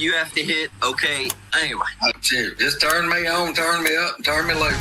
you have to hit okay. Anyway. Just turn me on, turn me up, and turn me loose.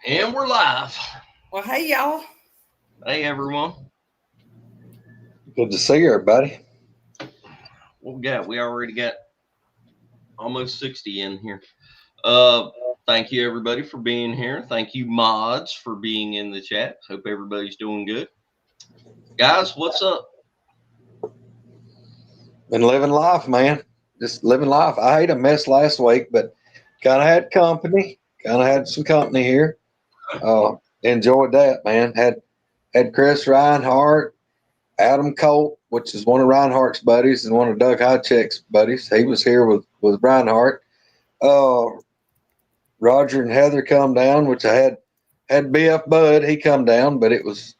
And we're live. Well, hey, y'all. Hey, everyone. Good to see everybody. We already got almost 60 in here. Thank you, everybody, for being here. Thank you, mods, for being in the chat. Hope everybody's doing good. Guys, what's up? Been living life, man. Just living life. I ate a mess last week, but kind of had company. Kind of had some company here. Enjoyed that, man. Had Chris Reinhardt, Adam Colt, which is one of Reinhardt's buddies and one of Doug Highcheck's buddies. He was here with Reinhardt. Roger and Heather come down, which I had BF Bud. He come down, but it was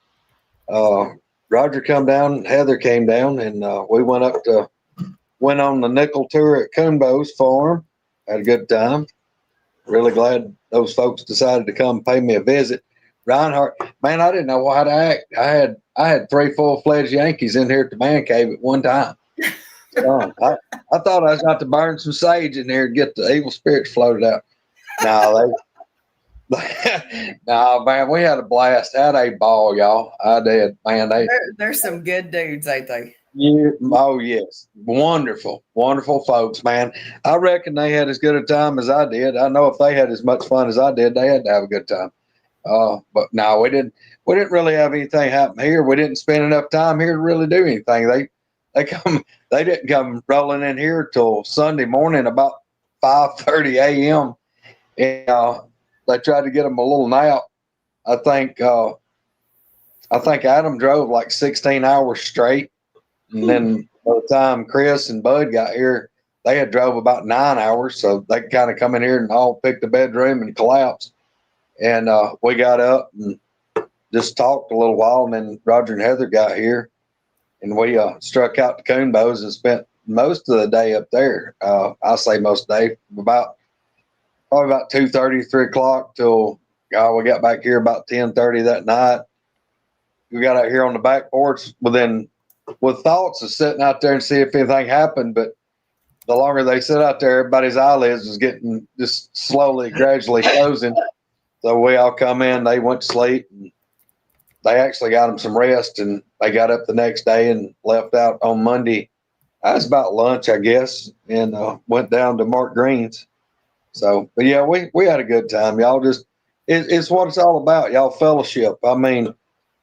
Roger come down, Heather came down, and we went on the nickel tour at Coonbow's farm. Had a good time. Really glad those folks decided to come pay me a visit. Reinhardt, man, I didn't know how to act. I had 3 full-fledged Yankees in here at the man cave at one time. I thought I was about to burn some sage in there and get the evil spirits floated out. No, man, we had a blast. Had a ball, y'all. I did, man. They're some good dudes, ain't they? Yeah, oh yes, wonderful folks, man. I reckon they had as good a time as I did. I know if they had as much fun as I did, they had to have a good time. But no, we didn't really have anything happen here. We didn't spend enough time here to really do anything. They didn't come rolling in here till Sunday morning about 5:30 a.m. and they tried to get them a little nap. I think Adam drove like 16 hours straight. And then by the time Chris and Bud got here, they had drove about 9 hours. So they kind of come in here and all picked the bedroom and collapsed. And we got up and just talked a little while. And then Roger and Heather got here. And we struck out to Coonbow's and spent most of the day up there. I say most of the day, probably about 2:30, 3 o'clock till we got back here about 10:30 that night. We got out here on the back porch with thoughts of sitting out there and see if anything happened. But the longer they sit out there, everybody's eyelids was getting just slowly, gradually closing. So we all come in, they went to sleep, and they actually got them some rest, and they got up the next day and left out on Monday. That was about lunch, I guess, and went down to Mark Green's. So, but yeah, we had a good time. Y'all it's what it's all about, y'all, fellowship. I mean,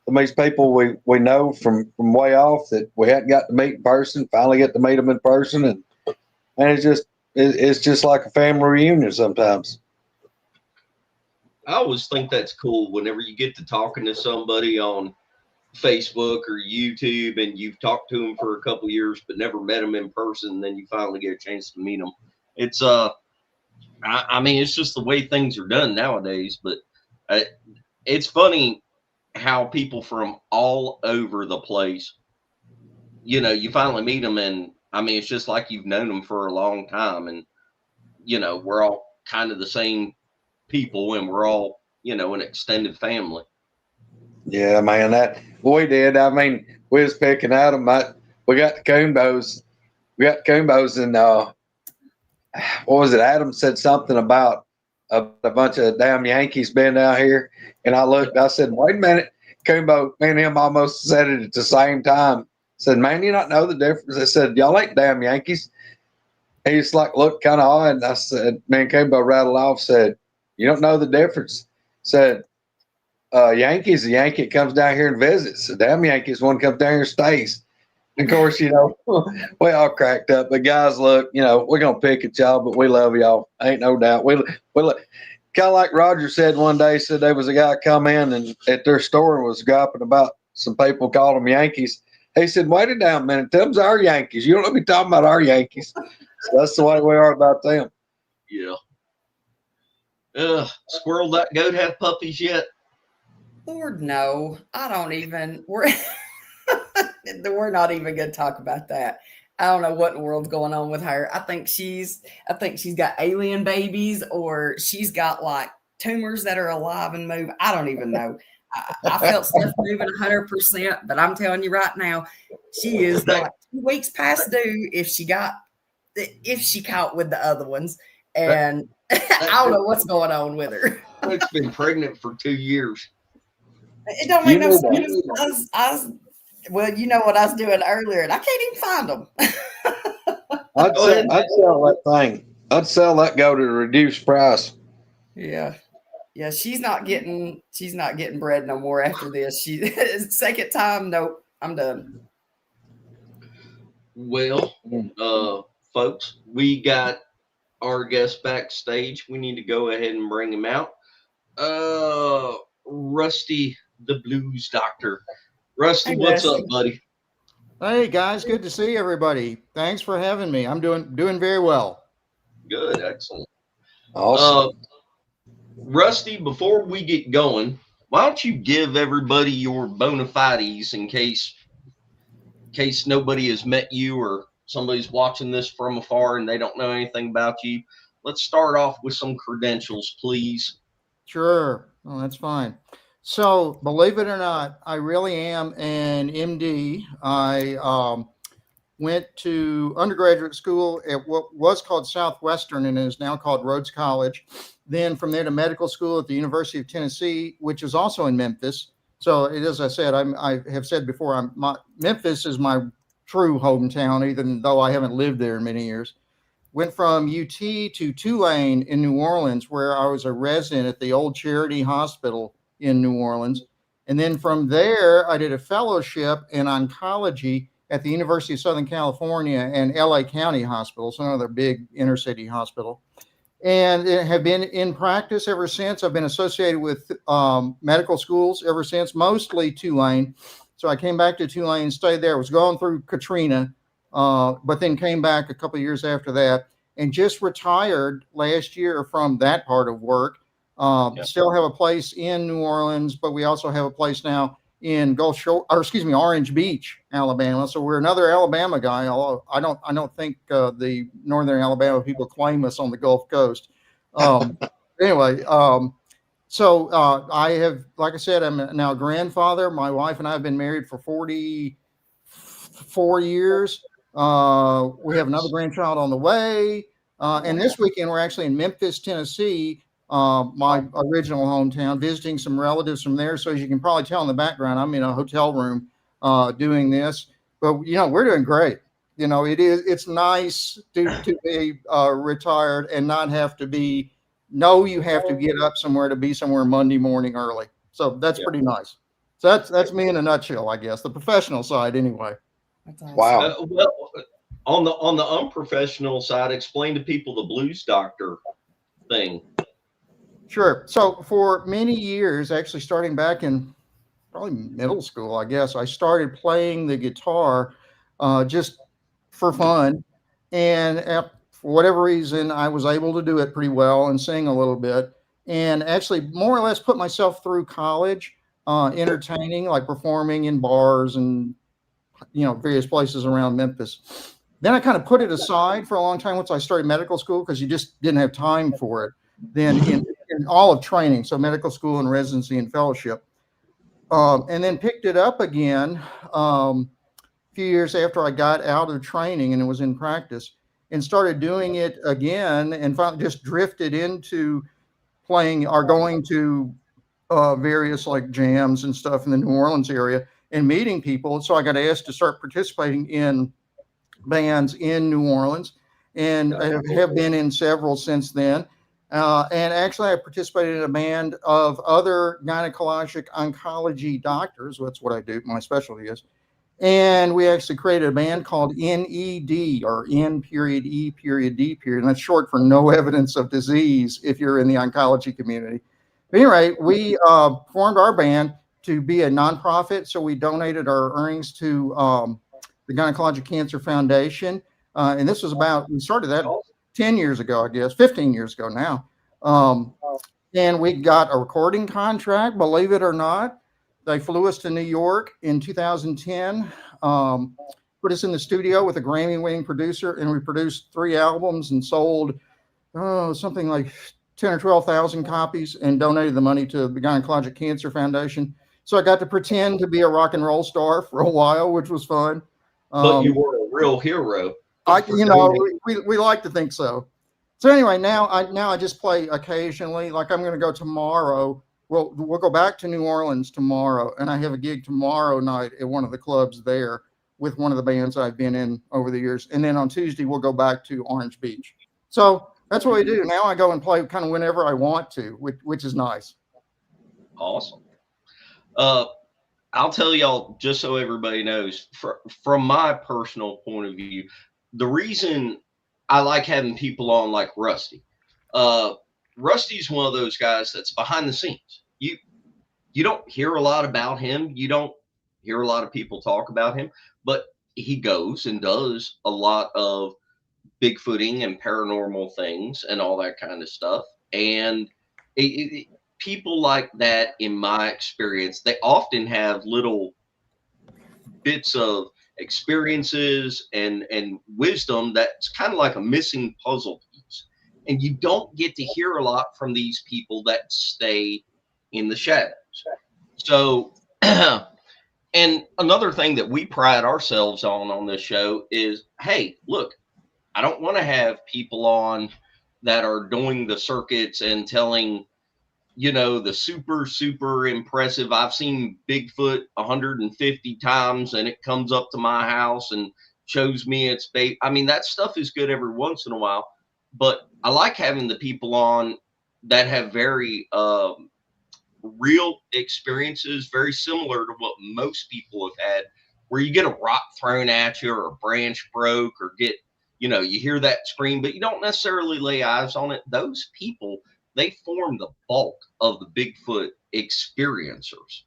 these people we know from way off that we hadn't got to meet in person, finally get to meet them in person, and it's just like a family reunion sometimes. I always think that's cool whenever you get to talking to somebody on Facebook or YouTube and you've talked to them for a couple years but never met them in person, and then you finally get a chance to meet them. It's I mean, it's just the way things are done nowadays, but it's funny how people from all over the place, you finally meet them, and I mean, it's just like you've known them for a long time, and we're all kind of the same people, and we're all an extended family. Yeah, man, that we did. I mean, we was picking at them. We got the Coonbows. And what was it? Adam said something about a bunch of damn Yankees being out here. And I looked, I said, wait a minute. Kumbo, me and him almost said it at the same time. Said, man, you not know the difference? I said, y'all ain't damn Yankees. He just like looked kind of odd. And I said, me and Kumbo rattled off, said, you don't know the difference. Said, Yankees, the Yankee comes down here and visits. The damn Yankees, one comes down here and stays. And of course, we all cracked up. But guys, look, we're gonna pick at y'all, but we love y'all. Ain't no doubt. We kind of like Roger said one day. Said there was a guy come in and at their store and was griping about some people called them Yankees. He said, "Wait a damn minute, them's our Yankees. You don't be talking about our Yankees." So that's the way we are about them. Yeah. Squirrel, that goat have puppies yet? Lord, no. I don't even. We're not even going to talk about that. I don't know what in the world's going on with her. I think she's got alien babies, or she's got like tumors that are alive and move. I don't even know. I felt stuff moving 100%, but I'm telling you right now, she is like 2 weeks past due if she caught with the other ones, and I don't know what's going on with her. It's been pregnant for 2 years. It don't make no sense. Well, you know what I was doing earlier, and I can't even find them. I'd sell that thing. I'd sell that goat at a reduced price. Yeah. She's not getting bred no more after this. Second time, nope, I'm done. Well, folks, we got our guest backstage. We need to go ahead and bring him out. Rusty, the Blues Doctor. Rusty, Hey, what's Rusty. up, buddy? Hey guys, good to see everybody. Thanks for having me. I'm doing very well. Good, excellent. Awesome. Rusty, before we get going, why don't you give everybody your bona fides in case nobody has met you or somebody's watching this from afar and they don't know anything about you. Let's start off with some credentials, please. Sure. Oh, that's fine. So, believe it or not, I really am an MD. I went to undergraduate school at what was called Southwestern and is now called Rhodes College. Then from there to medical school at the University of Tennessee, which is also in Memphis. So, as I said, I have said before, Memphis is my true hometown, even though I haven't lived there in many years. Went from UT to Tulane in New Orleans, where I was a resident at the old Charity Hospital in New Orleans. And then from there, I did a fellowship in oncology at the University of Southern California and LA County Hospital, so another big inner city hospital. And have been in practice ever since. I've been associated with medical schools ever since, mostly Tulane. So I came back to Tulane, stayed there, was going through Katrina, but then came back a couple of years after that and just retired last year from that part of work. Still have a place in New Orleans, but we also have a place now in Orange Beach, Alabama. So we're another Alabama guy. Although I don't think the Northern Alabama people claim us on the Gulf Coast. Anyway, so I have, like I said, I'm now a grandfather. My wife and I have been married for 44 years. We have another grandchild on the way. And this weekend, we're actually in Memphis, Tennessee, my original hometown, visiting some relatives from there. So as you can probably tell in the background, I'm in a hotel room doing this. But, we're doing great. It's nice to be retired and not have to you have to get up somewhere to be somewhere Monday morning early. So that's pretty nice. So that's me in a nutshell, I guess, the professional side anyway. That's awesome. Wow. Well, on the unprofessional side, explain to people the Blues Doctor thing. Sure. So for many years, actually starting back in probably middle school, I guess, I started playing the guitar just for fun. And for whatever reason, I was able to do it pretty well and sing a little bit. And actually more or less put myself through college, entertaining, like performing in bars and, various places around Memphis. Then I kind of put it aside for a long time once I started medical school because you just didn't have time for it. Then in all of training, so medical school and residency and fellowship. And then picked it up again a few years after I got out of training and was in practice and started doing it again and finally just drifted into playing are going to various like jams and stuff in the New Orleans area and meeting people. So I got asked to start participating in bands in New Orleans, and I have been in several since then. And actually, I participated in a band of other gynecologic oncology doctors. That's what I do. My specialty is. And we actually created a band called NED, or N period E period D period. And that's short for no evidence of disease if you're in the oncology community. But anyway, we formed our band to be a nonprofit. So we donated our earnings to the Gynecologic Cancer Foundation. And this was we started that 10 years ago, I guess, 15 years ago now. And we got a recording contract, believe it or not. They flew us to New York in 2010, put us in the studio with a Grammy-winning producer, and we produced 3 albums and sold something like 10 or 12,000 copies and donated the money to the Gynecologic Cancer Foundation. So I got to pretend to be a rock and roll star for a while, which was fun. But you were a real hero. We like to think so. So anyway, now I just play occasionally. Like I'm going to go tomorrow. We'll go back to New Orleans tomorrow, and I have a gig tomorrow night at one of the clubs there with one of the bands I've been in over the years. And then on Tuesday, we'll go back to Orange Beach. So that's what we do. Now I go and play kind of whenever I want to, which is nice. Awesome. I'll tell y'all, just so everybody knows, from my personal point of view, the reason I like having people on like Rusty, Rusty's one of those guys that's behind the scenes. You don't hear a lot about him. You don't hear a lot of people talk about him, but he goes and does a lot of Bigfooting and paranormal things and all that kind of stuff. And people like that, in my experience, they often have little bits of experiences and wisdom that's kind of like a missing puzzle piece. And you don't get to hear a lot from these people that stay in the shadows. So, and another thing that we pride ourselves on this show is, hey, look, I don't want to have people on that are doing the circuits and telling, the super impressive, I've seen Bigfoot 150 times and it comes up to my house and shows me its bait. I mean, that stuff is good every once in a while, but I like having the people on that have very real experiences, very similar to what most people have had, where you get a rock thrown at you or a branch broke or get, you hear that scream, but you don't necessarily lay eyes on it. Those people, they form the bulk of the Bigfoot experiencers.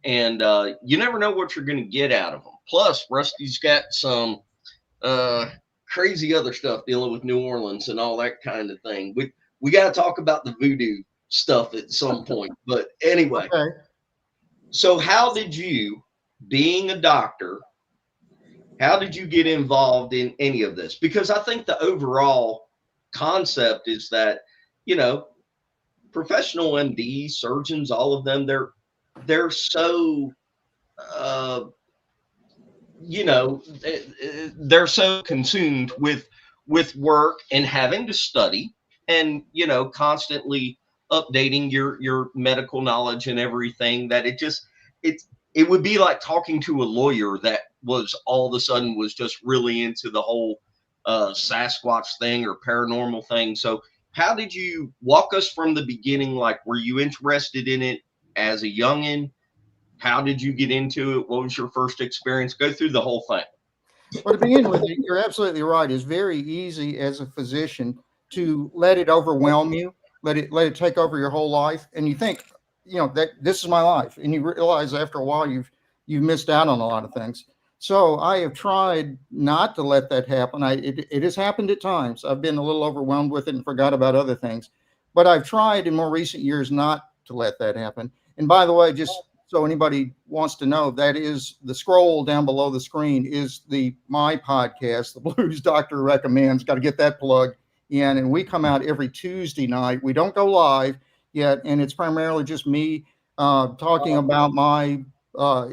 And you never know what you're going to get out of them. Plus, Rusty's got some crazy other stuff dealing with New Orleans and all that kind of thing. We got to talk about the voodoo stuff at some point. But anyway, Okay. So how did you, being a doctor, how did you get involved in any of this? Because I think the overall concept is that, professional MDs, surgeons, all of them, they're so, they're so consumed with work and having to study and, constantly updating your medical knowledge and everything, that it would be like talking to a lawyer that was all of a sudden was just really into the whole Sasquatch thing or paranormal thing. So how did you walk us from the beginning? Like, were you interested in it as a youngin'? How did you get into it? What was your first experience? Go through the whole thing. Well, to begin with, you're absolutely right. It's very easy as a physician to let it overwhelm you, let it take over your whole life, and you think, that this is my life, and you realize after a while you've missed out on a lot of things. So I have tried not to let that happen. It has happened at times. I've been a little overwhelmed with it and forgot about other things, but I've tried in more recent years not to let that happen. And by the way, just so anybody wants to know, that is the scroll down below the screen is my podcast, The Blues Doctor Recommends. Got to get that plugged in. And we come out every Tuesday night. We don't go live yet. And it's primarily just me talking about my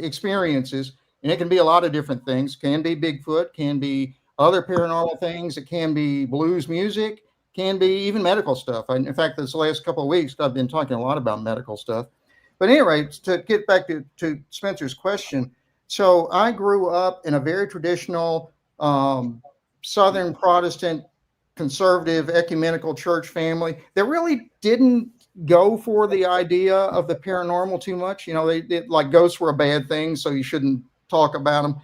experiences. And it can be a lot of different things. Can be Bigfoot, can be other paranormal things. It can be blues music, can be even medical stuff. In fact, this last couple of weeks, I've been talking a lot about medical stuff. But anyway, to get back to Spencer's question, so I grew up in a very traditional Southern Protestant, conservative, ecumenical church family that really didn't go for the idea of the paranormal too much. You know, they like ghosts were a bad thing, so you shouldn't talk about them,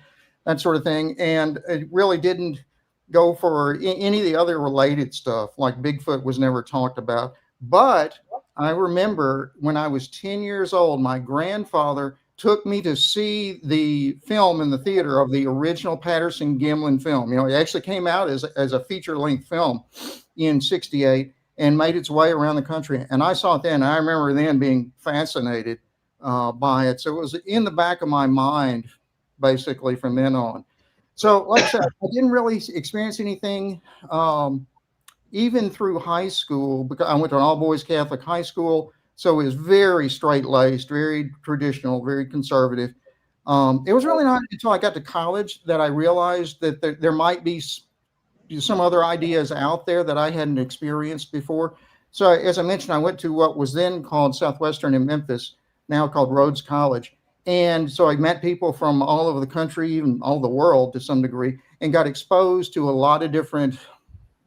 that sort of thing. And it really didn't go for any of the other related stuff, like Bigfoot was never talked about. But I remember when I was 10 years old, my grandfather took me to see the film in the theater of the original Patterson-Gimlin film. You know, it actually came out as a feature-length film in '68 and made its way around the country. And I saw it then. I remember then being fascinated by it. So it was in the back of my mind, basically, from then on. So, like I said, I didn't really experience anything even through high school, because I went to an all-boys Catholic high school. So it was very straight-laced, very traditional, very conservative. It was really not until I got to college that I realized that there might be some other ideas out there that I hadn't experienced before. So as I mentioned, I went to what was then called Southwestern in Memphis, now called Rhodes College. And so I met people from all over the country, even all the world to some degree, and got exposed to a lot of different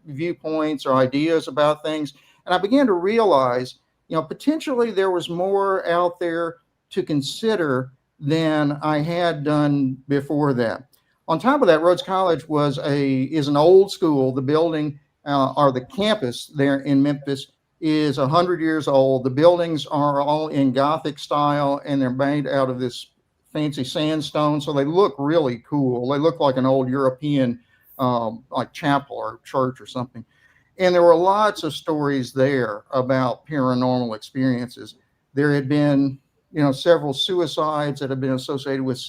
viewpoints or ideas about things. And I began to realize, you know, potentially there was more out there to consider than I had done before that. On top of that, Rhodes College is an old school. The building or the campus there in Memphis is 100 years old. The buildings are all in Gothic style, and they're made out of this fancy sandstone, so they look really cool. They look like an old European like chapel or church or something. And there were lots of stories there about paranormal experiences. There had been, you know, several suicides that have been associated with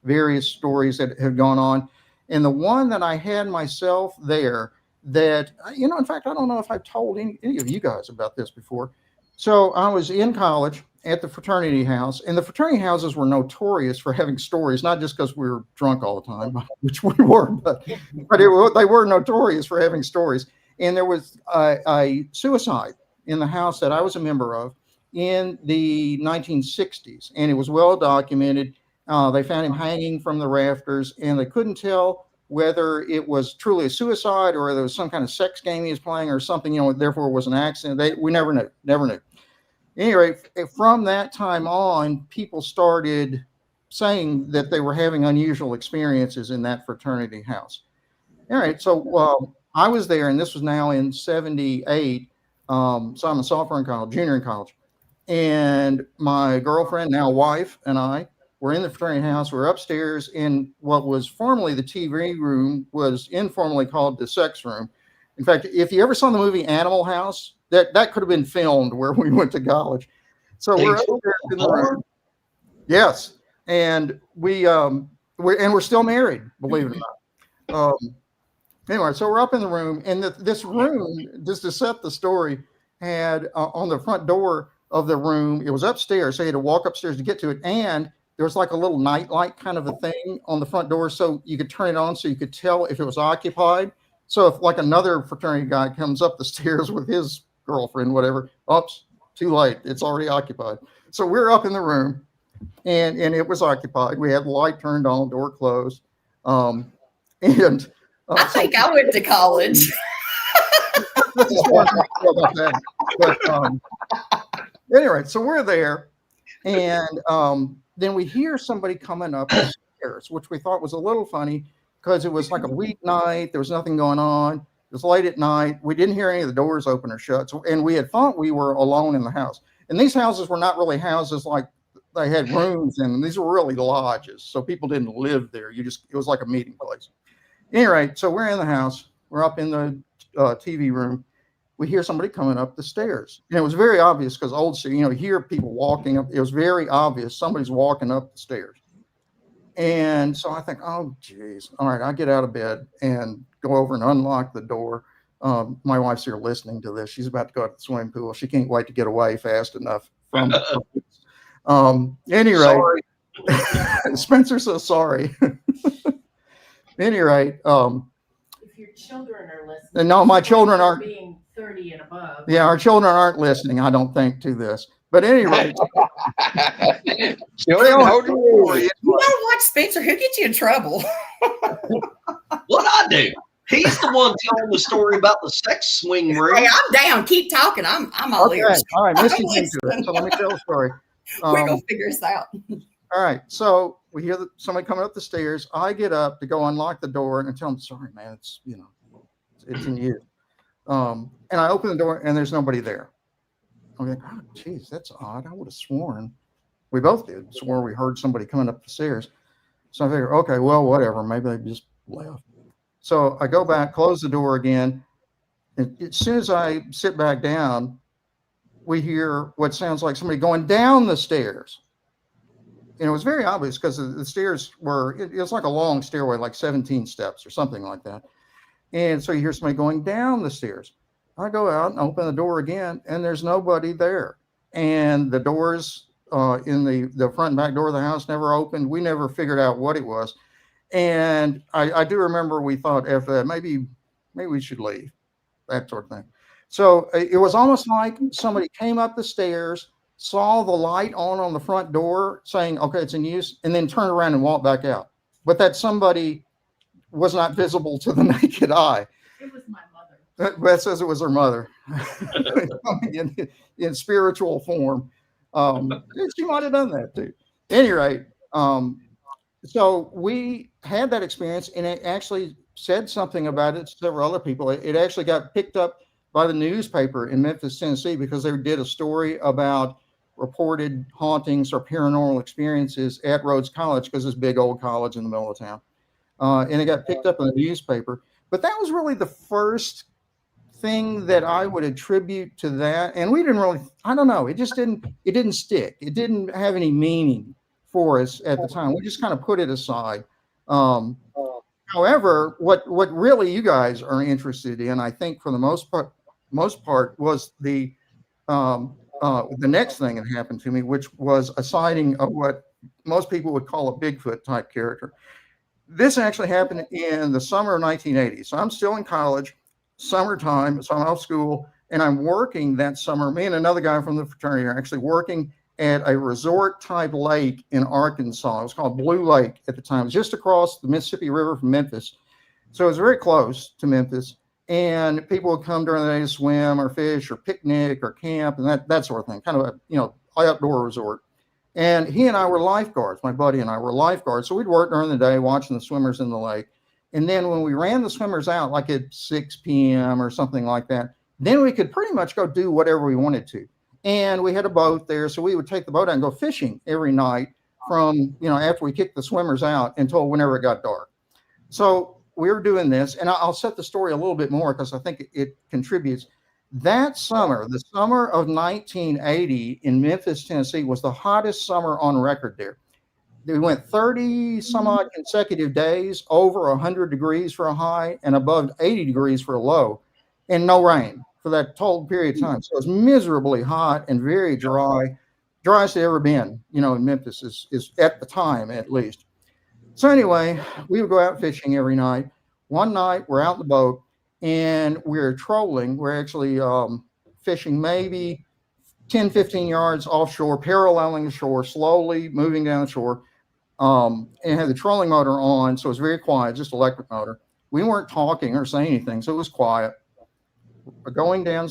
various stories that have gone on. And the one that I had myself there that, you know, in fact, I don't know if I've told any of you guys about this before. So I was in college at the fraternity house, and the fraternity houses were notorious for having stories, not just because we were drunk all the time, which we were, but they were notorious for having stories. And there was a suicide in the house that I was a member of in the 1960s, and it was well documented. They found him hanging from the rafters, and they couldn't tell whether it was truly a suicide or there was some kind of sex game he was playing or something, you know, therefore it was an accident. We never knew. Anyway, from that time on, people started saying that they were having unusual experiences in that fraternity house. All right, so I was there, and this was now in '78. So I'm a sophomore in college, junior in college. And my girlfriend, now wife, and I were in the fraternity house. We were upstairs in what was formerly the TV room, was informally called the sex room. In fact, if you ever saw the movie Animal House, that could have been filmed where we went to college. So we're upstairs in the room. Yes, and we're still married, believe it or not. Anyway, so we're up in the room, and this room, just to set the story, had on the front door of the room, it was upstairs, so you had to walk upstairs to get to it, and there was like a little night light kind of a thing on the front door, so you could turn it on so you could tell if it was occupied. So if like another fraternity guy comes up the stairs with his girlfriend, whatever, oops, too late, it's already occupied. So we're up in the room, and it was occupied. We had the light turned on, door closed, and I think I went to college. Anyway, so we're there, and then we hear somebody coming up the stairs, which we thought was a little funny because it was like a weeknight. There was nothing going on. It was late at night. We didn't hear any of the doors open or shut, and we had thought we were alone in the house. And these houses were not really houses like they had rooms in them. These were really lodges, so people didn't live there. It was like a meeting place. Anyway, so we're in the house. We're up in the TV room. We hear somebody coming up the stairs. And it was very obvious because you hear people walking up. It was very obvious somebody's walking up the stairs. And so I think, oh, geez. All right, I get out of bed and go over and unlock the door. My wife's here listening to this. She's about to go to the swimming pool. She can't wait to get away fast enough from any rate, Spencer says sorry. At any rate, your children are listening. No, my children aren't. Being 30 and above. Yeah, our children aren't listening, I don't think, to this. But anyway. Children, hold your worries. You gotta watch Spencer. He'll get you in trouble. What I do? He's the one telling the story about the sex swing room. Hey, I'm down. Keep talking. I'm all Okay, ears. all right, Missy's I'm into it. So let me tell the story. We're gonna figure this out. All right, so we hear somebody coming up the stairs. I get up to go unlock the door and tell them, sorry, man, it's in you. And I open the door and there's nobody there. I'm like, oh, geez, that's odd. I would have sworn. We both did. Swore we heard somebody coming up the stairs. So I figure, okay, well, whatever. Maybe they just left. So I go back, close the door again. And as soon as I sit back down, we hear what sounds like somebody going down the stairs. And it was very obvious because the stairs it was like a long stairway, like 17 steps or something like that. And so you hear somebody going down the stairs. I go out and open the door again, and there's nobody there. And the doors in the front and back door of the house never opened. We never figured out what it was. And I do remember we thought after that, maybe we should leave, that sort of thing. So it was almost like somebody came up the stairs, saw the light on the front door saying, okay, it's in use, and then turned around and walked back out. But that somebody was not visible to the naked eye. It was my mother. Beth says it was her mother in spiritual form. She might have done that too. At any rate, so we had that experience, and it actually said something about it to several other people. It actually got picked up by the newspaper in Memphis, Tennessee, because they did a story about reported hauntings or paranormal experiences at Rhodes College, because it's a big old college in the middle of town. And it got picked up in the newspaper. But that was really the first thing that I would attribute to that. And we didn't really, I don't know, it didn't stick. It didn't have any meaning for us at the time. We just kind of put it aside. However, what really you guys are interested in, I think for the most part was the next thing that happened to me, which was a sighting of what most people would call a Bigfoot type character. This actually happened in the summer of 1980. So I'm still in college, summertime, so I'm out of school, and I'm working that summer. Me and another guy from the fraternity are actually working at a resort type lake in Arkansas. It was called Blue Lake at the time. It was just across the Mississippi River from Memphis. So it was very close to Memphis. And people would come during the day to swim or fish or picnic or camp and that sort of thing, kind of a, outdoor resort. And he and I were lifeguards. My buddy and I were lifeguards. So we'd work during the day watching the swimmers in the lake. And then when we ran the swimmers out, like at 6 p.m. or something like that, then we could pretty much go do whatever we wanted to. And we had a boat there. So we would take the boat out and go fishing every night from, after we kicked the swimmers out until whenever it got dark. So we were doing this, and I'll set the story a little bit more because I think it contributes. That summer, the summer of 1980 in Memphis, Tennessee, was the hottest summer on record there. We went 30 some odd consecutive days, over 100 degrees for a high and above 80 degrees for a low, and no rain for that total period of time. So it was miserably hot and very dry, driest it ever been, in Memphis is at the time at least. So anyway, we would go out fishing every night. One night we're out in the boat and we're trolling. We're actually fishing maybe 10, 15 yards offshore, paralleling the shore, slowly moving down the shore, and had the trolling motor on. So it was very quiet, just electric motor. We weren't talking or saying anything, so it was quiet. We're going down,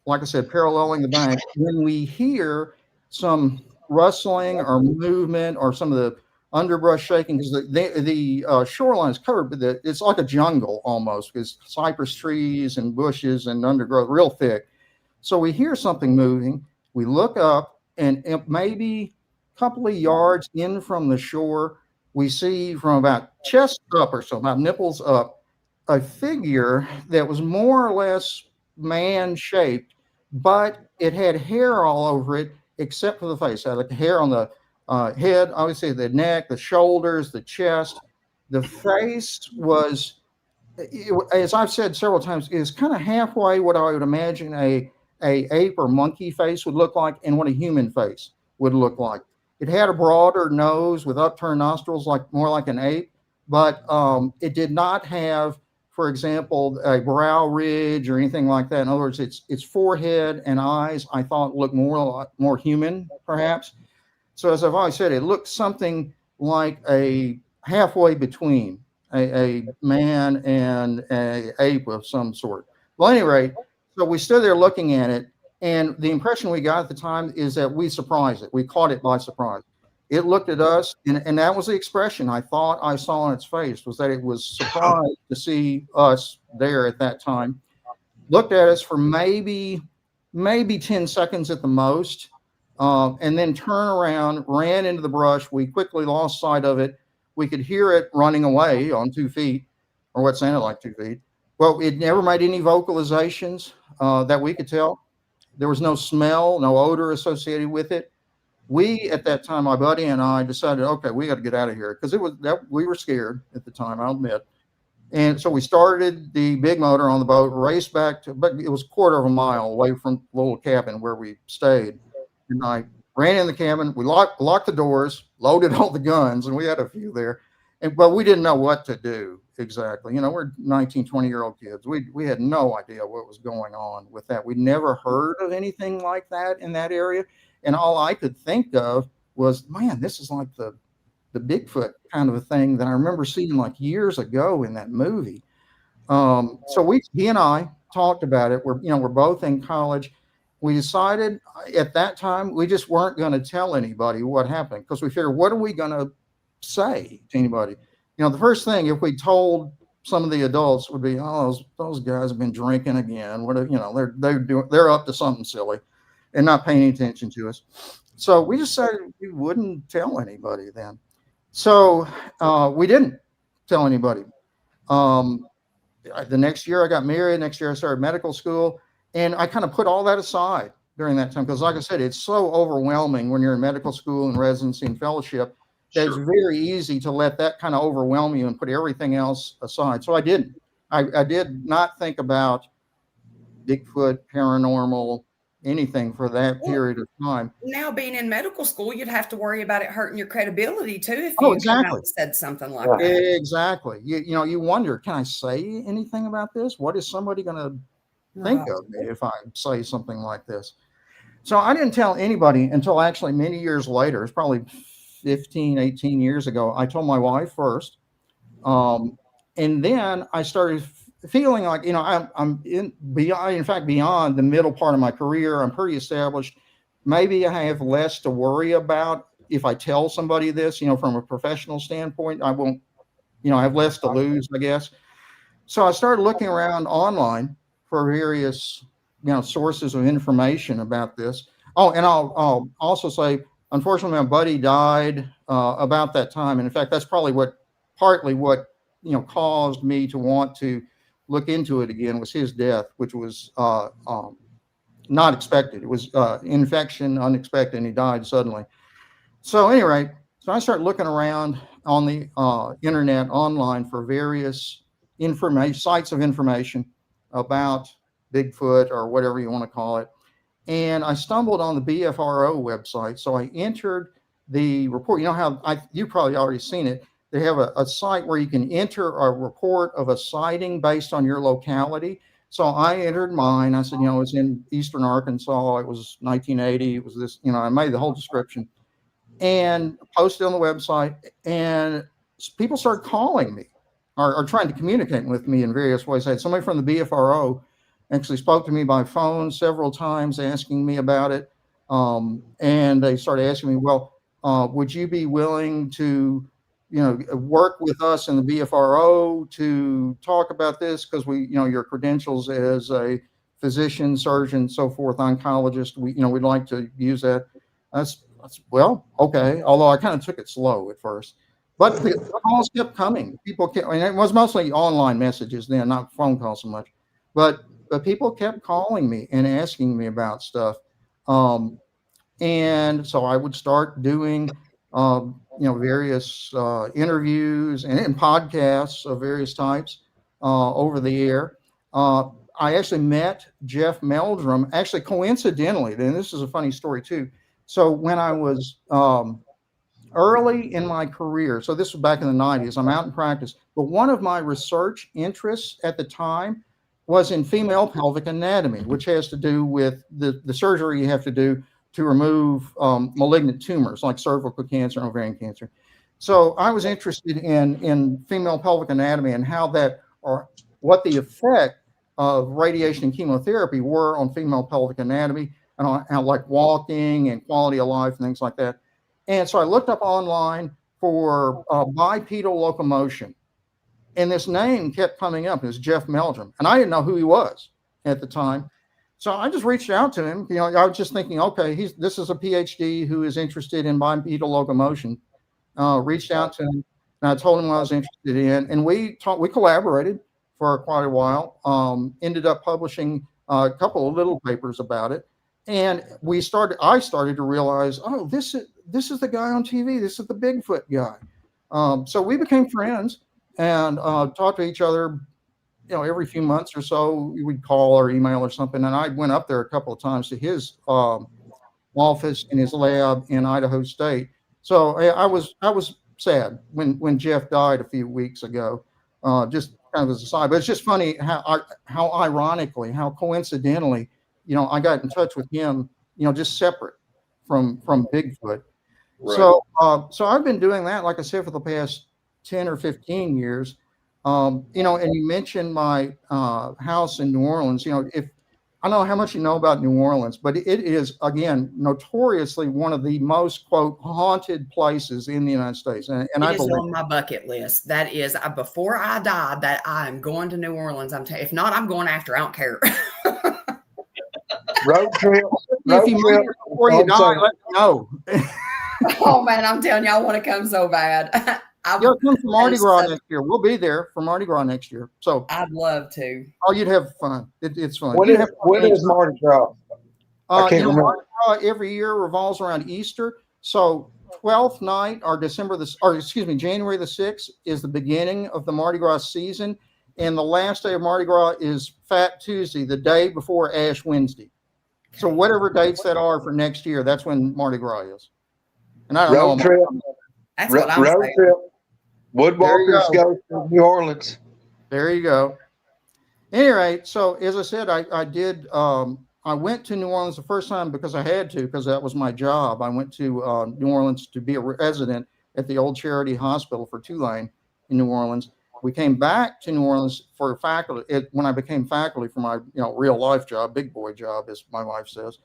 like I said, paralleling the bank. When we hear some rustling or movement or some of the underbrush shaking, because the shoreline is covered, but it's like a jungle almost, because cypress trees and bushes and undergrowth, real thick. So we hear something moving. We look up, and maybe a couple of yards in from the shore, we see from about chest up or so, about nipples up, a figure that was more or less man-shaped, but it had hair all over it, except for the face. It had like hair on the head, obviously the neck, the shoulders, the chest. The face was, as I've said several times, is kind of halfway what I would imagine a ape or monkey face would look like and what a human face would look like. It had a broader nose with upturned nostrils, more like an ape, but it did not have for example, a brow ridge or anything like that. In other words, its forehead and eyes, I thought looked more human, perhaps. So as I've always said, it looked something like a halfway between a man and a ape of some sort. Well, at any rate, so we stood there looking at it, and the impression we got at the time is that we surprised it. We caught it by surprise. It looked at us, and that was the expression I thought I saw on its face, was that it was surprised to see us there at that time. Looked at us for maybe 10 seconds at the most, and then turned around, ran into the brush. We quickly lost sight of it. We could hear it running away on 2 feet, or what sounded like 2 feet. Well, it never made any vocalizations that we could tell. There was no smell, no odor associated with it. We, at that time, my buddy and I decided, okay, we got to get out of here, because we were scared at the time, I'll admit. And so we started the big motor on the boat, raced back but it was a quarter of a mile away from the little cabin where we stayed. And I ran in the cabin. We locked the doors, loaded all the guns, and we had a few there. But we didn't know what to do exactly. We're 19, 20-year-old kids. We had no idea what was going on with that. We'd never heard of anything like that in that area. And all I could think of was, man, this is like the Bigfoot kind of a thing that I remember seeing like years ago in that movie. So he and I talked about it. We're both in college. We decided at that time we just weren't going to tell anybody what happened, because we figured, what are we going to say to anybody? The first thing, if we told some of the adults, would be, oh, those guys have been drinking again. They're up to something silly and not paying attention to us. So we decided we wouldn't tell anybody then. So we didn't tell anybody. The next year I got married. Next year I started medical school. And I kind of put all that aside during that time, because like I said, it's so overwhelming when you're in medical school and residency and fellowship that it's very easy to let that kind of overwhelm you and put everything else aside. So I didn't. I did not think about Bigfoot, paranormal, anything for that period of time. Now, being in medical school, you'd have to worry about it hurting your credibility too if Oh, you come out exactly. and said something like that. Exactly. You wonder, can I say anything about this? What is somebody going to think of me if I say something like this? So I didn't tell anybody until actually many years later. It's probably 15, 18 years ago. I told my wife first. And then I started feeling like, I'm beyond the middle part of my career. I'm pretty established. Maybe I have less to worry about if I tell somebody this, from a professional standpoint. I won't, I have less to lose, I guess. So I started looking around online for various, sources of information about this. Oh, and I'll also say, unfortunately, my buddy died about that time. And in fact, that's probably partly what caused me to want to look into it again, was his death, which was not expected. It was infection, unexpected, and he died suddenly. So anyway, so I started looking around on the internet, online, for various sites of information about Bigfoot or whatever you want to call it. And I stumbled on the BFRO website. So I entered the report. You know how you probably already seen it. They have a site where you can enter a report of a sighting based on your locality. So I entered mine. I said, it's in Eastern Arkansas. It was 1980. It was this, I made the whole description and posted on the website. And people started calling me or trying to communicate with me in various ways. I had somebody from the BFRO actually spoke to me by phone several times asking me about it. And they started asking me, well, would you be willing to work with us in the BFRO to talk about this? Because your credentials as a physician, surgeon, so forth, oncologist, we'd like to use that. That's well, okay. Although I kind of took it slow at first, but the calls kept coming. People kept, and it was mostly online messages then, not phone calls so much, but people kept calling me and asking me about stuff. And so I would start doing, various interviews and podcasts of various types over the air. I actually met Jeff Meldrum, actually coincidentally, and this is a funny story too. So when I was early in my career, so this was back in the 90s, I'm out in practice, but one of my research interests at the time was in female pelvic anatomy, which has to do with the surgery you have to do to remove malignant tumors like cervical cancer and ovarian cancer. So I was interested in female pelvic anatomy and how that, or what the effect of radiation and chemotherapy were on female pelvic anatomy and on how, like, walking and quality of life and things like that. And so I looked up online for bipedal locomotion, and this name kept coming up. It was Jeff Meldrum, and I didn't know who he was at the time. So I just reached out to him. I was just thinking, okay, this is a PhD who is interested in bipedal locomotion. Reached out to him, and I told him what I was interested in, and we collaborated for quite a while. Ended up publishing a couple of little papers about it, and I started to realize, oh, this is the guy on TV. This is the Bigfoot guy. So we became friends and talked to each other. Every few months or so, we'd call or email or something. And I went up there a couple of times to his office in his lab in Idaho State. So I was sad when Jeff died a few weeks ago. Just kind of as a side, but it's just funny how ironically, how coincidentally, I got in touch with him, just separate from Bigfoot. Right. So I've been doing that, like I said, for the past 10 or 15 years. And you mentioned my house in New Orleans. If I don't know how much you know about New Orleans, but it is, again, notoriously one of the most, quote, haunted places in the United States. And it is on my bucket list. That is, before I die, that I am going to New Orleans. If not, I'm going after. I don't care. Road trip. If you make it before you die, let me know. Oh, man, I'm telling you, I want to come so bad. You'll come for Mardi Gras next year. We'll be there for Mardi Gras next year. So I'd love to. Oh, you'd have fun. It's fun. When is Mardi Gras? I can't remember. Mardi Gras every year revolves around Easter. So 12th night, or January the 6th is the beginning of the Mardi Gras season, and the last day of Mardi Gras is Fat Tuesday, the day before Ash Wednesday. So whatever dates that are for next year, that's when Mardi Gras is. And I don't know. Trip. That's what I'm saying. Trip. Woodwalkers go to New Orleans. There you go. Any rate, so as I said, I did. I went to New Orleans the first time because I had to, because that was my job. I went to New Orleans to be a resident at the old Charity Hospital for Tulane in New Orleans. We came back to New Orleans for faculty when I became faculty for my real life job, big boy job, as my wife says.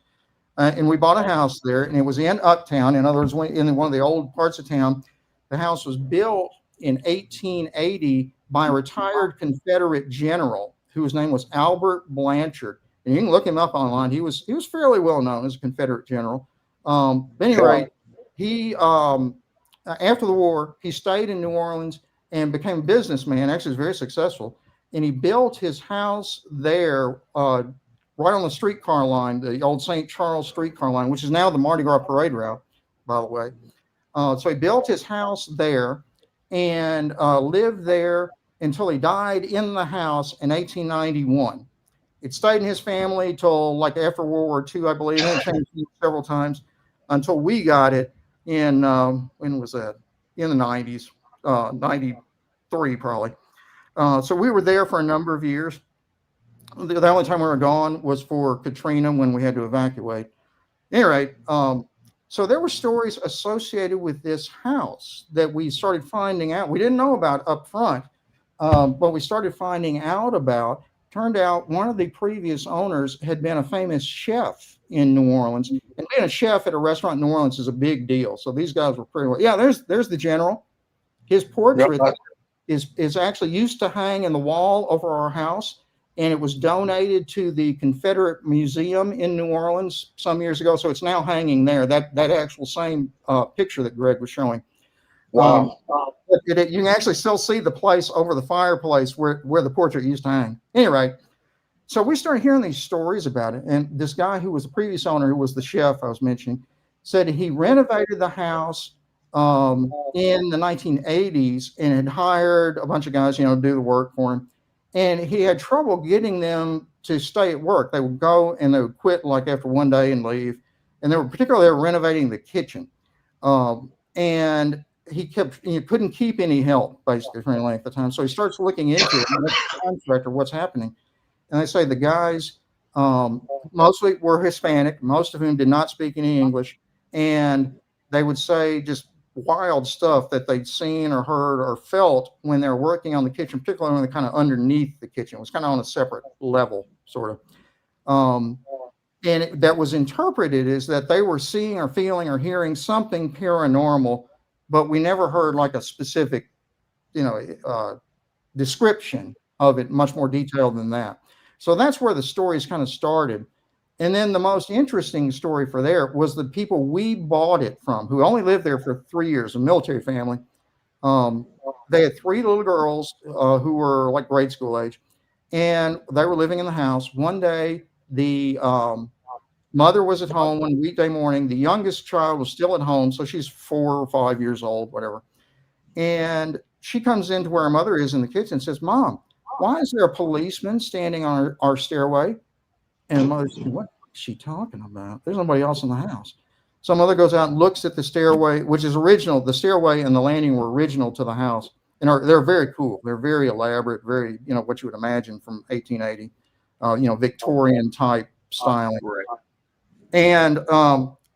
And we bought a house there, and it was in Uptown. In other words, in one of the old parts of town. The house was built in 1880 by a retired Confederate general whose name was Albert Blanchard. And you can look him up online. He was fairly well known as a Confederate general. Anyway, he after the war, he stayed in New Orleans and became a businessman. Actually, was very successful. And he built his house there right on the streetcar line, the old St. Charles streetcar line, which is now the Mardi Gras parade route, by the way. So he built his house there and lived there until he died in the house in 1891. It stayed in his family till like after World War II, I believe. It changed several times until we got it in, when was that? In the 90s, 93 probably. So we were there for a number of years. The only time we were gone was for Katrina when we had to evacuate. At any rate, so there were stories associated with this house that we started finding out. We didn't know about up front, but we started finding out about. Turned out one of the previous owners had been a famous chef in New Orleans. And being a chef at a restaurant in New Orleans is a big deal. So these guys were pretty well. Yeah, there's the general. His portrait is actually used to hang in the wall over our house. And it was donated to the Confederate Museum in New Orleans some years ago. So it's now hanging there, that actual same picture that Greg was showing. Wow. You can actually still see the place over the fireplace where the portrait used to hang. Anyway, so we started hearing these stories about it. And this guy who was the previous owner, who was the chef I was mentioning, said he renovated the house in the 1980s and had hired a bunch of guys, to do the work for him. And he had trouble getting them to stay at work. They would go and they would quit like after one day and leave. And they were renovating the kitchen. And and he couldn't keep any help basically for any length of time. So he starts looking into it. And that's the contractor, what's happening? And they say the guys mostly were Hispanic, most of whom did not speak any English, and they would say just wild stuff that they'd seen or heard or felt when they were working on the kitchen, particularly when they're kind of underneath the kitchen. It was kind of on a separate level, sort of. And that was interpreted as that they were seeing or feeling or hearing something paranormal, but we never heard like a specific, description of it, much more detailed than that. So that's where the stories kind of started. And then the most interesting story for there was the people we bought it from, who only lived there for 3 years, a military family. They had 3 little girls who were like grade school age, and they were living in the house. One day, the mother was at home one weekday morning. The youngest child was still at home, so she's 4 or 5 years old, whatever. And she comes into where her mother is in the kitchen and says, "Mom, why is there a policeman standing on our stairway?" And the mother said, "What is she talking about? There's nobody else in the house." So mother goes out and looks at the stairway, which is original. The stairway and the landing were original to the house. And they're very cool. They're very elaborate, very, what you would imagine from 1880, Victorian type styling. And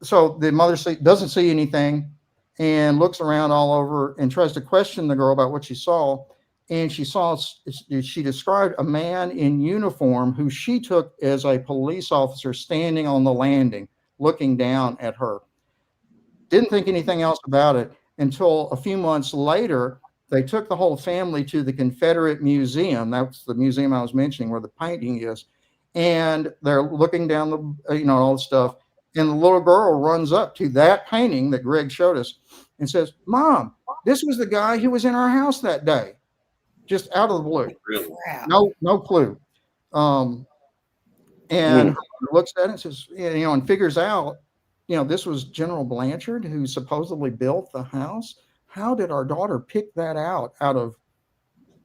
so the mother doesn't see anything and looks around all over and tries to question the girl about what she saw. And she described a man in uniform who she took as a police officer standing on the landing, looking down at her. Didn't think anything else about it until a few months later. They took the whole family to the Confederate Museum. That's the museum I was mentioning where the painting is. And they're looking down all the stuff. And the little girl runs up to that painting that Greg showed us and says, "Mom, this was the guy who was in our house that day." Just out of the blue. Really? No clue. And looks at it and says, and figures out, this was General Blanchard who supposedly built the house. How did our daughter pick that out of,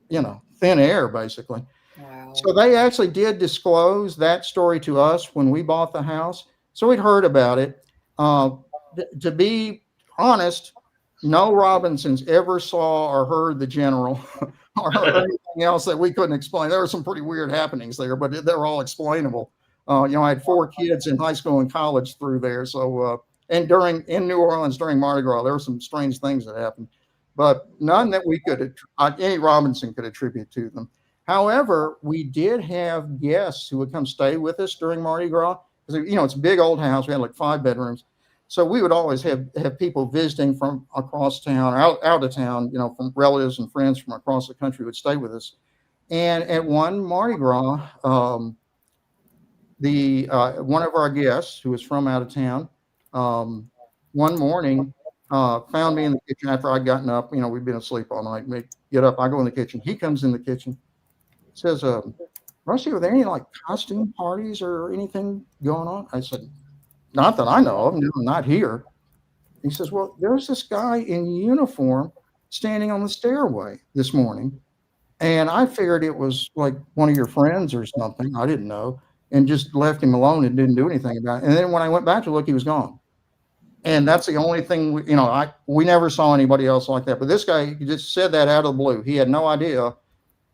thin air, basically? Wow. So they actually did disclose that story to us when we bought the house. So we'd heard about it. To be honest, no Robinsons ever saw or heard the general or heard anything else that we couldn't explain. There were some pretty weird happenings there, but they were all explainable. I had 4 kids in high school and college through there. So, and in New Orleans during Mardi Gras, there were some strange things that happened, but none that any Robinson could attribute to them. However, we did have guests who would come stay with us during Mardi Gras. It's a big old house. We had like 5 bedrooms. So we would always have people visiting from across town or out of town, from relatives and friends from across the country would stay with us. And at one Mardi Gras, one of our guests who was from out of town, one morning found me in the kitchen after I'd gotten up. We'd been asleep all night. We get up, I go in the kitchen. He comes in the kitchen, says, "Rusty, are there any like costume parties or anything going on?" I said, "Not that I know of, not here." He says, "Well, there's this guy in uniform standing on the stairway this morning. And I figured it was like one of your friends or something. I didn't know, and just left him alone and didn't do anything about it. And then when I went back to look, he was gone. And that's the only thing, we never saw anybody else like that. But this guy just said that out of the blue. He had no idea,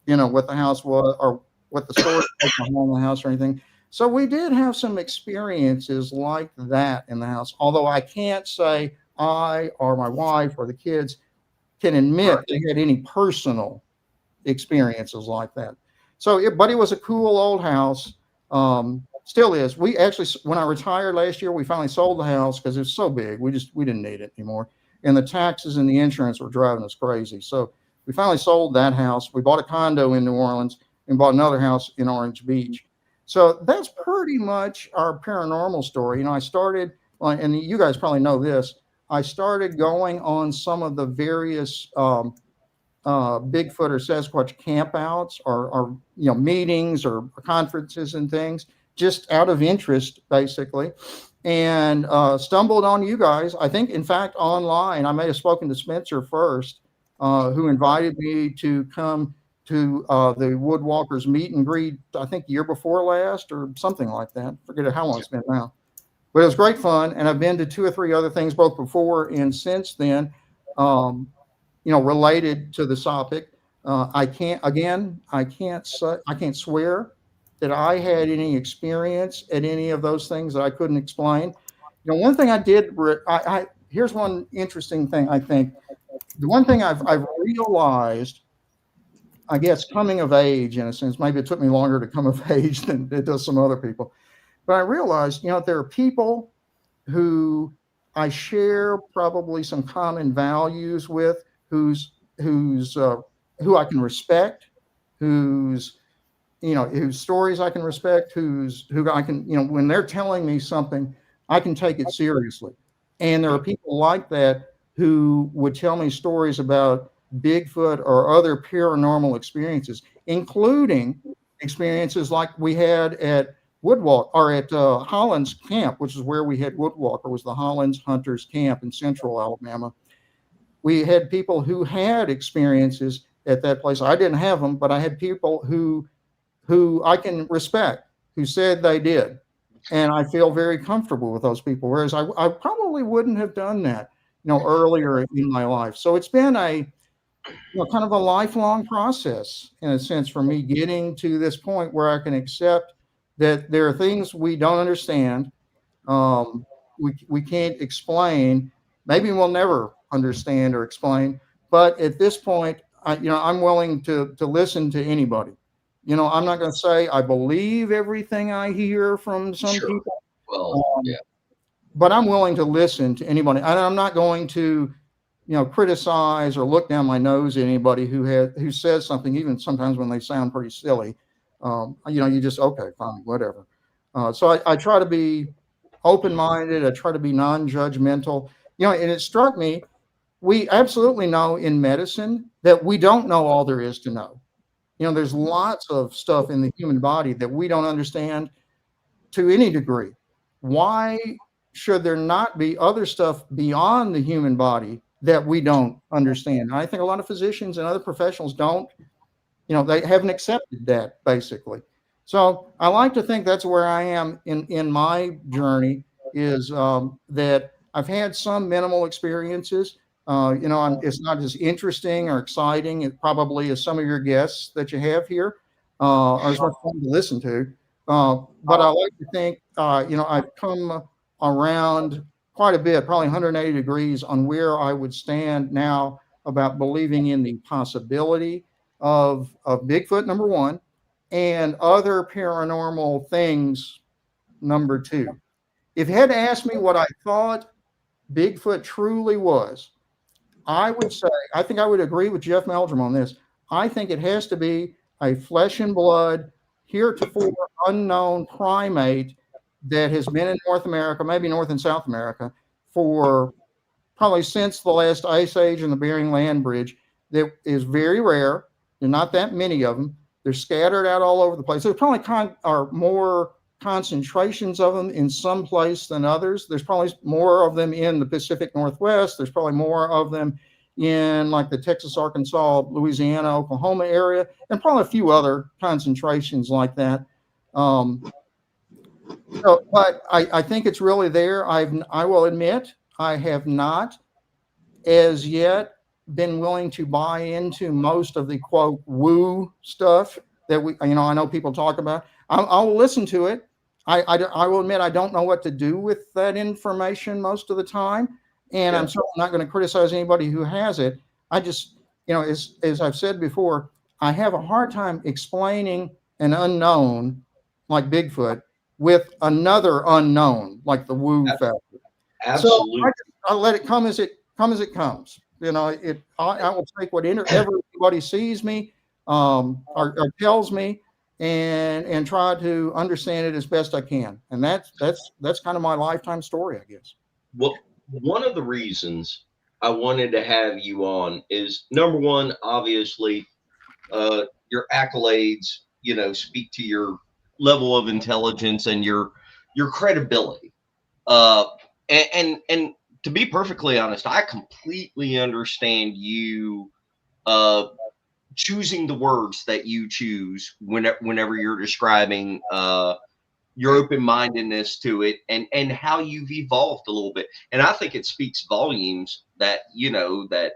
what the house was or what the story was behind the house or anything. So we did have some experiences like that in the house, although I can't say I or my wife or the kids can admit they had any personal experiences like that. But it was a cool old house. Still is. We actually, when I retired last year, we finally sold the house because it's so big. We didn't need it anymore. And the taxes and the insurance were driving us crazy. So we finally sold that house. We bought a condo in New Orleans and bought another house in Orange Beach. So that's pretty much our paranormal story. I started, and you guys probably know this, I started going on some of the various Bigfoot or Sasquatch campouts or meetings or conferences and things, just out of interest, basically, and stumbled on you guys. I think, in fact, online. I may have spoken to Spencer first, who invited me to come to the Woodwalkers meet and greet, I think, the year before last or something like that. Forget how long it's been now. But it was great fun, and I've been to 2 or 3 other things both before and since then, related to the topic. I can't swear that I had any experience at any of those things that I couldn't explain. One thing I did, here's one interesting thing. I think the one thing I've realized, I guess, coming of age, in a sense, maybe it took me longer to come of age than it does some other people, but I realized, there are people who I share probably some common values with, who I can respect, whose stories I can respect, who I can, when they're telling me something, I can take it seriously. And there are people like that who would tell me stories about Bigfoot or other paranormal experiences, including experiences like we had at Woodwalk, or at Hollins Camp, which is where we had Woodwalker, was the Hollins Hunters Camp in central Alabama. We had people who had experiences at that place. I didn't have them, but I had people who I can respect, who said they did. And I feel very comfortable with those people, whereas I probably wouldn't have done that, earlier in my life. So it's been a kind of a lifelong process, in a sense, for me getting to this point where I can accept that there are things we don't understand, we can't explain. Maybe we'll never understand or explain, but at this point, I'm willing to listen to anybody. I'm not going to say I believe everything I hear from some Sure. people, Well, yeah. but I'm willing to listen to anybody, and I'm not going to criticize or look down my nose at anybody who says something, even sometimes when they sound pretty silly. You just, okay, fine, whatever. So I try to be open-minded. I try to be non-judgmental. And it struck me, we absolutely know in medicine that we don't know all there is to know. There's lots of stuff in the human body that we don't understand to any degree. Why should there not be other stuff beyond the human body that we don't understand? And I think a lot of physicians and other professionals don't, they haven't accepted that, basically. So I like to think that's where I am in my journey, is that I've had some minimal experiences. It's not as interesting or exciting, it probably, as some of your guests that you have here, or as much fun to listen to. But I like to think, I've come around quite a bit, probably 180 degrees, on where I would stand now about believing in the possibility of Bigfoot, number one, and other paranormal things, number two. If you had to ask me what I thought Bigfoot truly was, I would say, I think I would agree with Jeff Meldrum on this. I think it has to be a flesh and blood, heretofore unknown primate that has been in North America, maybe North and South America, for probably since the last ice age and the Bering Land Bridge. That is very rare. There are not that many of them. They're scattered out all over the place. There's probably are more concentrations of them in some place than others. There's probably more of them in the Pacific Northwest. There's probably more of them in like the Texas, Arkansas, Louisiana, Oklahoma area, and probably a few other concentrations like that. But I think it's really there. I will admit I have not as yet been willing to buy into most of the quote woo stuff that I know people talk about. I'll listen to it. I will admit I don't know what to do with that information most of the time, and I'm certainly not going to criticize anybody who has it. I just, as I've said before, I have a hard time explaining an unknown like Bigfoot with another unknown like the woo factor. Absolutely. So I'll let it come as it comes. I will take whatever everybody sees me or tells me, and try to understand it as best I can. And that's kind of my lifetime story, I guess. Well, one of the reasons I wanted to have you on is, number one, obviously, your accolades, speak to your level of intelligence and your credibility. And to be perfectly honest, I completely understand you choosing the words that you choose whenever you're describing your open-mindedness to it, and how you've evolved a little bit. And I think it speaks volumes that, that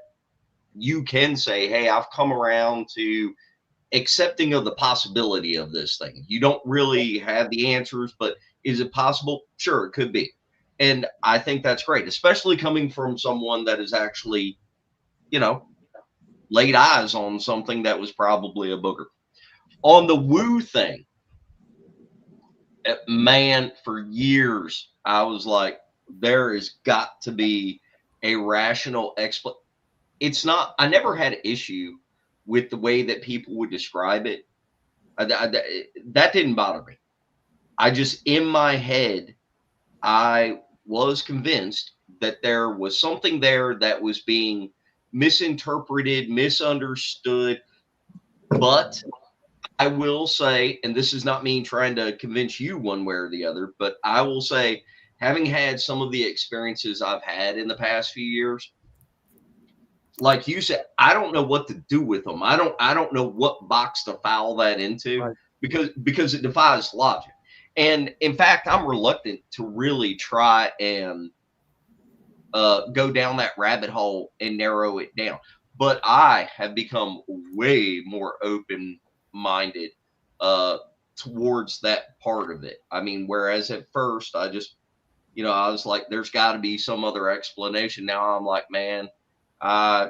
you can say, hey, I've come around to accepting of the possibility of this thing. You don't really have the answers, but is it possible? Sure, it could be. And I think that's great, especially coming from someone that is actually, laid eyes on something that was probably a booger. On the woo thing, man, for years, I was like, there has got to be a rational explanation. It's not, I never had an issue with the way that people would describe it. That didn't bother me. I just, in my head, I was convinced that there was something there that was being misinterpreted, misunderstood. But I will say, and this is not me trying to convince you one way or the other, but I will say, having had some of the experiences I've had in the past few years, like you said, I don't know what to do with them. I don't know what box to foul that into, Right. because it defies logic. And in fact, I'm reluctant to really try and go down that rabbit hole and narrow it down. But I have become way more open-minded towards that part of it. I mean, whereas at first I just, I was like, there's got to be some other explanation. Now I'm like, man, I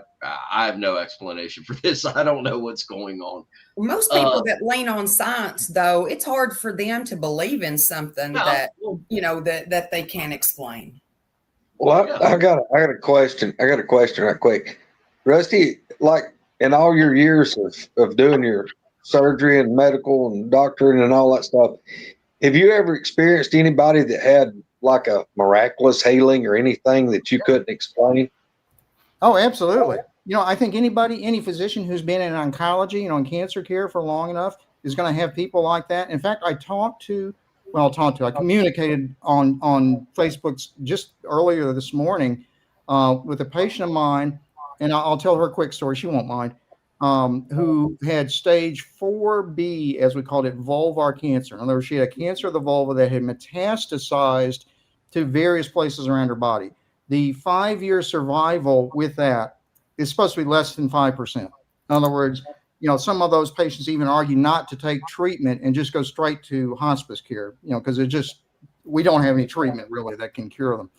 have no explanation for this. I don't know what's going on. Most people that lean on science, though, it's hard for them to believe in something that that they can't explain. Well, I got a question. I got a question right quick. Rusty, like in all your years of doing your surgery and medical and doctoring and all that stuff, have you ever experienced anybody that had like a miraculous healing or anything that you couldn't explain? Oh, absolutely. I think any physician who's been in oncology, in cancer care for long enough is going to have people like that. In fact, I communicated on Facebook just earlier this morning with a patient of mine, and I'll tell her a quick story. She won't mind. Who had stage 4B, as we called it, vulvar cancer. In other words, she had a cancer of the vulva that had metastasized to various places around her body. The 5-year survival with that is supposed to be less than 5%. In other words, some of those patients even argue not to take treatment and just go straight to hospice care, because we don't have any treatment really that can cure them.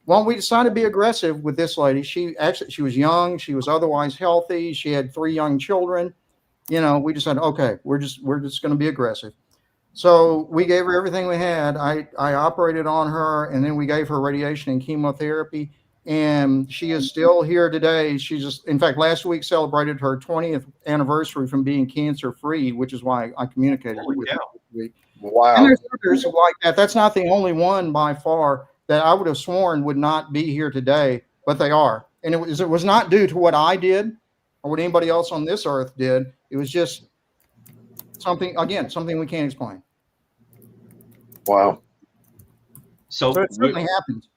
Well, we decided to be aggressive with this lady. She was young. She was otherwise healthy. She had 3 young children. We decided, okay, we're just going to be aggressive. So we gave her everything we had. I operated on her, and then we gave her radiation and chemotherapy. And she is still here today. In fact, last week celebrated her 20th anniversary from being cancer free, which is why I communicated with her this week. Wow. And there's others like that. That's not the only one by far that I would have sworn would not be here today, but they are. And it was not due to what I did or what anybody else on this earth did. It was just something we can't explain. Wow. So it certainly happens.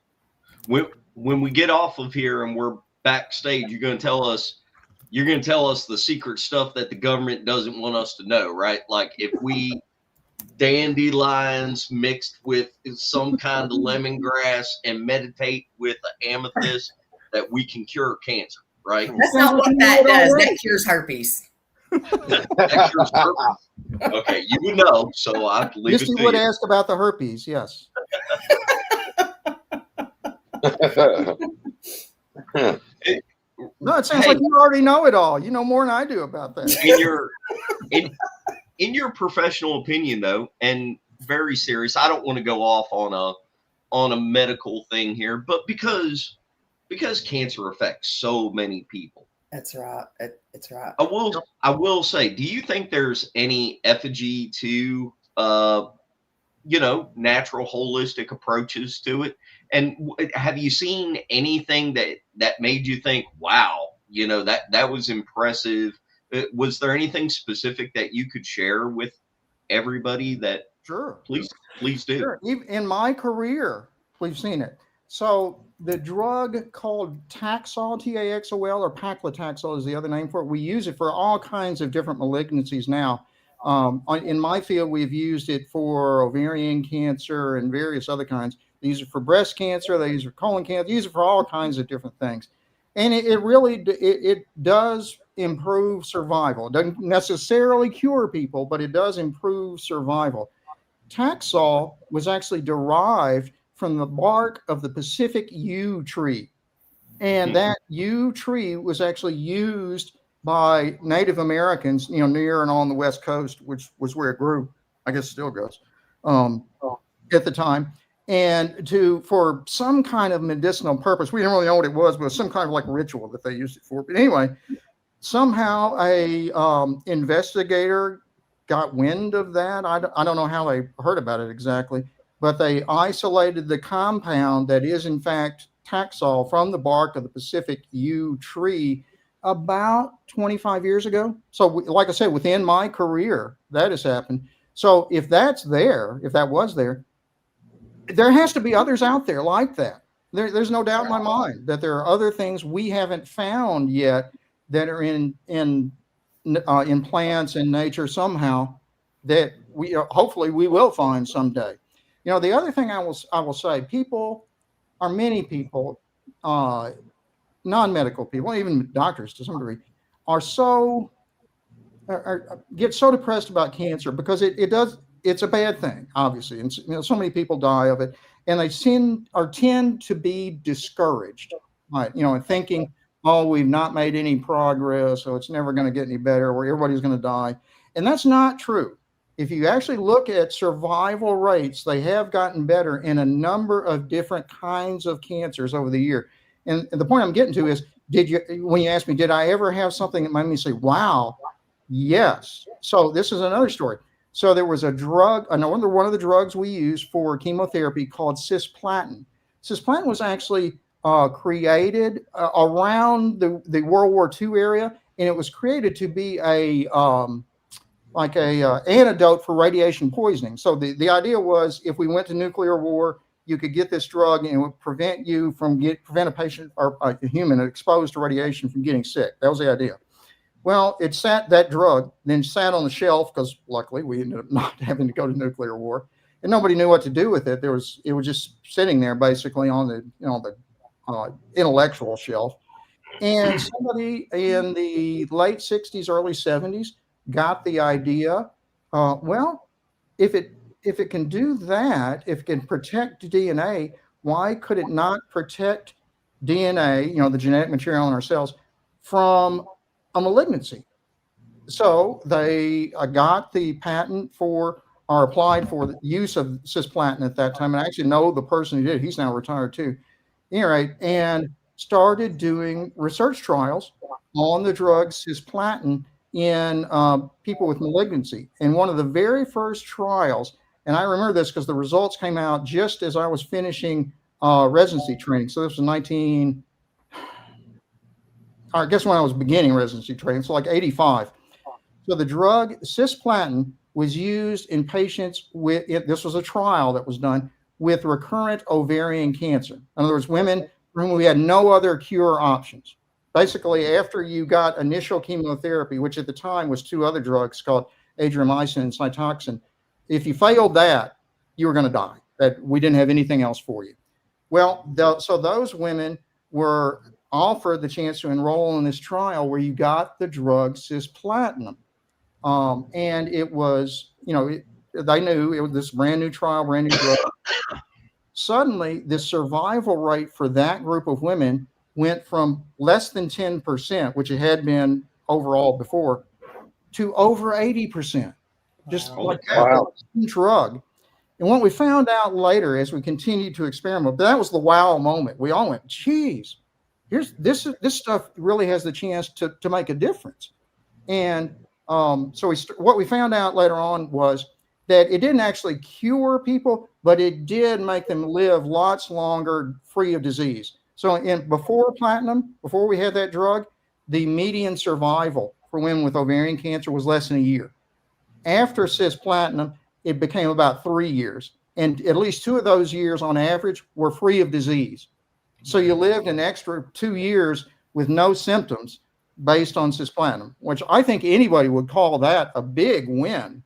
When we get off of here and we're backstage, you're going to tell us the secret stuff that the government doesn't want us to know, right? Like if we dandelions mixed with some kind of lemongrass and meditate with an amethyst, that we can cure cancer, right? That's not what that does. That cures herpes. That cures herpes. Okay, you would know, so I leave it to Misty would you. ask about the herpes, yes. No, it sounds like you already know it all. You know more than I do about that. In your professional opinion, though, and very serious, I don't want to go off on a medical thing here, but because cancer affects so many people. That's right. It's right. I will say, do you think there's any effigy to natural holistic approaches to it? And have you seen anything that made you think, wow, that was impressive? Was there anything specific that you could share with everybody that? Sure. Please do. Sure. In my career, we've seen it. So the drug called Taxol, Taxol, or paclitaxel is the other name for it. We use it for all kinds of different malignancies now. In my field, we've used it for ovarian cancer and various other kinds. They use it for breast cancer. They use it for colon cancer. They use it for all kinds of different things. And it really does improve survival. It doesn't necessarily cure people, but it does improve survival. Taxol was actually derived from the bark of the Pacific yew tree. And that yew tree was actually used by Native Americans, near and on the West Coast, which was where it grew. I guess it still goes at the time. And for some kind of medicinal purpose, we didn't really know what it was, but it was some kind of like ritual that they used it for. But anyway, somehow a investigator got wind of that. I don't know how they heard about it exactly, but they isolated the compound that is in fact Taxol from the bark of the Pacific yew tree about 25 years ago. So like I said, within my career, that has happened. So if that was there, there has to be others out there like that. There's no doubt in my mind that there are other things we haven't found yet that are in plants and nature somehow that we hopefully we will find someday. The other thing I will say, many people, non-medical people, even doctors to some degree, get so depressed about cancer because it's a bad thing, obviously, and so many people die of it, and they tend to be discouraged, right? And thinking, oh, we've not made any progress, so it's never going to get any better, or everybody's going to die, and that's not true. If you actually look at survival rates, they have gotten better in a number of different kinds of cancers over the year. And the point I'm getting to is, when you ask me, did I ever have something that made me say, wow, yes. So this is another story. So there was a drug, one of the drugs we use for chemotherapy called cisplatin. Cisplatin was actually created around the World War II area, and it was created to be antidote for radiation poisoning. So the idea was, if we went to nuclear war, you could get this drug and it would prevent a patient or a human exposed to radiation from getting sick. That was the idea. Well, that drug then sat on the shelf because luckily we ended up not having to go to nuclear war, and nobody knew what to do with it. It was just sitting there basically on the intellectual shelf. And somebody in the late 60s, early 70s got the idea, if it can do that, if it can protect DNA, why could it not protect DNA, the genetic material in our cells, from a malignancy? So they got the patent applied for the use of cisplatin at that time. And I actually know the person who did it. He's now retired too. Anyway, and started doing research trials on the drug cisplatin in people with malignancy. And one of the very first trials, and I remember this because the results came out just as I was finishing residency training. So this was I guess when I was beginning residency training, so like 85. So the drug cisplatin was used in patients this was a trial that was done with recurrent ovarian cancer. In other words, women for whom we had no other cure options. Basically, after you got initial chemotherapy, which at the time was two other drugs called adriamycin and Cytoxan, if you failed that, you were going to die. That we didn't have anything else for you. Well, so those women were offered the chance to enroll in this trial where you got the drug cisplatin. And it was, they knew it was this brand new trial, brand new drug. Suddenly, the survival rate for that group of women went from less than 10%, which it had been overall before, to over 80%. Just like that drug. And what we found out later as we continued to experiment, that was the wow moment. We all went, geez, this stuff really has the chance to make a difference. And so what we found out later on was that it didn't actually cure people, but it did make them live lots longer free of disease. So before we had that drug, the median survival for women with ovarian cancer was less than a year. After cisplatin, it became about 3 years. And at least 2 of those years on average were free of disease. So you lived an extra 2 years with no symptoms. based on cisplatin, which I think anybody would call that a big win.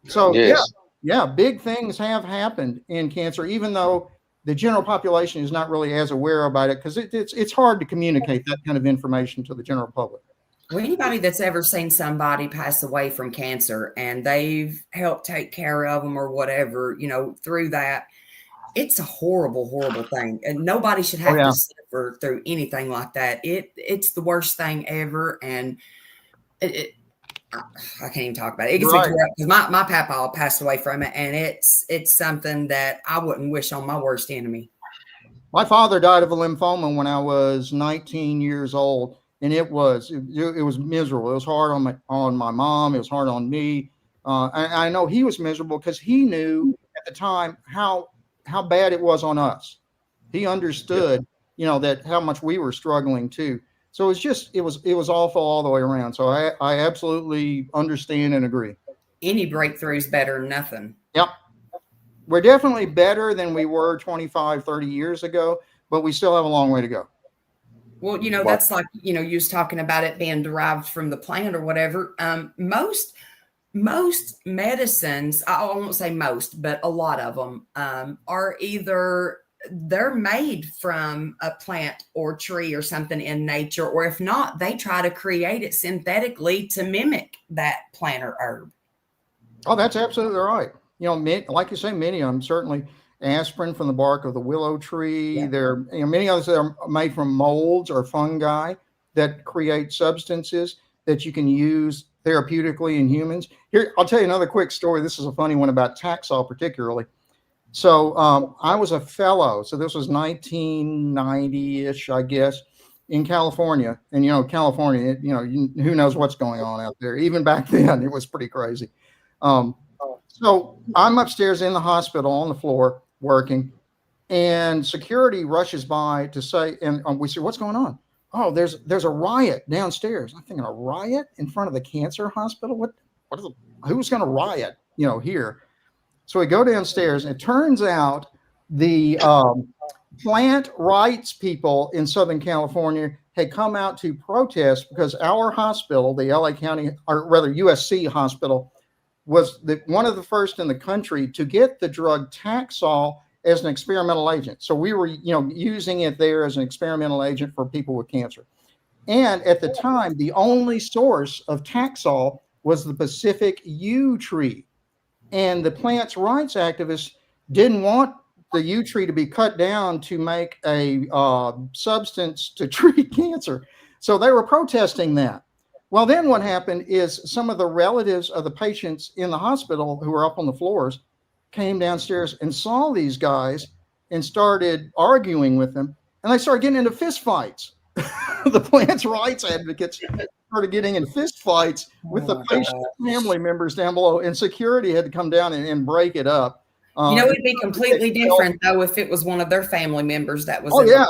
So Yes. yeah, big things have happened in cancer, even though the general population is not really as aware about it, because it's hard to communicate that kind of information to the general public. Well, anybody that's ever seen somebody pass away from cancer and they've helped take care of them or whatever, through that, it's a horrible, horrible thing. And nobody should have to suffer through anything like that. It's the worst thing ever. And I can't even talk about it. It gets me because my papa passed away from it, and it's something that I wouldn't wish on my worst enemy. My father died of a lymphoma when I was 19 years old, and it was miserable. It was hard on my mom. It was hard on me. I know he was miserable because he knew at the time how bad it was on us. He understood, that how much we were struggling too. So it was awful all the way around. So I absolutely understand and agree. Any breakthrough is better than nothing. Yep. We're definitely better than we were 25, 30 years ago, but we still have a long way to go. Well, that's like, you was talking about it being derived from the plant or whatever. Most medicines, I won't say most, but a lot of them are either they're made from a plant or tree or something in nature, or if not, they try to create it synthetically to mimic that plant or herb. Oh, that's absolutely right. Like you say, many of them, certainly aspirin from the bark of the willow tree. Yeah. There are many others that are made from molds or fungi that create substances that you can use therapeutically in humans. Here, I'll tell you another quick story. This is a funny one about Taxol particularly. So I was a fellow. So this was 1990-ish, I guess, in California. And, California, who knows what's going on out there. Even back then, it was pretty crazy. So I'm upstairs in the hospital on the floor working, and security rushes by to say, and we say, what's going on? Oh, there's a riot downstairs. I'm thinking, a riot in front of the cancer hospital? Who's going to riot, here? So we go downstairs, and it turns out the plant rights people in Southern California had come out to protest because our hospital, the LA County, or rather USC hospital, was one of the first in the country to get the drug Taxol as an experimental agent. So we were, using it there as an experimental agent for people with cancer. And at the time, the only source of Taxol was the Pacific yew tree. And the plants' rights activists didn't want the yew tree to be cut down to make a substance to treat cancer. So they were protesting that. Well, then what happened is some of the relatives of the patients in the hospital who were up on the floors came downstairs and saw these guys and started arguing with them. And they started getting into fist fights. The plants' rights advocates started getting in fist fights with the patient family members down below, and security had to come down and break it up. It'd be completely different though if it was one of their family members that was. Oh yeah,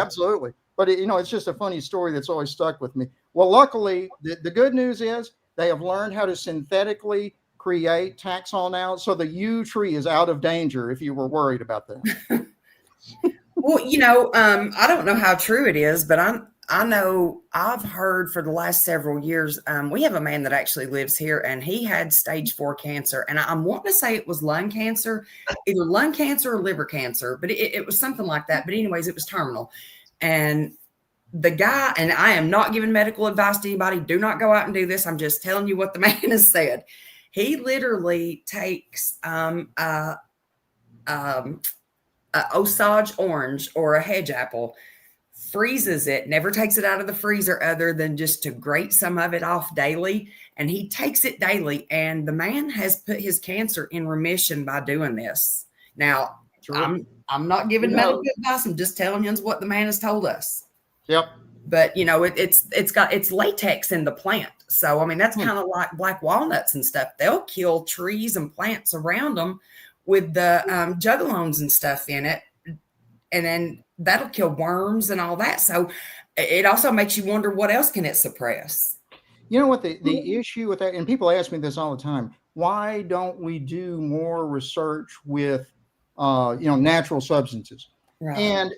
absolutely. But it's just a funny story that's always stuck with me. Well, luckily, the good news is they have learned how to synthetically create Taxol now, so the yew tree is out of danger. If you were worried about that. Well, I don't know how true it is, but I know I've heard for the last several years, we have a man that actually lives here, and he had stage 4 cancer. And I'm wanting to say it was lung cancer, either lung cancer or liver cancer, but it was something like that. But anyways, it was terminal. And the guy, and I am not giving medical advice to anybody, do not go out and do this. I'm just telling you what the man has said. He literally takes Osage orange or a hedge apple, freezes it, never takes it out of the freezer other than just to grate some of it off daily. And he takes it daily. And the man has put his cancer in remission by doing this. Now, I'm not giving medical advice. I'm just telling you what the man has told us. Yep. But it's latex in the plant. So, I mean, that's kind of like black walnuts and stuff. They'll kill trees and plants around them with the juggalones and stuff in it. And then that'll kill worms and all that. So it also makes you wonder what else can it suppress? You know what the issue with that, and people ask me this all the time, why don't we do more research with natural substances? Right. And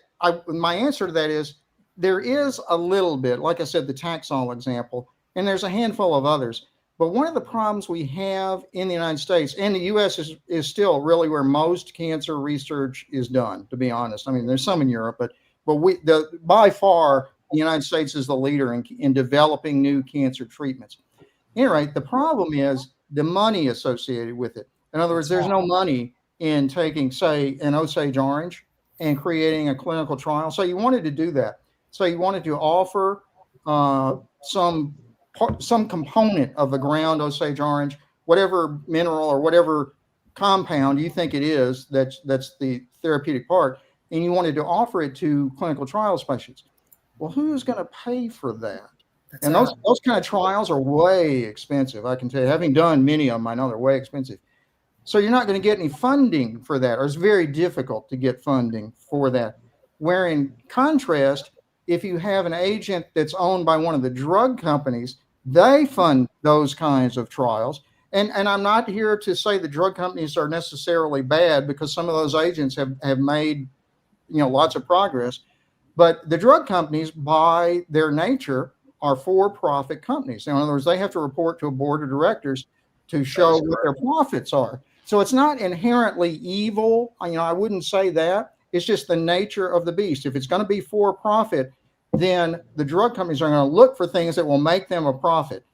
my answer to that is there is a little bit, like I said, the Taxol example, and there's a handful of others. But one of the problems we have in the United States, and the U.S. is still really where most cancer research is done, to be honest. I mean, there's some in Europe, but by far, the United States is the leader in developing new cancer treatments. Anyway, the problem is the money associated with it. In other words, there's no money in taking, say, an Osage orange and creating a clinical trial. So you wanted to do that. So you wanted to offer some component of the ground Osage orange, whatever mineral or whatever compound you think it is, that's the therapeutic part, and you wanted to offer it to clinical trial specialists. Well, who's going to pay for that? And those kind of trials are way expensive. I can tell you, having done many of them, I know they're way expensive. So you're not going to get any funding for that, or it's very difficult to get funding for that. Where in contrast, if you have an agent that's owned by one of the drug companies, they fund those kinds of trials. And I'm not here to say the drug companies are necessarily bad, because some of those agents have made, lots of progress. But the drug companies, by their nature, are for-profit companies. In other words, they have to report to a board of directors to show what their profits are. So it's not inherently evil. I wouldn't say that. It's just the nature of the beast. If it's going to be for-profit, then the drug companies are going to look for things that will make them a profit.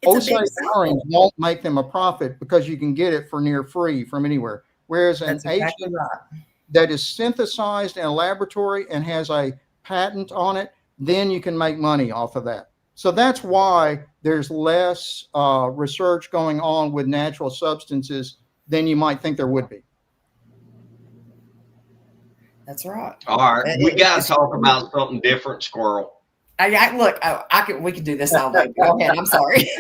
Osage orange won't make them a profit because you can get it for near free from anywhere. Whereas an agent that is synthesized in a laboratory and has a patent on it, then you can make money off of that. So that's why there's less research going on with natural substances than you might think there would be. That's right. All right, we got to talk about something different, Squirrel. We could do this all day. Go ahead. I'm sorry.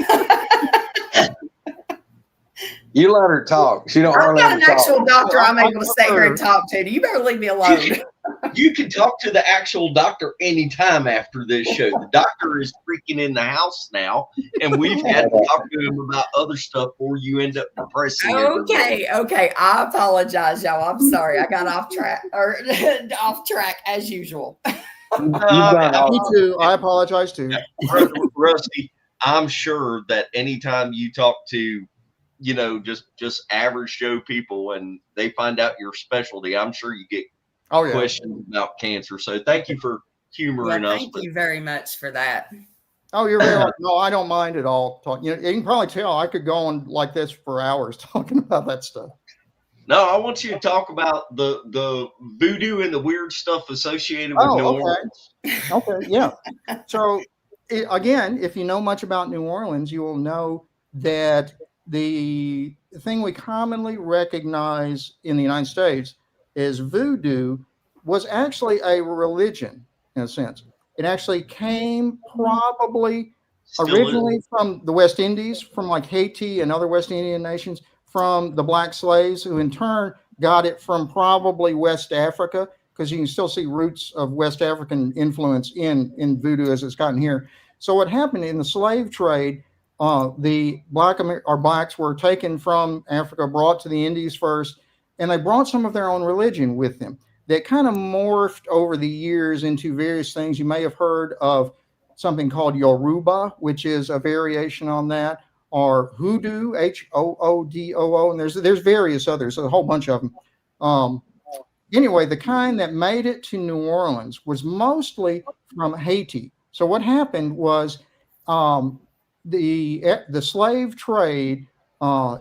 You let her talk. She don't I'm want to not let an her talk. actual doctor I'm able to sit here and talk to. You better leave me alone. You can talk to the actual doctor anytime after this show. The doctor is freaking in the house now, and we've had to talk to him about other stuff before you end up depressing everybody. Okay. I apologize, y'all. I'm sorry. I got off track as usual. Me too. I apologize too. Rusty, I'm sure that anytime you talk to, just average Joe people and they find out your specialty, I'm sure you get questions about cancer. So thank you for humoring us. Thank you very much for that. Oh, you're very welcome. No, I don't mind at all. You can probably tell I could go on like this for hours talking about that stuff. No, I want you to talk about the voodoo and the weird stuff associated with New Orleans. Okay, yeah. So again, if you know much about New Orleans, you will know that the thing we commonly recognize in the United States is voodoo was actually a religion in a sense. It actually came probably originally from the West Indies, from like Haiti and other West Indian nations, from the black slaves, who in turn got it from probably West Africa, because you can still see roots of West African influence in voodoo as it's gotten here. So what happened in the slave trade, the blacks were taken from Africa, brought to the Indies first, and they brought some of their own religion with them. That kind of morphed over the years into various things. You may have heard of something called Yoruba, which is a variation on that, or Hoodoo, Hoodoo, and there's various others, a whole bunch of them. Anyway, the kind that made it to New Orleans was mostly from Haiti. So what happened was the slave trade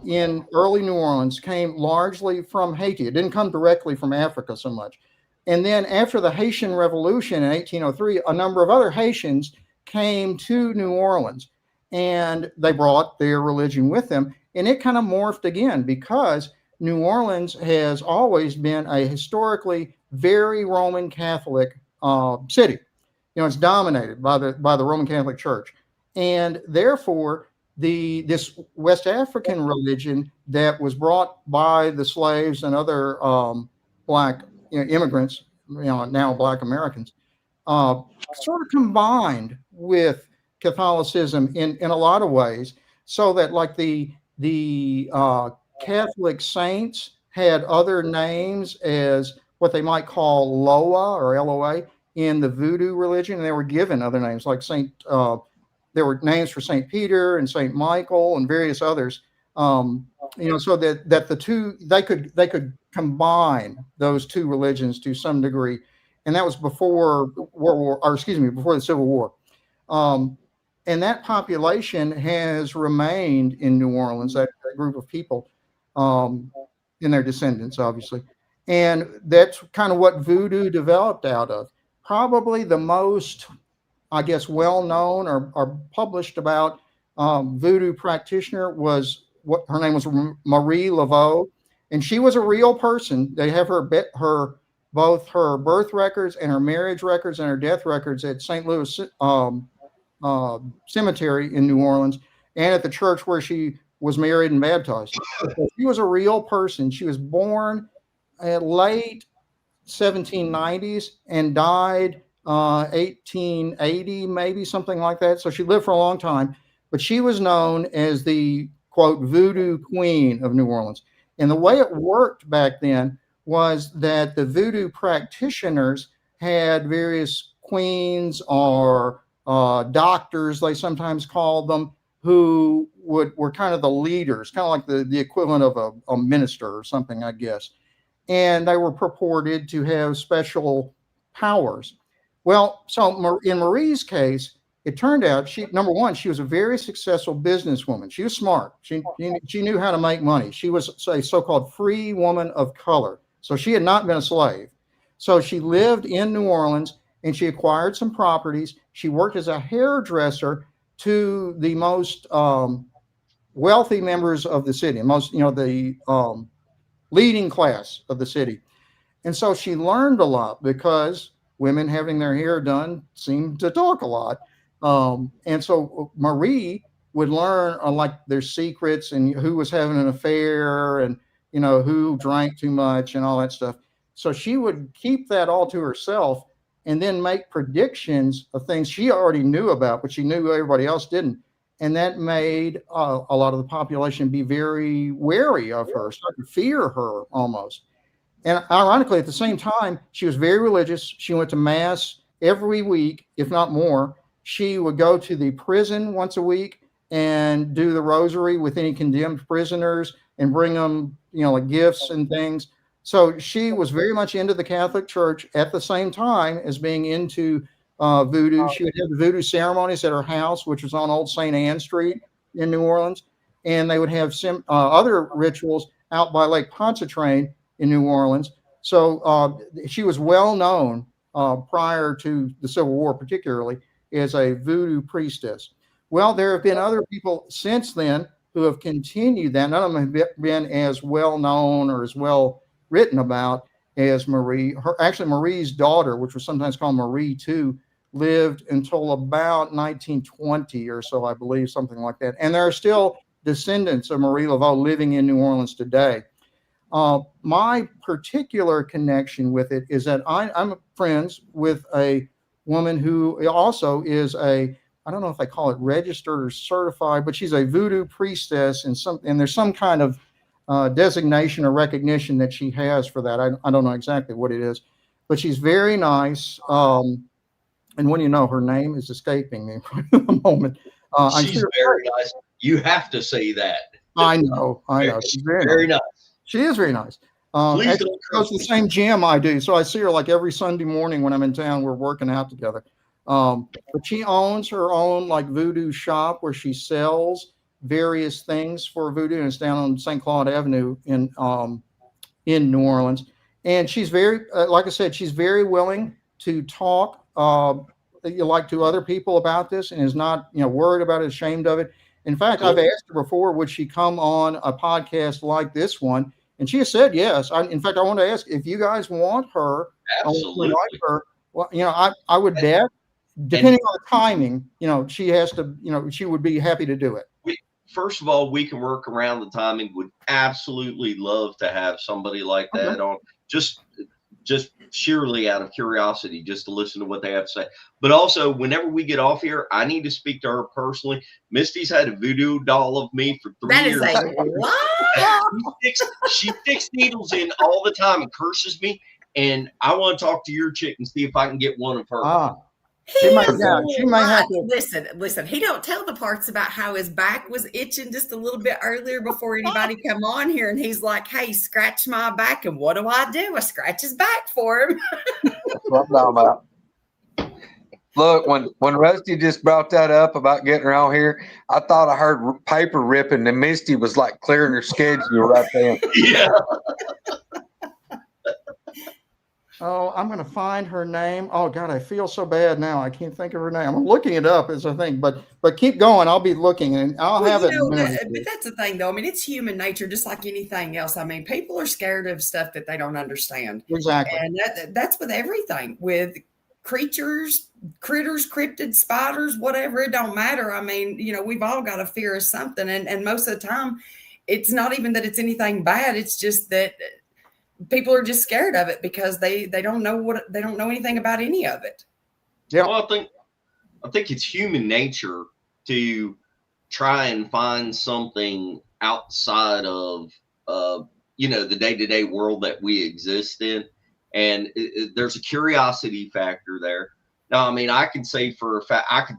in early New Orleans came largely from Haiti. It didn't come directly from Africa so much. And then after the Haitian Revolution in 1803, a number of other Haitians came to New Orleans, and they brought their religion with them. And it kind of morphed again, because New Orleans has always been a historically very Roman Catholic city. It's dominated by the Roman Catholic Church. And therefore, this West African religion that was brought by the slaves and other black immigrants, now black Americans, sort of combined with Catholicism in a lot of ways, so that like the Catholic saints had other names as what they might call Loa or LOA, in the Voodoo religion, and they were given other names like there were names for Saint Peter and Saint Michael and various others. So that the two they could combine those two religions to some degree, and that was before before the Civil War. And that population has remained in New Orleans, that group of people, and their descendants, obviously. And that's kind of what Voodoo developed out of. Probably the most, I guess, well-known or published about Voodoo practitioner was her name was Marie Laveau, and she was a real person. They have both her birth records and her marriage records and her death records at St. Louis Cemetery in New Orleans, and at the church where she was married and baptized. So she was a real person. She was born at late 1790s and died 1880, maybe something like that. So she lived for a long time, but she was known as the quote Voodoo Queen of New Orleans. And the way it worked back then was that the Voodoo practitioners had various queens or doctors, they sometimes called them, who were kind of the leaders, kind of like the equivalent of a minister or something, I guess. And they were purported to have special powers. Well, so in Marie's case, it turned out number one, she was a very successful businesswoman. She was smart. She knew how to make money. She was a so-called free woman of color. So she had not been a slave. So she lived in New Orleans and she acquired some properties. She worked as a hairdresser to the most wealthy members of the city, the leading class of the city. And so she learned a lot because women having their hair done seemed to talk a lot. And so Marie would learn like their secrets and who was having an affair and, who drank too much and all that stuff. So she would keep that all to herself and then make predictions of things she already knew about, but she knew everybody else didn't. And that made a lot of the population be very wary of her, start to fear her almost. And ironically, at the same time, she was very religious. She went to mass every week, if not more. She would go to the prison once a week and do the rosary with any condemned prisoners and bring them, like gifts and things. So she was very much into the Catholic Church at the same time as being into Voodoo. She would have the Voodoo ceremonies at her house, which was on Old St. Anne Street in New Orleans. And they would have other rituals out by Lake Pontchartrain in New Orleans. So she was well known prior to the Civil War, particularly as a Voodoo priestess. Well, there have been other people since then who have continued that. None of them have been as well known or as well written about as Marie. Marie's daughter, which was sometimes called Marie too, lived until about 1920 or so, I believe, something like that. And there are still descendants of Marie Laveau living in New Orleans today. My particular connection with it is that I'm friends with a woman who also is I don't know if they call it registered or certified, but she's a Voodoo priestess, and there's some kind of designation or recognition that she has for that. I don't know exactly what it is, but she's very nice. And when her name is escaping me for the moment. She's very nice. You have to say that. I know. She's very nice. She is very nice. She goes to the same gym I do, so I see her like every Sunday morning when I'm in town. We're working out together. But she owns her own like Voodoo shop where she sells various things for Voodoo, and it's down on St. Claude Avenue in New Orleans. And she's very, like I said, she's very willing to talk to other people about this, and is not worried about it, ashamed of it. In fact, I've asked her before, would she come on a podcast like this one? And she has said yes. In fact, I want to ask if you guys want her. Absolutely. Like her. Well, I would bet, depending on the timing, she has to, she would be happy to do it. First of all, we can work around the timing. Would absolutely love to have somebody like that on, just sheerly out of curiosity, just to listen to what they have to say. But also, whenever we get off here, I need to speak to her personally. Misty's had a voodoo doll of me for 3 years. That is a what? She sticks needles in all the time and curses me and I want to talk to your chick and see if I can get one of her. Ah, He She might- is yeah, she may have to- listen. He don't tell the parts about how his back was itching just a little bit earlier before anybody come on here, and he's like, "Hey, scratch my back," and what do? I scratch his back for him. That's what I'm talking about. Look, when Rusty just brought that up about getting her on here, I thought I heard paper ripping, and Misty was like clearing her schedule right there. Yeah. Oh, I'm going to find her name. Oh God, I feel so bad now. I can't think of her name. I'm looking it up as I think, but keep going. I'll be looking, and I'll have it. But that's the thing, though. I mean, it's human nature, just like anything else. I mean, people are scared of stuff that they don't understand, Exactly. and that's with everything, with creatures, critters, cryptids, spiders, whatever. It don't matter. I mean, we've all got a fear of something, and most of the time, it's not even that it's anything bad. It's just that people are just scared of it because they don't know anything about any of it. Yeah. Well, I think it's human nature to try and find something outside of the day-to-day world that we exist in, and there's a curiosity factor there. Now, I mean, I can say for a fact, I could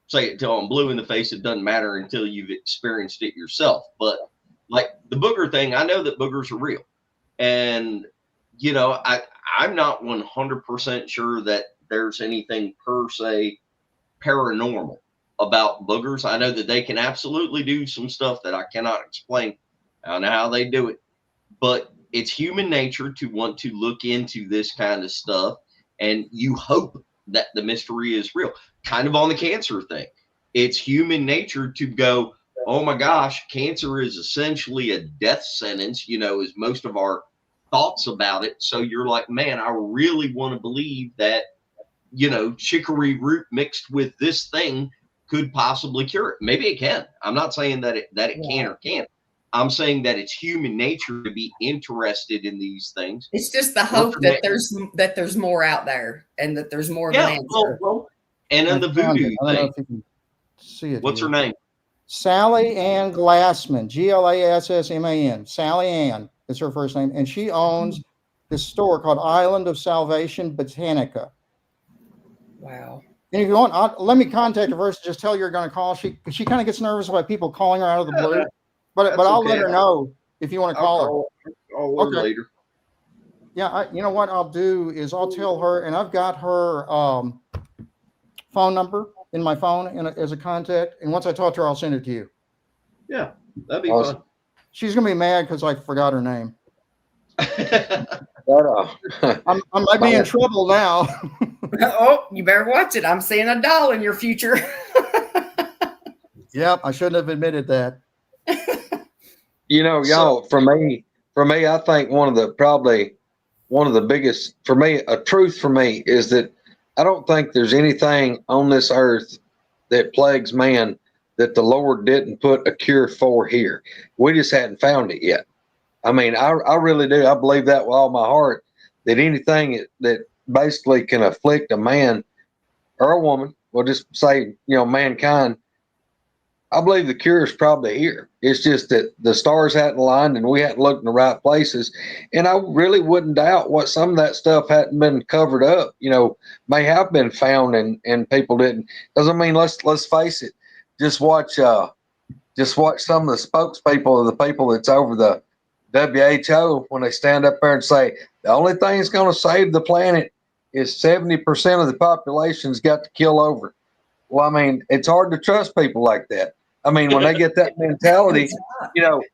say it till I'm blue in the face. It doesn't matter until you've experienced it yourself. But like the booger thing, I know that boogers are real. And, I'm not 100% sure that there's anything per se paranormal about boogers. I know that they can absolutely do some stuff that I cannot explain. I don't know how they do it, but it's human nature to want to look into this kind of stuff. And you hope that the mystery is real. Kind of on the cancer thing. It's human nature to go, oh my gosh, cancer is essentially a death sentence, as most of our thoughts about it. So you're like, man, I really want to believe that, chicory root mixed with this thing could possibly cure it. Maybe it can. I'm not saying that it can or can't. I'm saying that it's human nature to be interested in these things. It's just the hope that there's more out there and that there's more of an answer. And then the voodoo I don't know thing. if you can see it. What's here. her name? Sally Ann Glassman, Glassman. Sally Ann is her first name, and she owns this store called Island of Salvation Botanica. Wow. And if you want, let me contact her first. Just tell her you're going to call. She kind of gets nervous about people calling her out of the blue, but I'll let her know if you want to call her. I'll later. Yeah, you know what I'll do is I'll tell her, and I've got her phone number in my phone as a contact. And once I talk to her, I'll send it to you. Yeah, that'd be Awesome. fun. She's gonna be mad because I forgot her name. But, I might be in trouble now. Oh, you better watch it. I'm seeing a doll in your future. Yep, I shouldn't have admitted that. y'all, for me, I think one of the biggest, for me, a truth for me is that I don't think there's anything on this earth that plagues man that the Lord didn't put a cure for here. We just hadn't found it yet. I mean, I really do. I believe that with all my heart, that anything that basically can afflict a man or a woman, we'll just say, mankind, I believe the cure is probably here. It's just that the stars hadn't aligned and we hadn't looked in the right places. And I really wouldn't doubt what some of that stuff hadn't been covered up, may have been found and people didn't. Because I mean, let's face it. Just watch some of the spokespeople of the people that's over the WHO when they stand up there and say the only thing that's going to save the planet is 70% of the population's got to kill over. Well, I mean, it's hard to trust people like that. I mean, when they get that mentality,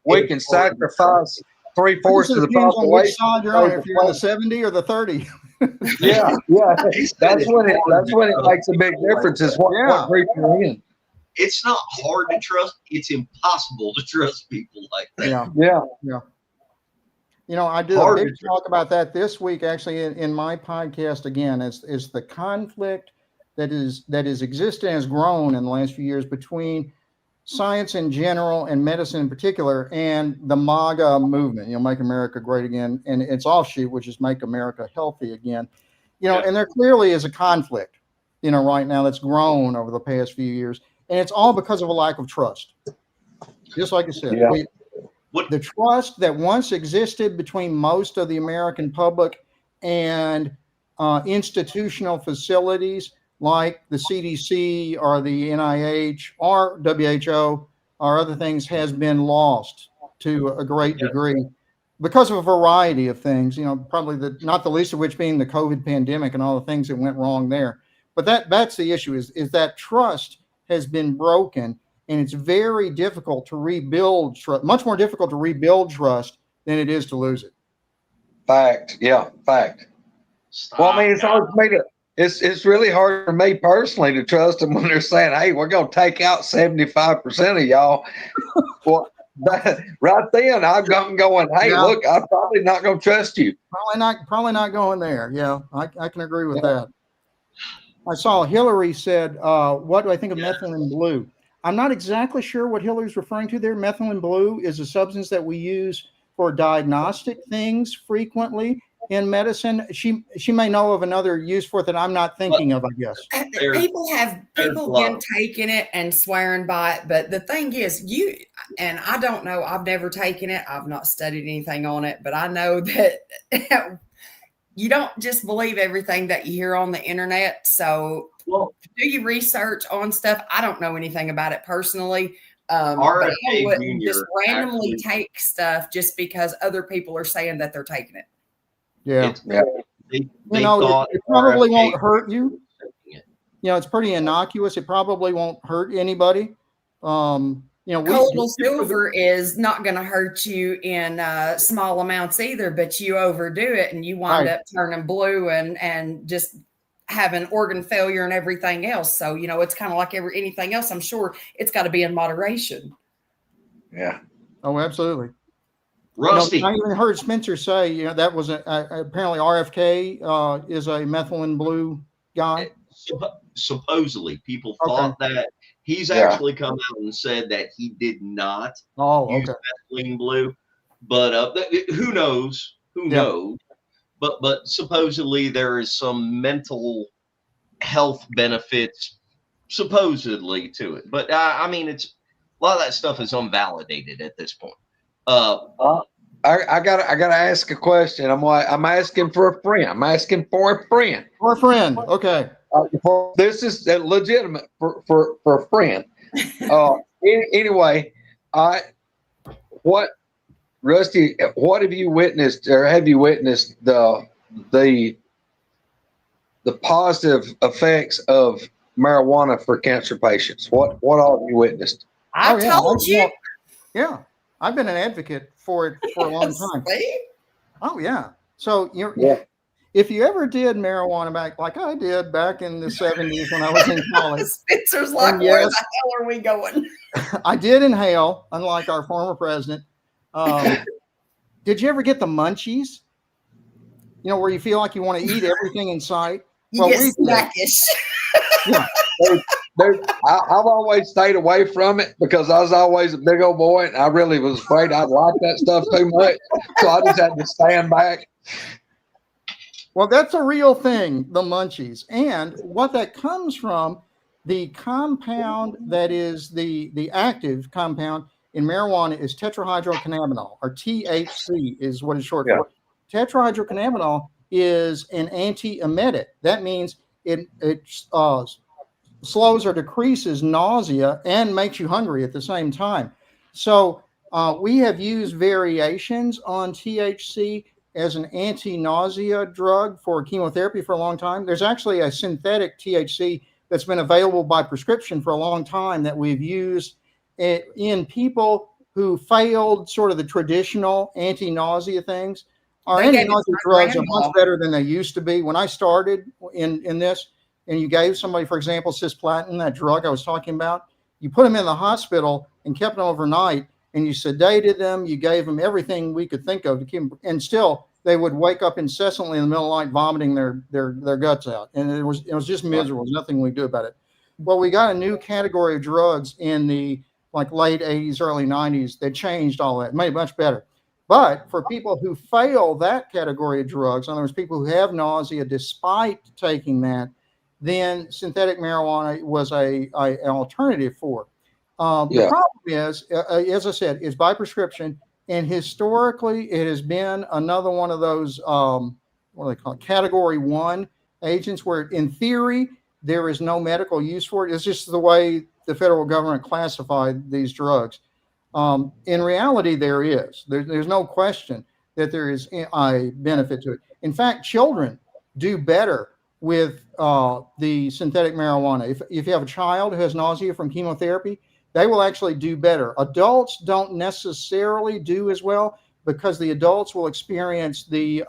we can sacrifice 3/4 of the Depends on which population. side you're on, if you're on the 70 or the 30. Yeah. That's when it makes a big difference. Is what group you're in. It's not hard to trust. It's impossible to trust people like that. Yeah. I did a big talk about that this week, actually, in my podcast. Again, is the conflict that is existing, has grown in the last few years between science in general and medicine in particular, and the MAGA movement, Make America Great Again, and its offshoot, which is Make America Healthy Again. And there clearly is a conflict, right now that's grown over the past few years. And it's all because of a lack of trust. Just like I said, the trust that once existed between most of the American public and institutional facilities like the CDC or the NIH or WHO or other things has been lost to a great degree because of a variety of things, probably not the least of which being the COVID pandemic and all the things that went wrong there. But that's the issue is that trust has been broken, and it's very difficult to rebuild trust, much more difficult to rebuild trust than it is to lose it. Fact. Yeah, fact. Stop. Well, I mean, it's hard for me to. It's really hard for me personally to trust them when they're saying, "Hey, we're going to take out 75% of y'all." Well, right then I'm going, "Hey, Yeah. look, I'm probably not going to trust you." Probably not going there. Yeah, I can agree with that. I saw Hillary said, "What do I think of methylene blue?" I'm not exactly sure what Hillary's referring to there. Methylene blue is a substance that we use for diagnostic things frequently in medicine. She may know of another use for it that I'm not thinking of, I guess. People have been taking it and swearing by it, but the thing is, and I don't know, I've never taken it, I've not studied anything on it, but I know that you don't just believe everything that you hear on the internet. So do you research on stuff? I don't know anything about it personally. But I wouldn't just randomly take stuff just because other people are saying that they're taking it. Yeah. They it probably won't hurt you. It's pretty innocuous. It probably won't hurt anybody. Colloidal silver is not going to hurt you in small amounts either, but you overdo it and you wind up turning blue and just having organ failure and everything else. So, it's kind of like anything else. I'm sure it's got to be in moderation. Yeah. Oh, absolutely. Rusty. I even heard Spencer say, that was apparently RFK is a methylene blue guy. Supposedly, people thought that. He's actually come out and said that he did not use methylene blue. But who knows? Who knows? But supposedly there is some mental health benefits supposedly to it. But I mean, it's a lot of that stuff is unvalidated at this point. I gotta ask a question. I'm asking for a friend. I'm asking for a friend. For a friend. Okay. This is legitimate for a friend. Anyway, Rusty, what have you witnessed, or have you witnessed the positive effects of marijuana for cancer patients? What all have you witnessed? I told you. Yeah, I've been an advocate for it for a long time. Oh yeah. So if you ever did marijuana back, like I did back in the 70s when I was in college. Spencer's like, where the hell are we going? I did inhale, unlike our former president. Did you ever get the munchies? Where you feel like you want to eat everything in sight? You get snackish. Yeah. I've always stayed away from it because I was always a big old boy, and I really was afraid I'd like that stuff too much. So I just had to stand back. Well, that's a real thing, the munchies. And what that comes from, the compound that is the active compound in marijuana is tetrahydrocannabinol, or THC is what it's short for. Tetrahydrocannabinol is an antiemetic. That means it slows or decreases nausea and makes you hungry at the same time. So we have used variations on THC as an anti-nausea drug for chemotherapy for a long time. There's actually a synthetic THC that's been available by prescription for a long time that we've used in people who failed sort of the traditional anti-nausea things. Our anti-nausea drugs are much better than they used to be. When I started in this, and you gave somebody, for example, cisplatin, that drug I was talking about, you put them in the hospital and kept them overnight, and you sedated them, you gave them everything we could think of to keep them, and still they would wake up incessantly in the middle of the night vomiting their guts out. And it was just miserable. There's nothing we could do about it. Well, we got a new category of drugs in the late 80s, early 90s that changed all that, made it much better. But for people who fail that category of drugs, in other words, people who have nausea despite taking that, then synthetic marijuana was an alternative for it. The problem is, as I said, it's by prescription, and historically it has been another one of those what do they call it, Category 1 agents, where in theory there is no medical use for it. It's just the way the federal government classified these drugs. In reality, there is. There's no question that there is a benefit to it. In fact, children do better with the synthetic marijuana. If you have a child who has nausea from chemotherapy, they will actually do better. Adults don't necessarily do as well, because the adults will experience the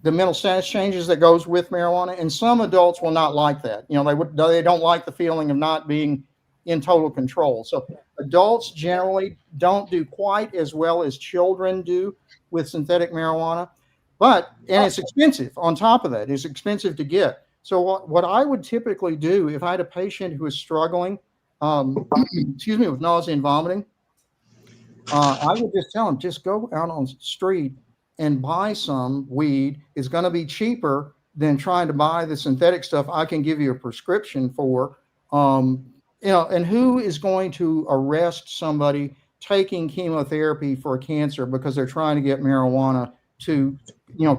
mental status changes that goes with marijuana, and some adults will not like that. They don't like the feeling of not being in total control. So adults generally don't do quite as well as children do with synthetic marijuana. And it's expensive. On top of that, it's expensive to get. So what I would typically do if I had a patient who is struggling, with nausea and vomiting, I would just tell them, just go out on the street and buy some weed. It's going to be cheaper than trying to buy the synthetic stuff I can give you a prescription for. And who is going to arrest somebody taking chemotherapy for cancer because they're trying to get marijuana to,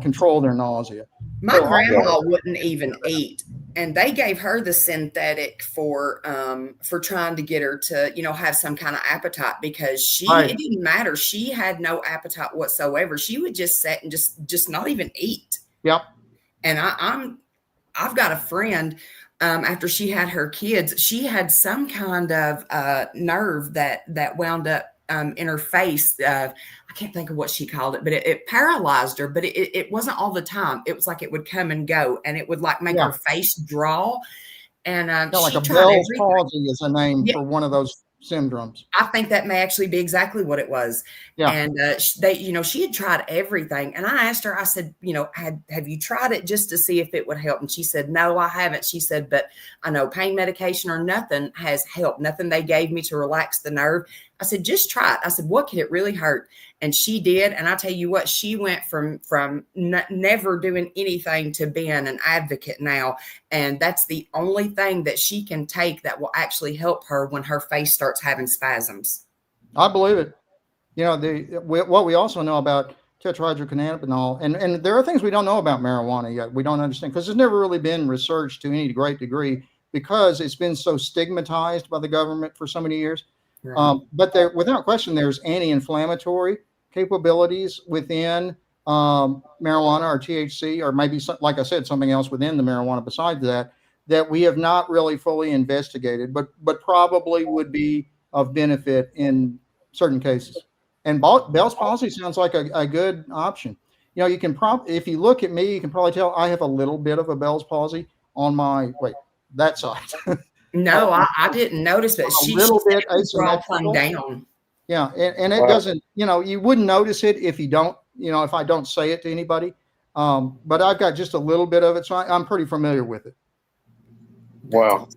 control their nausea? My grandma wouldn't even eat, and they gave her the synthetic for trying to get her to, have some kind of appetite, because it didn't matter. She had no appetite whatsoever. She would just sit and just not even eat. Yep. And I've got a friend, after she had her kids, she had some kind of nerve that wound up in her face. I can't think of what she called it, but it paralyzed her. But it wasn't all the time. It was like it would come and go, and it would like make her face draw. And like a Bell's palsy is a name for one of those syndromes. I think that may actually be exactly what it was. Yeah. And she had tried everything. And I asked her, I said, have you tried it just to see if it would help? And she said, no, I haven't. She said, but I know pain medication or nothing has helped. Nothing they gave me to relax the nerve. I said, just try it. I said, what could it really hurt? And she did. And I tell you what, she went from never doing anything to being an advocate now. And that's the only thing that she can take that will actually help her when her face starts having spasms. I believe it. What we also know about tetrahydrocannabinol, and there are things we don't know about marijuana yet. We don't understand, because there's never really been research to any great degree, because it's been so stigmatized by the government for so many years. Right. But without question, there's anti-inflammatory capabilities within marijuana or THC, or maybe, like I said, something else within the marijuana besides that we have not really fully investigated, but probably would be of benefit in certain cases. And Bell's palsy sounds like a good option. You can if you look at me, you can probably tell I have a little bit of a Bell's palsy on that side. No, I didn't notice, but she bit asymmetrical down. Yeah, and it doesn't, you wouldn't notice it if you don't, if I don't say it to anybody. But I've got just a little bit of it, so I'm pretty familiar with it. Wow.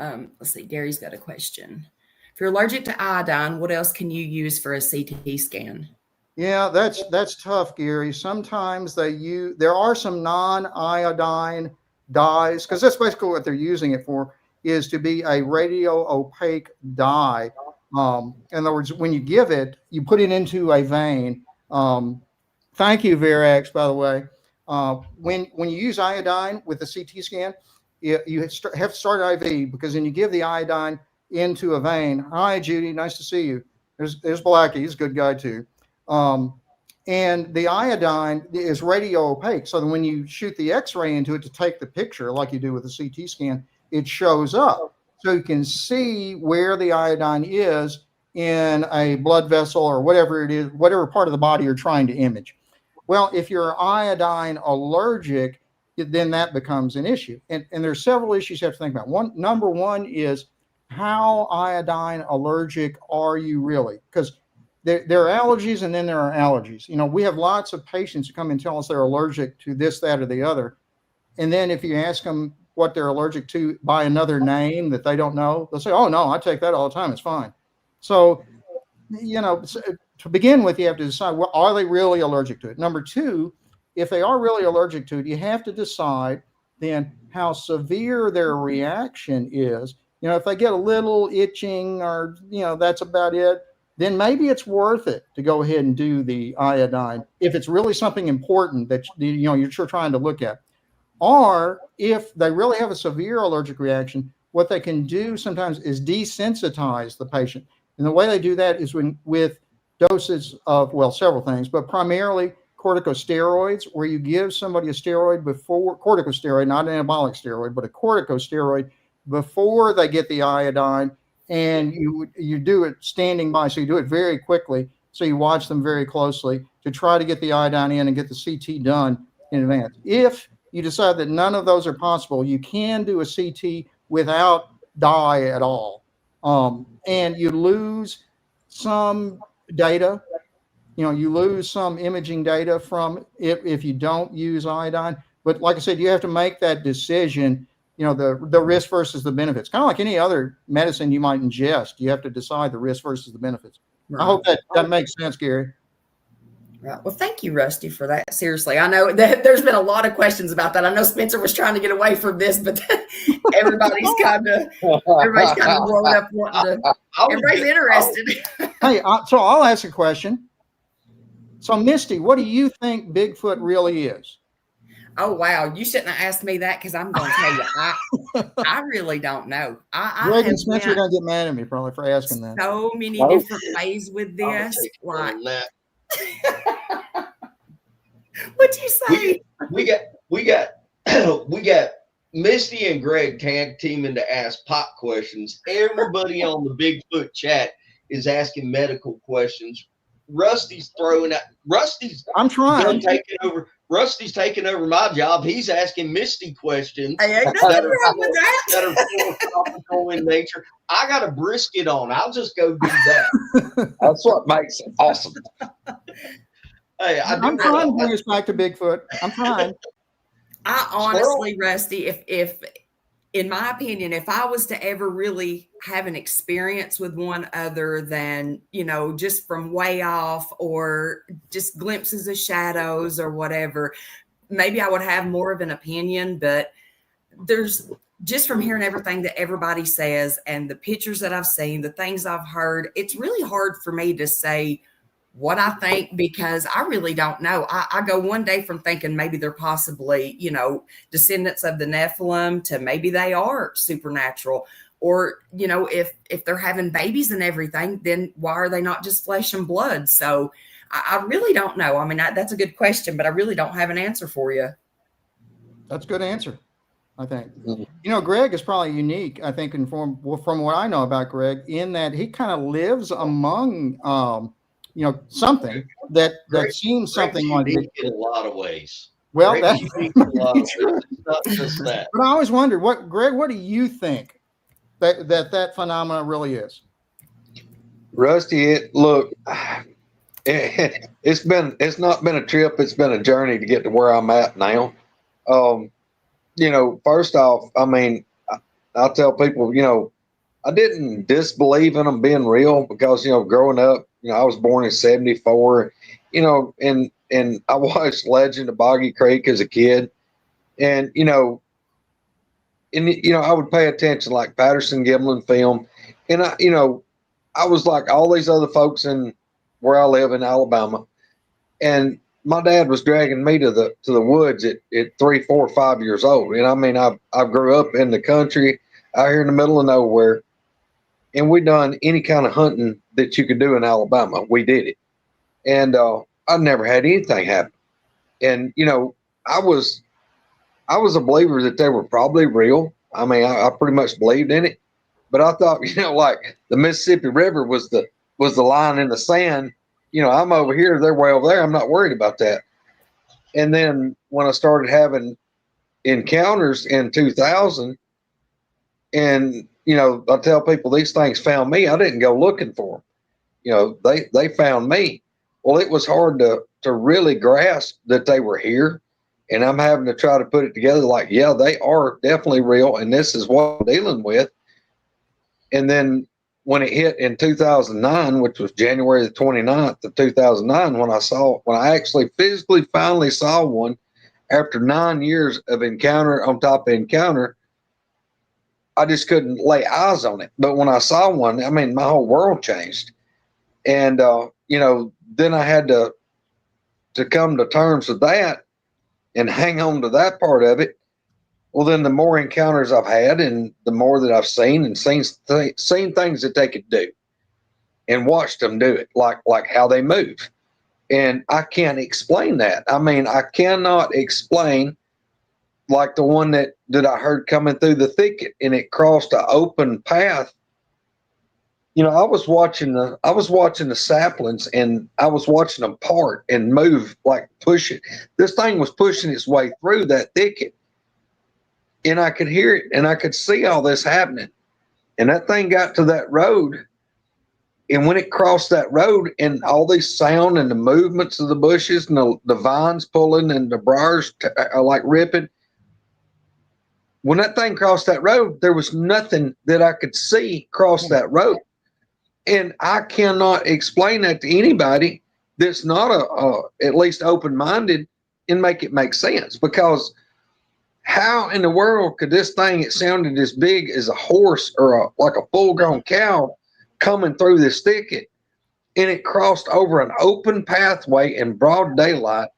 Let's see, Gary's got a question. If you're allergic to iodine, what else can you use for a CT scan? Yeah, that's tough, Gary. Sometimes there are some non-iodine dyes, because that's basically what they're using it for, is to be a radio opaque dye. In other words, when you give it, you put it into a vein. Thank you, Verax, by the way. When you use iodine with a CT scan, you have to start IV, because then you give the iodine into a vein. Hi, Judy. Nice to see you. There's Blackie. He's a good guy too. And the iodine is radio opaque. So that when you shoot the X-ray into it to take the picture, like you do with a CT scan, it shows up. So you can see where the iodine is in a blood vessel or whatever it is, whatever part of the body you're trying to image. Well, if you're iodine allergic, then that becomes an issue. And there's several issues you have to think about. Number one is, how iodine allergic are you really? Because there are allergies, and then there are allergies. We have lots of patients who come and tell us they're allergic to this, that, or the other. And then if you ask them what they're allergic to by another name that they don't know, they'll say, oh, no, I take that all the time. It's fine. So, to begin with, you have to decide, well, are they really allergic to it? Number two, if they are really allergic to it, you have to decide then how severe their reaction is. If they get a little itching or, that's about it, then maybe it's worth it to go ahead and do the iodine if it's really something important that you're trying to look at. Or if they really have a severe allergic reaction, what they can do sometimes is desensitize the patient. And the way they do that is with doses of, well, several things, but primarily corticosteroids, where you give somebody a steroid before, corticosteroid, not an anabolic steroid, but a corticosteroid before they get the iodine. And you do it standing by, so you do it very quickly. So you watch them very closely to try to get the iodine in and get the CT done in advance. If you decide that none of those are possible, you can do a CT without dye at all. And you lose some data, you lose some imaging data from if you don't use iodine. But like I said, you have to make that decision, the risk versus the benefits. Kind of like any other medicine you might ingest, you have to decide the risk versus the benefits. Right. I hope that makes sense, Gary. Right. Well, thank you, Rusty, for that. Seriously, I know that there's been a lot of questions about that. I know Spencer was trying to get away from this, but everybody's kind of blown up wanting to. Everybody's interested. Hey, so I'll ask a question. So, Misty, what do you think Bigfoot really is? Oh, wow. You shouldn't have asked me that, because I'm going to tell you, I really don't know. Greg and Spencer are going to get mad at me probably for asking that. So many different ways with this. Like, what'd you say? We got Misty and Greg tag teaming to ask pop questions. Everybody on the Bigfoot chat is asking medical questions. Rusty's throwing out. I'm trying. Rusty's taking over my job. He's asking Misty questions Ain't nothing wrong with that are philosophical in nature. I got a brisket on. I'll just go do that. That's what makes it awesome. Hey, I'm trying to bring us back to Bigfoot. I'm trying. I honestly, Rusty, if in my opinion, if I was to ever really have an experience with one other than, just from way off or just glimpses of shadows or whatever, maybe I would have more of an opinion. But there's just from hearing everything that everybody says and the pictures that I've seen, the things I've heard, it's really hard for me to say what I think, because I really don't know. I go one day from thinking maybe they're possibly, descendants of the Nephilim to maybe they are supernatural. Or, if they're having babies and everything, then why are they not just flesh and blood? So I really don't know. I mean, that's a good question, but I really don't have an answer for you. That's a good answer, I think. Greg is probably unique, I think, from what I know about Greg, in that he kind of lives among something that seems something like it in a lot of ways. Well, that's not just that. But I always wondered, Greg, what do you think that phenomena really is? Rusty, it's not been a trip. It's been a journey to get to where I'm at now. First off, I mean, I'll tell people, I didn't disbelieve in them being real because, growing up, I was born in 1974, and I watched Legend of Boggy Creek as a kid. And, I would pay attention like Patterson Gimlin film. And I was like all these other folks in where I live in Alabama. And my dad was dragging me to the woods at 3, 4, 5 years old. And I mean, I grew up in the country out here in the middle of nowhere. And we done any kind of hunting that you could do in Alabama. We did it. And I never had anything happen. And, I was a believer that they were probably real. I mean, I pretty much believed in it. But I thought, like the Mississippi River was the line in the sand. I'm over here, they're way over there. I'm not worried about that. And then when I started having encounters in 2000, and I tell people these things found me. I didn't go looking for them. They found me. Well, it was hard to really grasp that they were here, and I'm having to try to put it together. Like, yeah, they are definitely real, and this is what I'm dealing with. And then when it hit in 2009, which was January the 29th of 2009, when I actually physically finally saw one after 9 years of encounter on top of encounter. I just couldn't lay eyes on it. But when I saw one, I mean, my whole world changed. And, then I had to come to terms with that and hang on to that part of it. Well, then the more encounters I've had and the more that I've seen and seen things that they could do and watched them do it, like how they move. And I can't explain that. I mean, I cannot explain, like the one that I heard coming through the thicket and it crossed an open path. I was watching the saplings and I was watching them part and move, like push it. This thing was pushing its way through that thicket. And I could hear it and I could see all this happening. And that thing got to that road. And when it crossed that road and all these sound and the movements of the bushes and the vines pulling and the briars like ripping, when that thing crossed that road, there was nothing that I could see cross that road. And I cannot explain that to anybody that's not at least open-minded and make it make sense. Because how in the world could this thing, it sounded as big as a horse or like a full-grown cow coming through this thicket, and it crossed over an open pathway in broad daylight?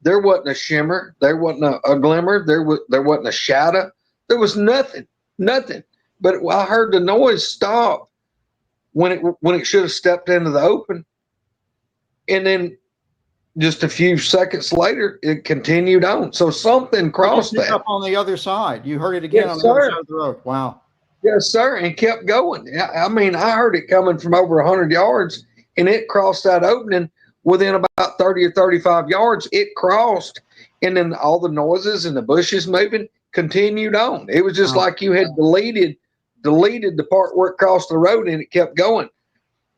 There wasn't a shimmer, there wasn't a glimmer, there wasn't a shadow, there was nothing. But I heard the noise stop when it should have stepped into the open, and then just a few seconds later, it continued on. So something crossed that. Up on the other side. You heard it again Yes, on the other sir. side of the road. Wow. Yes, sir, and kept going. I mean, I heard it coming from over 100 yards, and it crossed that opening within about 30 or 35 yards. It crossed, and then all the noises and the bushes moving continued on. It was just like you had deleted the part where it crossed the road, and it kept going.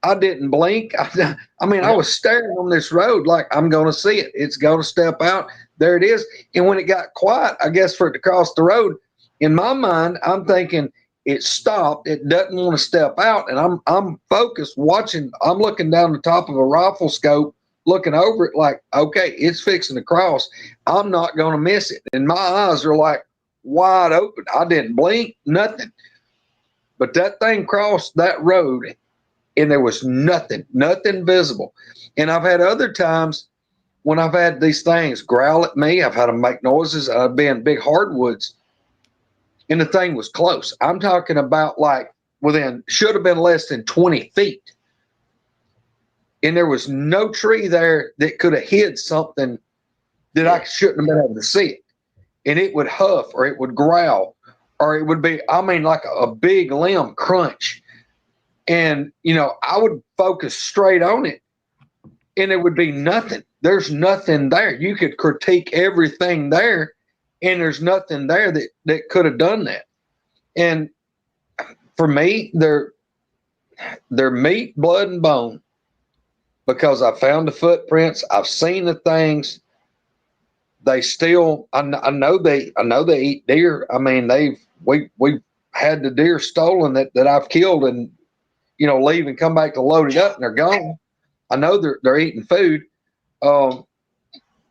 I didn't blink. I was staring on this road like, I'm going to see it. It's going to step out. There it is. And when it got quiet, I guess for it to cross the road, in my mind, I'm thinking it stopped. It doesn't want to step out. And I'm focused watching. I'm looking down the top of a rifle scope, looking over it like, okay, it's fixing to cross. I'm not going to miss it. And my eyes are like wide open. I didn't blink, nothing. But that thing crossed that road, and there was nothing visible. And I've had other times when I've had these things growl at me. I've had them make noises. I've been in big hardwoods, and the thing was close. I'm talking about like should have been less than 20 feet. And there was no tree there that could have hid something that I shouldn't have been able to see it. And it would huff, or it would growl, or it would be, like a big limb crunch. And, I would focus straight on it, and there would be nothing. There's nothing there. You could critique everything there, and there's nothing there that could have done that. And for me, they're meat, blood, and bone, because I found the footprints. I've seen the things. They still, I know they eat deer. I mean, we've had the deer stolen that I've killed and, leave and come back to load it up, and they're gone. I know they're eating food.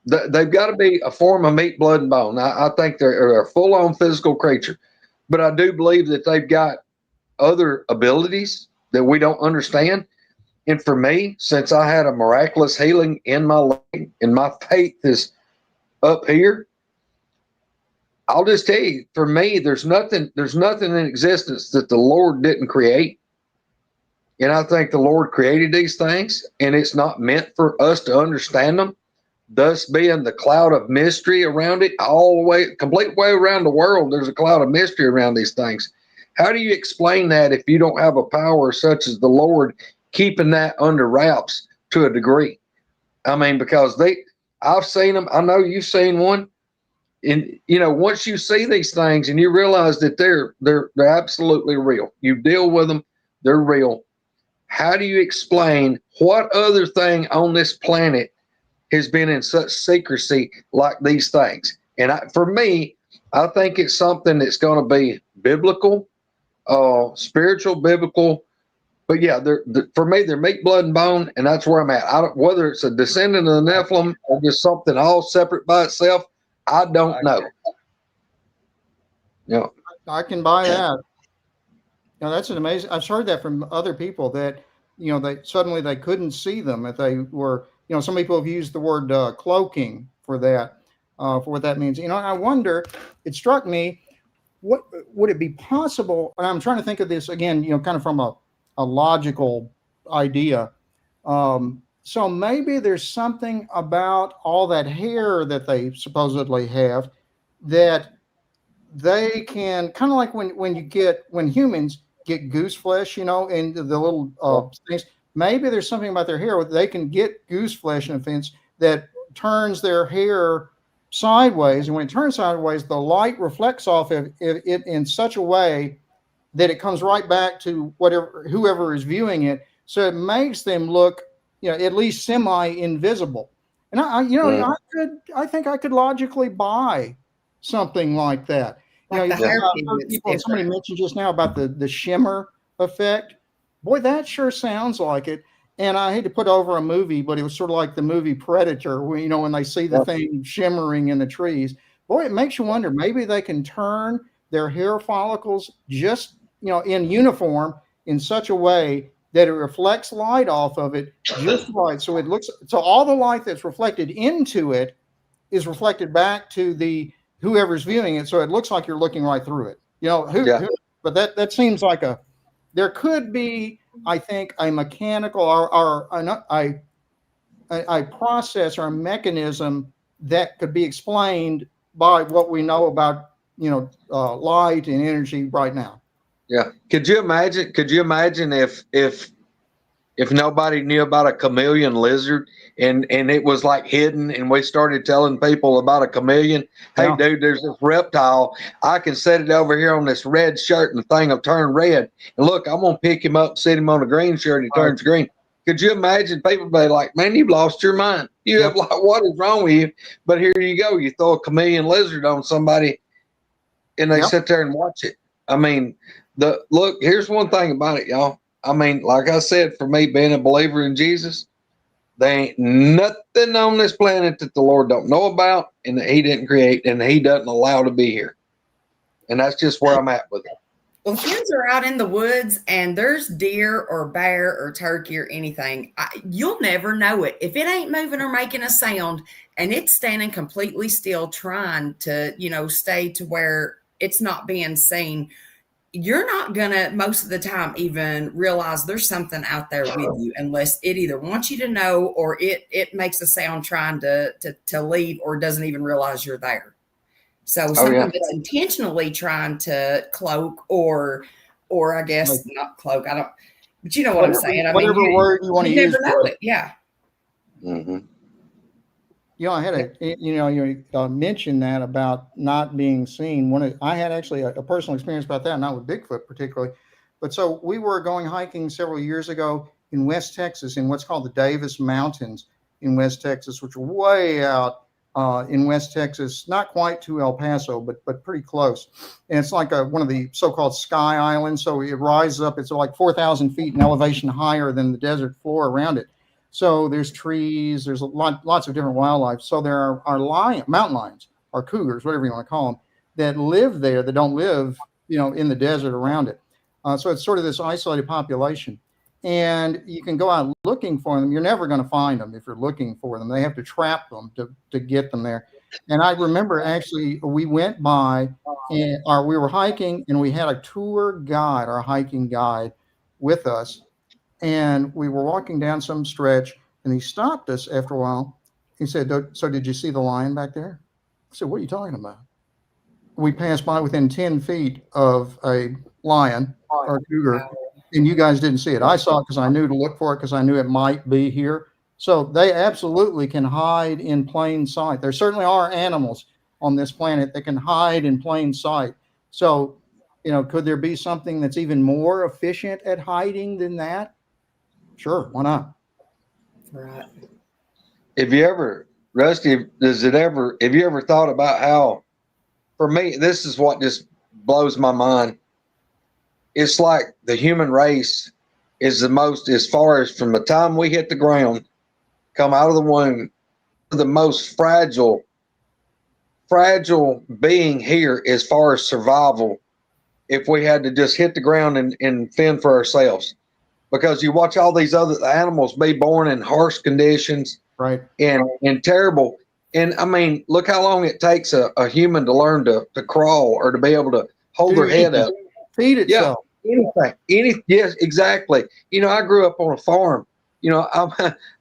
They've got to be a form of meat, blood, and bone. I think they're a full-on physical creature, but I do believe that they've got other abilities that we don't understand. And for me, since I had a miraculous healing in my leg and my faith is up here, I'll just tell you, for me, there's nothing in existence that the Lord didn't create. And I think the Lord created these things, and it's not meant for us to understand them, thus being the cloud of mystery around it all the way, complete way around the world. There's a cloud of mystery around these things. How do you explain that if you don't have a power such as the Lord keeping that under wraps to a degree? I mean, because I've seen them. I know you've seen one. And, once you see these things and you realize that they're absolutely real, you deal with them, they're real. How do you explain what other thing on this planet has been in such secrecy like these things? And for me, I think it's something that's going to be biblical, spiritual, biblical. But yeah, for me, they're meat, blood, and bone, and that's where I'm at. Whether it's a descendant of the Nephilim or just something all separate by itself, I don't know. I can buy that. That's an amazing. I've heard that from other people that they couldn't see them if they were, some people have used the word cloaking for that, for what that means. I wonder, it struck me, what would it be possible? And I'm trying to think of this again, kind of from a logical idea. So maybe there's something about all that hair that they supposedly have that they can, kind of like when humans get goose flesh, and the little things. Maybe there's something about their hair where they can get goose flesh, in a sense, that turns their hair sideways, and when it turns sideways, the light reflects off of it in such a way that it comes right back to whoever is viewing it. So it makes them look, at least semi-invisible. And I think I could logically buy something like that. Like the hair people, somebody mentioned just now about the shimmer effect. Boy, that sure sounds like it. And I hate to put over a movie, but it was sort of like the movie Predator, where, when they see the thing shimmering in the trees. Boy, it makes you wonder, maybe they can turn their hair follicles just, in uniform in such a way that it reflects light off of it just right. So all the light that's reflected into it is reflected back to whoever's viewing it. So it looks like you're looking right through it. But that seems like there could be, I think, a mechanical or a process or a mechanism that could be explained by what we know about, light and energy right now. Yeah. Could you imagine if nobody knew about a chameleon lizard and it was like hidden, and we started telling people about a chameleon? Hey, dude, there's this reptile. I can set it over here on this red shirt, and the thing will turn red. And look, I'm going to pick him up, sit him on a green shirt, and he turns green. Could you imagine people be like, man, you've lost your mind. You have, like, what is wrong with you? But here you go. You throw a chameleon lizard on somebody and they sit there and watch it. I mean, look, here's one thing about it, y'all. I mean, like I said, for me, being a believer in Jesus, there ain't nothing on this planet that the Lord don't know about and that he didn't create and that he doesn't allow to be here. And that's just where I'm at with it. Well, if you are out in the woods and there's deer or bear or turkey or anything, you'll never know it. If it ain't moving or making a sound and it's standing completely still trying to, stay to where it's not being seen, you're not going to most of the time even realize there's something out there with you unless it either wants you to know or it makes a sound trying to leave or doesn't even realize you're there. So something that's intentionally trying to cloak or I guess not cloak. I don't, but you know what I'm saying. I whatever mean, word you want to use. Never know it. Yeah. Mm-hmm. I had you mentioned that about not being seen. I had actually a personal experience about that, not with Bigfoot particularly. But so we were going hiking several years ago in West Texas in what's called the Davis Mountains in West Texas, which are way out in West Texas, not quite to El Paso, but pretty close. And it's like one of the so-called sky islands. So it rises up. It's like 4,000 feet in elevation higher than the desert floor around it. So there's trees, there's lots of different wildlife. So there are mountain lions or cougars, whatever you want to call them, that live there that don't live, in the desert around it. So it's sort of this isolated population. And you can go out looking for them. You're never going to find them if you're looking for them. They have to trap them to get them there. And I remember actually we went by and we were hiking and we had a tour guide, our hiking guide with us. And we were walking down some stretch and he stopped us after a while. He said, so did you see the lion back there? I said, what are you talking about? We passed by within 10 feet of a lion or cougar. And you guys didn't see it. I saw it because I knew to look for it because I knew it might be here. So they absolutely can hide in plain sight. There certainly are animals on this planet that can hide in plain sight. So, could there be something that's even more efficient at hiding than that? Sure, why not? Right. Have you ever, Rusty, have you ever thought about how, for me, this is what just blows my mind. It's like the human race is the most, as far as from the time we hit the ground, come out of the womb, the most fragile being here as far as survival. If we had to just hit the ground and fend for ourselves, because you watch all these other animals be born in harsh conditions Right. and terrible. And I mean, look how long it takes a human to learn to crawl or to be able to hold their head up. Feed itself. Anything. Yes, exactly. You know, I grew up on a farm. You know,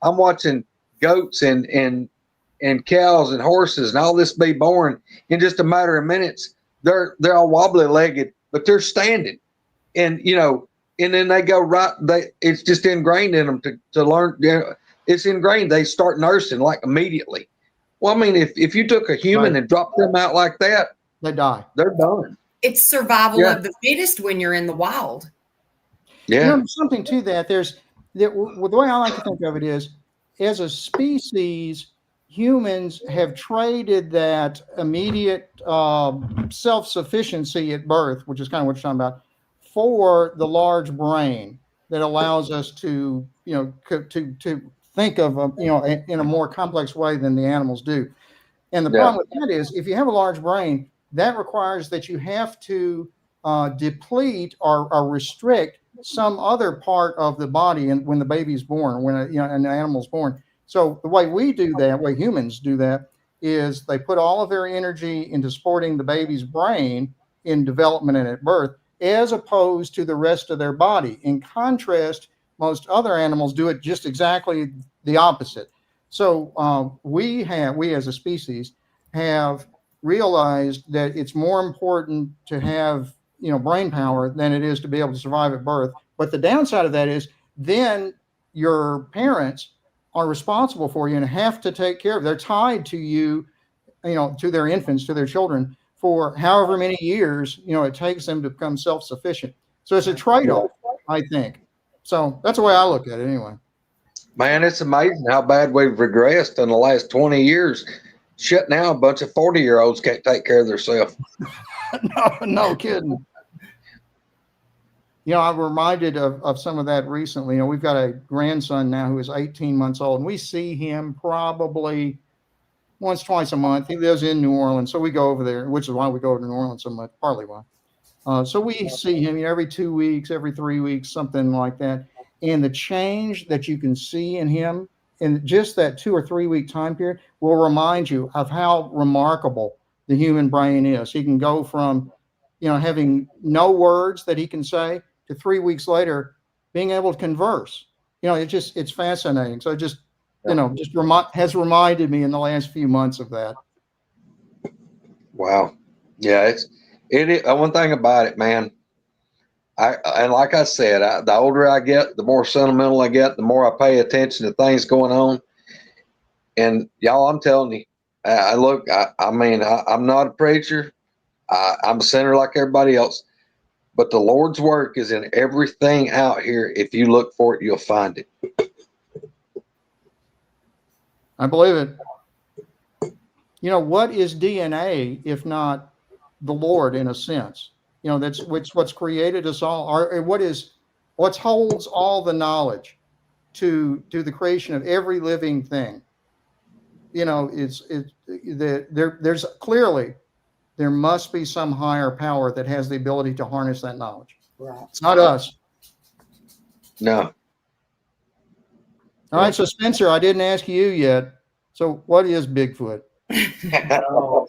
I'm watching goats and cows and horses and all this be born in just a matter of minutes. They're all wobbly legged, but they're standing. And you know, and then they go right. It's just ingrained in them to learn. You know, it's ingrained. They start nursing like immediately. Well, I mean, if you took a human and dropped them out like that, they die. They're done. It's survival of the fittest when you're in the wild. Yeah. You know, there's something to that. The way I like to think of it is, as a species, humans have traded that immediate self-sufficiency at birth, which is kind of what you're talking about, for the large brain that allows us to, you know, to think of, you know, in a more complex way than the animals do. And the problem with that is, if you have a large brain, that requires that you have to deplete or restrict some other part of the body, and when the baby's born, when an animal's born. So the way we do that, the way humans do that, is they put all of their energy into supporting the baby's brain in development and at birth, as opposed to the rest of their body. In contrast, most other animals do it just exactly the opposite. So we as a species have realized that it's more important to have, you know, brain power than it is to be able to survive at birth. But the downside of that is then your parents are responsible for you and have to take care of. They're tied to you, you know, to their infants, to their children, for however many years, you know, it takes them to become self-sufficient. So it's a trade-off, I think. So that's the way I look at it anyway. Man, it's amazing how bad we've regressed in the last 20 years. Shit, now a bunch of 40-year-olds can't take care of themselves. No kidding. You know, I'm reminded of some of that recently. You know, we've got a grandson now who is 18 months old, and we see him probably once, twice a month. He lives in New Orleans, so we go over there, which is why we go to New Orleans so much, partly why. So we see him, you know, every 2 weeks, every 3 weeks, something like that. And the change that you can see in him in just that 2 or 3 week time period will remind you of how remarkable the human brain is. He can go from, you know, having no words that he can say to 3 weeks later being able to converse. You know, it's fascinating. So just, you know, has reminded me in the last few months of that. Wow. Yeah, it is one thing about it, man. And like I said, the older I get, the more sentimental I get, the more I pay attention to things going on. And y'all, I'm telling you, I mean, I'm not a preacher. I'm a sinner like everybody else. But the Lord's work is in everything out here. If you look for it, you'll find it. I believe it. You know, what is DNA if not the Lord, in a sense? You know, that's what's created us all, or what holds all the knowledge to the creation of every living thing. You know, there's clearly, there must be some higher power that has the ability to harness that knowledge. Right. It's not us. No. All right, so Spencer, I didn't ask you yet. So what is Bigfoot? Oh,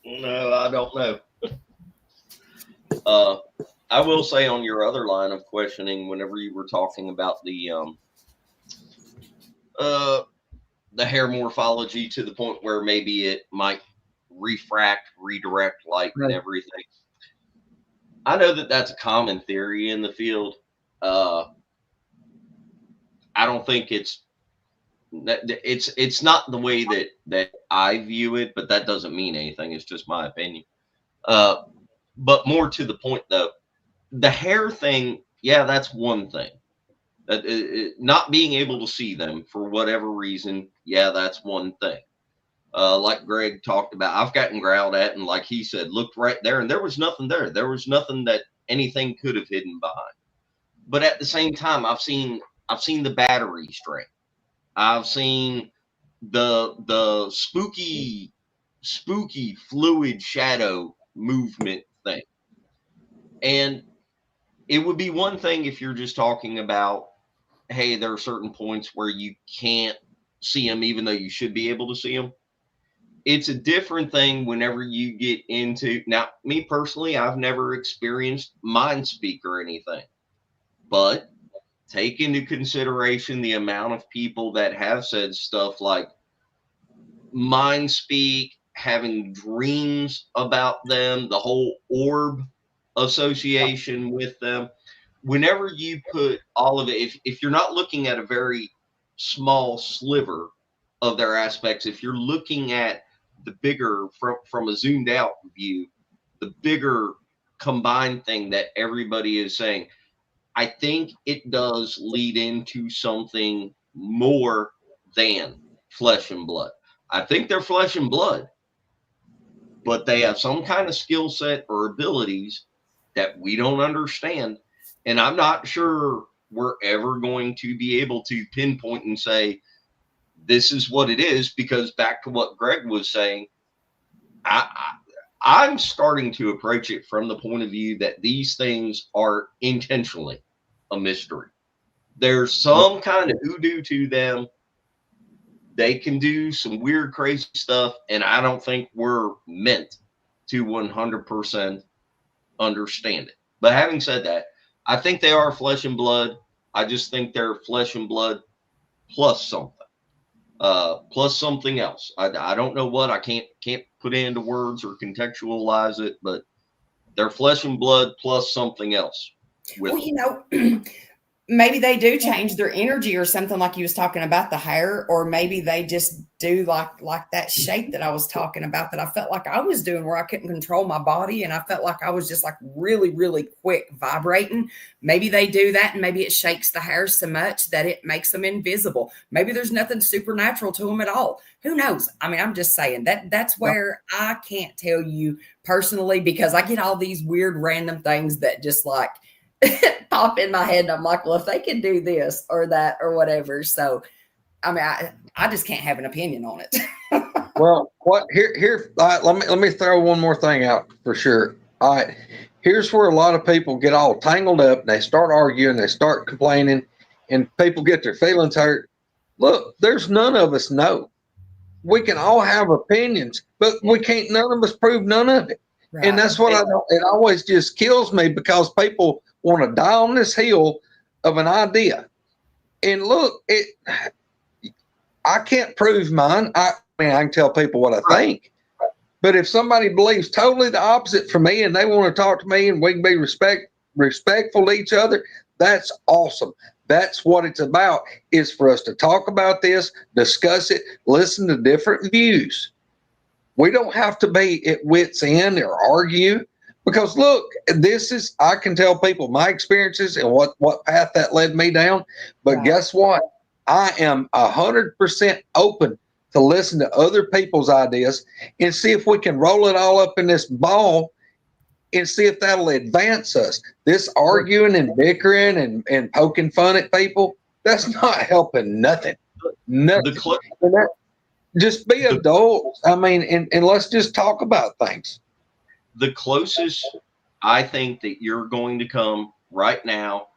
no, I don't know. I will say on your other line of questioning, whenever you were talking about the hair morphology to the point where maybe it might redirect light and everything. I know that that's a common theory in the field. I don't think it's not the way that I view it, but that doesn't mean anything. It's just my opinion. But more to the point though, the hair thing, yeah, that's one thing. Not being able to see them for whatever reason, yeah, that's one thing. Like Greg talked about, I've gotten growled at, and like he said, looked right there, and there was nothing there. There was nothing that anything could have hidden behind. But at the same time, I've seen the battery string. I've seen the spooky fluid shadow movement thing. And it would be one thing if you're just talking about, hey, there are certain points where you can't see them, even though you should be able to see them. It's a different thing whenever you get into, now, me personally, I've never experienced mind speak or anything, but take into consideration the amount of people that have said stuff like mind speak, having dreams about them, the whole orb association with them. Whenever you put all of it, if you're not looking at a very small sliver of their aspects, if you're looking at the bigger, from a zoomed out view, the bigger combined thing that everybody is saying, I think it does lead into something more than flesh and blood. I think they're flesh and blood, but they have some kind of skill set or abilities that we don't understand. And I'm not sure we're ever going to be able to pinpoint and say, this is what it is, because back to what Greg was saying, I'm starting to approach it from the point of view that these things are intentionally a mystery. There's some kind of hoodoo to them. They can do some weird, crazy stuff, and I don't think we're meant to 100% understand it. But having said that, I think they are flesh and blood. I just think they're flesh and blood plus something else. I don't know what. I can't put it into words or contextualize it, but they're flesh and blood plus something else. Well, you know, maybe they do change their energy or something, like you was talking about the hair, or maybe they just do like that shape that I was talking about, that I felt like I was doing, where I couldn't control my body and I felt like I was just like really, really quick vibrating. Maybe they do that, and maybe it shakes the hair so much that it makes them invisible. Maybe there's nothing supernatural to them at all. Who knows? I mean, I'm just saying that's where I can't tell you personally, because I get all these weird random things that just like pop in my head, and I'm like, well, if they can do this or that or whatever. So, I mean, I just can't have an opinion on it. Well, let me throw one more thing out for sure. All right, here's where a lot of people get all tangled up, and they start arguing, they start complaining, and people get their feelings hurt. Look, there's none of us know. We can all have opinions, but we can't. None of us prove none of it. Right. And that's what it always just kills me, because people want to die on this hill of an idea. And look, I can't prove mine. I mean, I can tell people what I think, but if somebody believes totally the opposite from me and they want to talk to me and we can be respectful to each other, that's awesome. That's what it's about, is for us to talk about this, discuss it, listen to different views. We don't have to be at wit's end or argue, because look, I can tell people my experiences and what path that led me down. But Right. Guess what? I am 100% open to listen to other people's ideas and see if we can roll it all up in this ball and see if that'll advance us. This arguing and bickering and poking fun at people, that's not helping nothing. Nothing. Just be adults. I mean, and let's just talk about things. The closest I think that you're going to come right now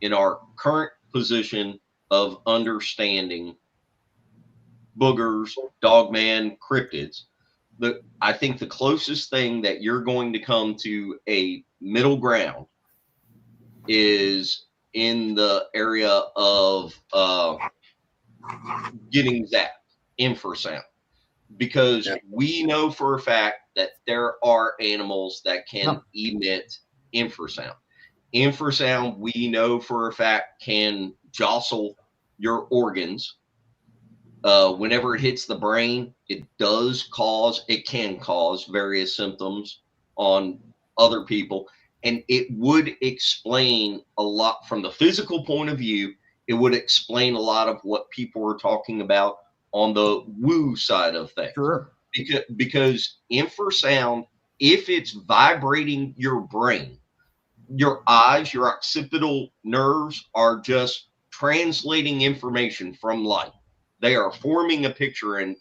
in our current position of understanding boogers, dogman, cryptids, I think the closest thing that you're going to come to a middle ground is in the area of getting that infrasound, because we know for a fact that there are animals that can emit infrasound. Infrasound, we know for a fact, can jostle your organs. Whenever it hits the brain, it can cause various symptoms on other people. And it would explain a lot from the physical point of view. It would explain a lot of what people were talking about on the woo side of things. Sure. Because infrasound, if it's vibrating your brain, your eyes, your occipital nerves are just translating information from light. They are forming a picture and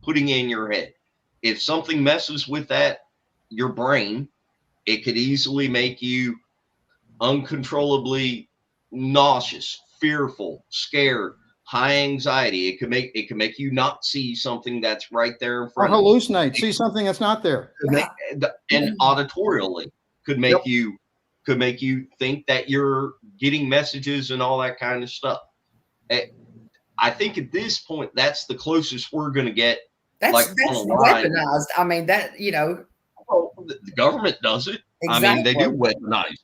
putting it in your head. If something messes with that, your brain, it could easily make you uncontrollably nauseous, fearful, scared, high anxiety. It can make you not see something that's right there in Or front of you. hallucinate, see something that's not there. And auditorially could make you think that you're getting messages and all that kind of stuff. I think at this point that's the closest we're going to get. That's on a line. weaponized. I mean, that, you know. Well, the government does it. Exactly. I mean, they do weaponize it.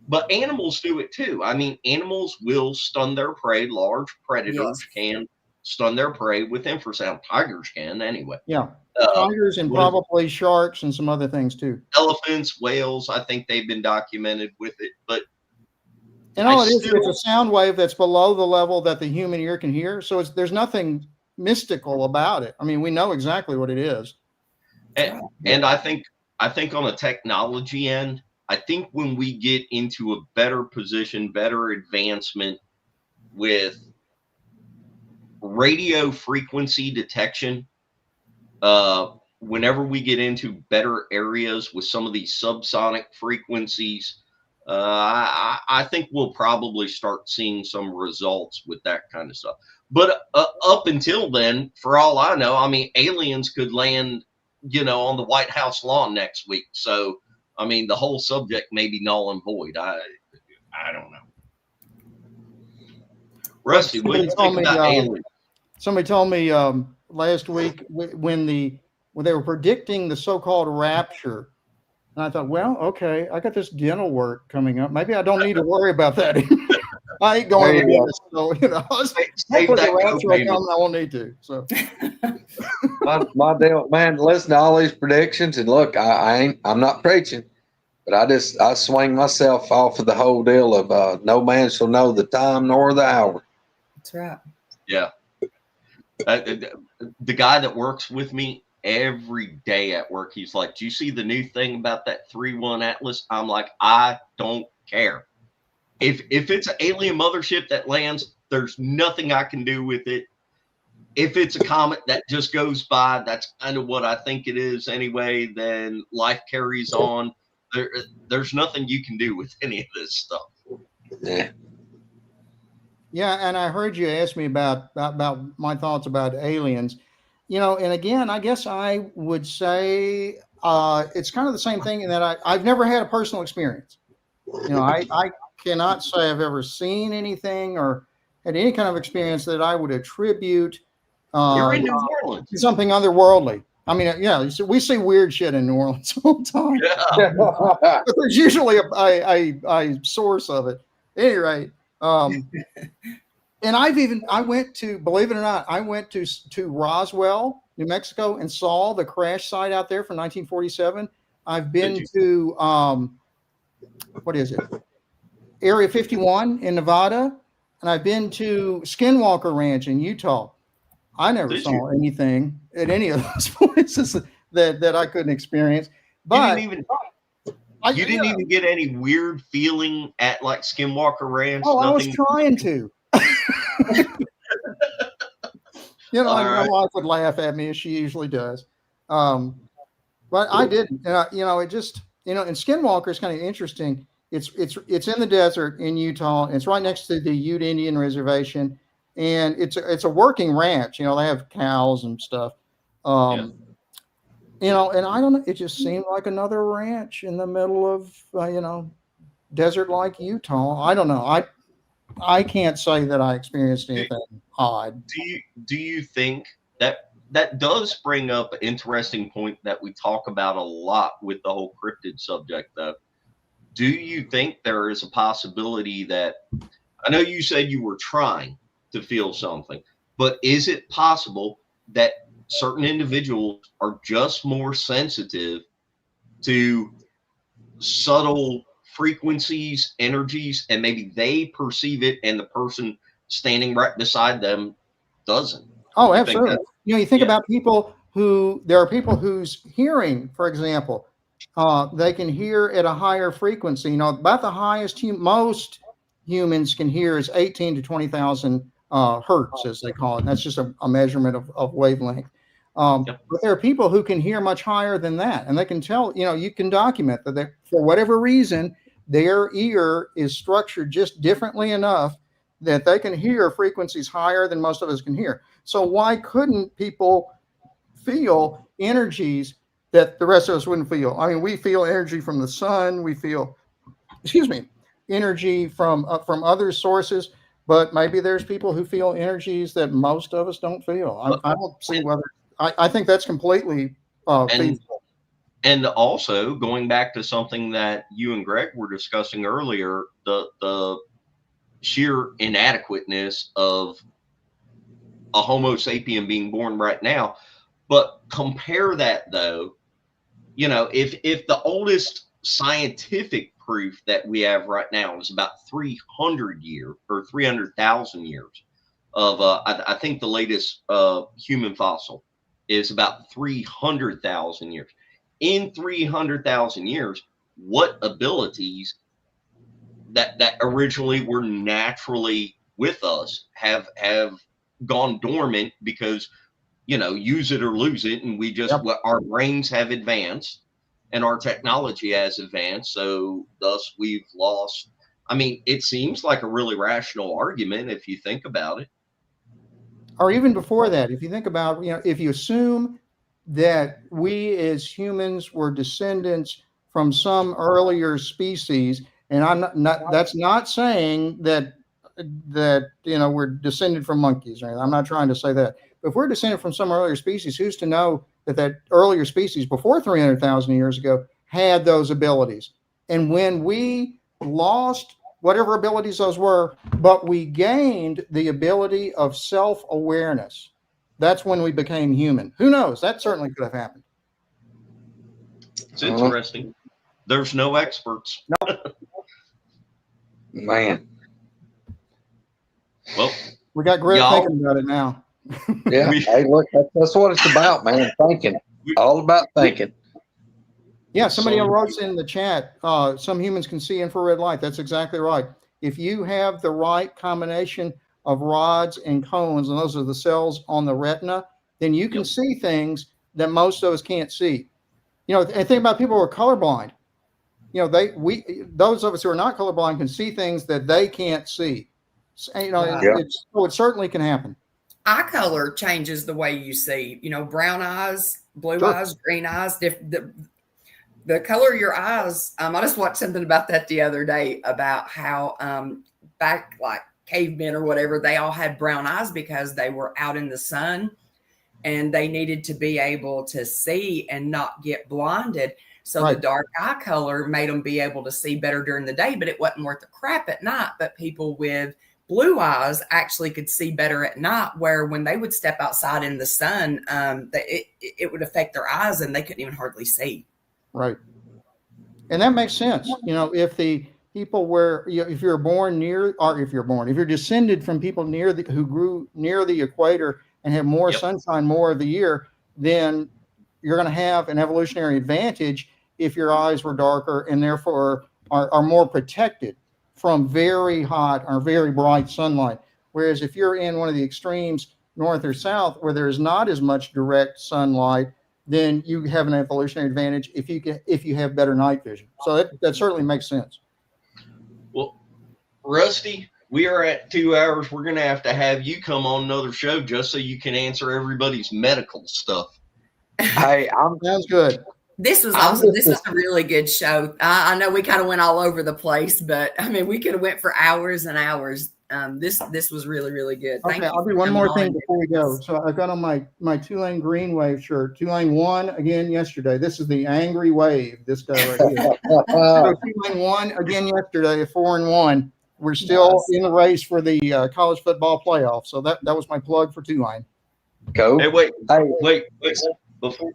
But animals do it too. I mean, animals will stun their prey. Large predators can stun their prey with infrasound. Tigers can anyway. Yeah. Tigers and probably sharks and some other things too. Elephants, whales, I think they've been documented with it. But and all it is, it's a sound wave that's below the level that the human ear can hear. So there's nothing mystical about it. I mean, we know exactly what it is. And I think on a technology end, I think when we get into a better position, better advancement with radio frequency detection, whenever we get into better areas with some of these subsonic frequencies, I think we'll probably start seeing some results with that kind of stuff. But up until then, for all I know, I mean, aliens could land, on the White House lawn next week. So, I mean, the whole subject may be null and void. I don't know. Rusty, what do you think about aliens? Somebody told me last week when they were predicting the so-called rapture, and I thought, well, okay, I got this dental work coming up. Maybe I don't need to worry about that. I ain't going to the dentist, so save that rapture I won't need to. So my deal, man. Listen to all these predictions, and look, I'm not preaching, but I swing myself off of the whole deal of no man shall know the time nor the hour. That's right. Yeah. The guy that works with me every day at work, he's like, do you see the new thing about that 3-1 Atlas? I'm like, I don't care. If it's an alien mothership that lands, there's nothing I can do with it. If it's a comet that just goes by, that's kind of what I think it is anyway, then life carries on. There's nothing you can do with any of this stuff. Yeah. Yeah, and I heard you ask me about my thoughts about aliens. And again, I guess I would say it's kind of the same thing in that I've never had a personal experience. I cannot say I've ever seen anything or had any kind of experience that I would attribute You're in New Orleans. to something otherworldly. I mean, yeah, we see weird shit in New Orleans all the time. Yeah. But there's usually a source of it. At any rate, and I went to, believe it or not, I went to Roswell, New Mexico, and saw the crash site out there from 1947. I've been to what is it? Area 51 in Nevada, and I've been to Skinwalker Ranch in Utah. I never saw anything at any of those places that I couldn't experience. But you didn't even get any weird feeling at like Skinwalker Ranch. Oh, nothing. I was trying to. My wife would laugh at me as she usually does. But I didn't. It just, and Skinwalker is kind of interesting. It's in the desert in Utah. It's right next to the Ute Indian Reservation, and it's a working ranch. They have cows and stuff. And I don't know. It just seemed like another ranch in the middle of desert like Utah. I don't know. I can't say that I experienced anything odd. Do you think that does bring up an interesting point that we talk about a lot with the whole cryptid subject, though? Do you think there is a possibility that, I know you said you were trying to feel something, but is it possible that certain individuals are just more sensitive to subtle frequencies, energies, and maybe they perceive it and the person standing right beside them doesn't? Oh, absolutely. You think about there are people whose hearing, for example, they can hear at a higher frequency. About the highest most humans can hear is 18 to 20,000 hertz, as they call it. And that's just a measurement of wavelength. But there are people who can hear much higher than that, and they can tell. You can document that for whatever reason, their ear is structured just differently enough that they can hear frequencies higher than most of us can hear. So why couldn't people feel energies that the rest of us wouldn't feel? I mean, we feel energy from the sun, we feel, energy from other sources, but maybe there's people who feel energies that most of us don't feel. I don't see whether, I think that's completely feasible. And also going back to something that you and Greg were discussing earlier, the sheer inadequateness of a Homo sapien being born right now. But compare that though, if the oldest scientific proof that we have right now is about 300 years or 300,000 years of, I think the latest human fossil is about 300,000 years. In 300,000 years, what abilities that originally were naturally with us have gone dormant because, use it or lose it, and we just our brains have advanced and our technology has advanced, so thus we've lost. I mean, it seems like a really rational argument if you think about it. Or even before that, if you think about, if you assume that we as humans were descendants from some earlier species, and I'm not that's not saying that we're descended from monkeys, right? I'm not trying to say that. But if we're descended from some earlier species, who's to know that earlier species before 300,000 years ago had those abilities? And when we lost whatever abilities those were, but we gained the ability of self-awareness, that's when we became human. Who knows? That certainly could have happened. It's interesting. There's no experts. No. Man. Well, we got Greg thinking about it now. Yeah. Hey, look, that's what it's about, man. Thinking. All about thinking. Yeah, somebody wrote in the chat, some humans can see infrared light. That's exactly right. If you have the right combination of rods and cones, and those are the cells on the retina, then you can see things that most of us can't see. And think about people who are colorblind. Those of us who are not colorblind can see things that they can't see. It certainly can happen. Eye color changes the way you see. Brown eyes, blue eyes, green eyes. The color of your eyes. I just watched something about that the other day about how back like cavemen or whatever, they all had brown eyes because they were out in the sun and they needed to be able to see and not get blinded. So the dark eye color made them be able to see better during the day, but it wasn't worth the crap at night. But people with blue eyes actually could see better at night, where when they would step outside in the sun, it would affect their eyes and they couldn't even hardly see. Right. And that makes sense. If the people if you're born near, or if you're descended from people who grew near the equator and have more sunshine more of the year, then you're going to have an evolutionary advantage if your eyes were darker and therefore are more protected from very hot or very bright sunlight. Whereas if you're in one of the extremes, north or south, where there's not as much direct sunlight, then you have an evolutionary advantage if you have better night vision. So that certainly makes sense. Well, Rusty, we are at 2 hours. We're going to have you come on another show just so you can answer everybody's medical stuff. Hey, sounds good. This was awesome. This was a really good show. I know we kind of went all over the place, but I mean, we could have went for hours and hours. This was really, really good. Thank you. I'll do one more thing before we go. So I've got on my Tulane Green Wave shirt. Tulane won again yesterday. This is the Angry Wave. This guy right here. So Tulane won again yesterday, 4-1. We're still in the race for the college football playoff. So that was my plug for Tulane. Go. Hey, wait. Before,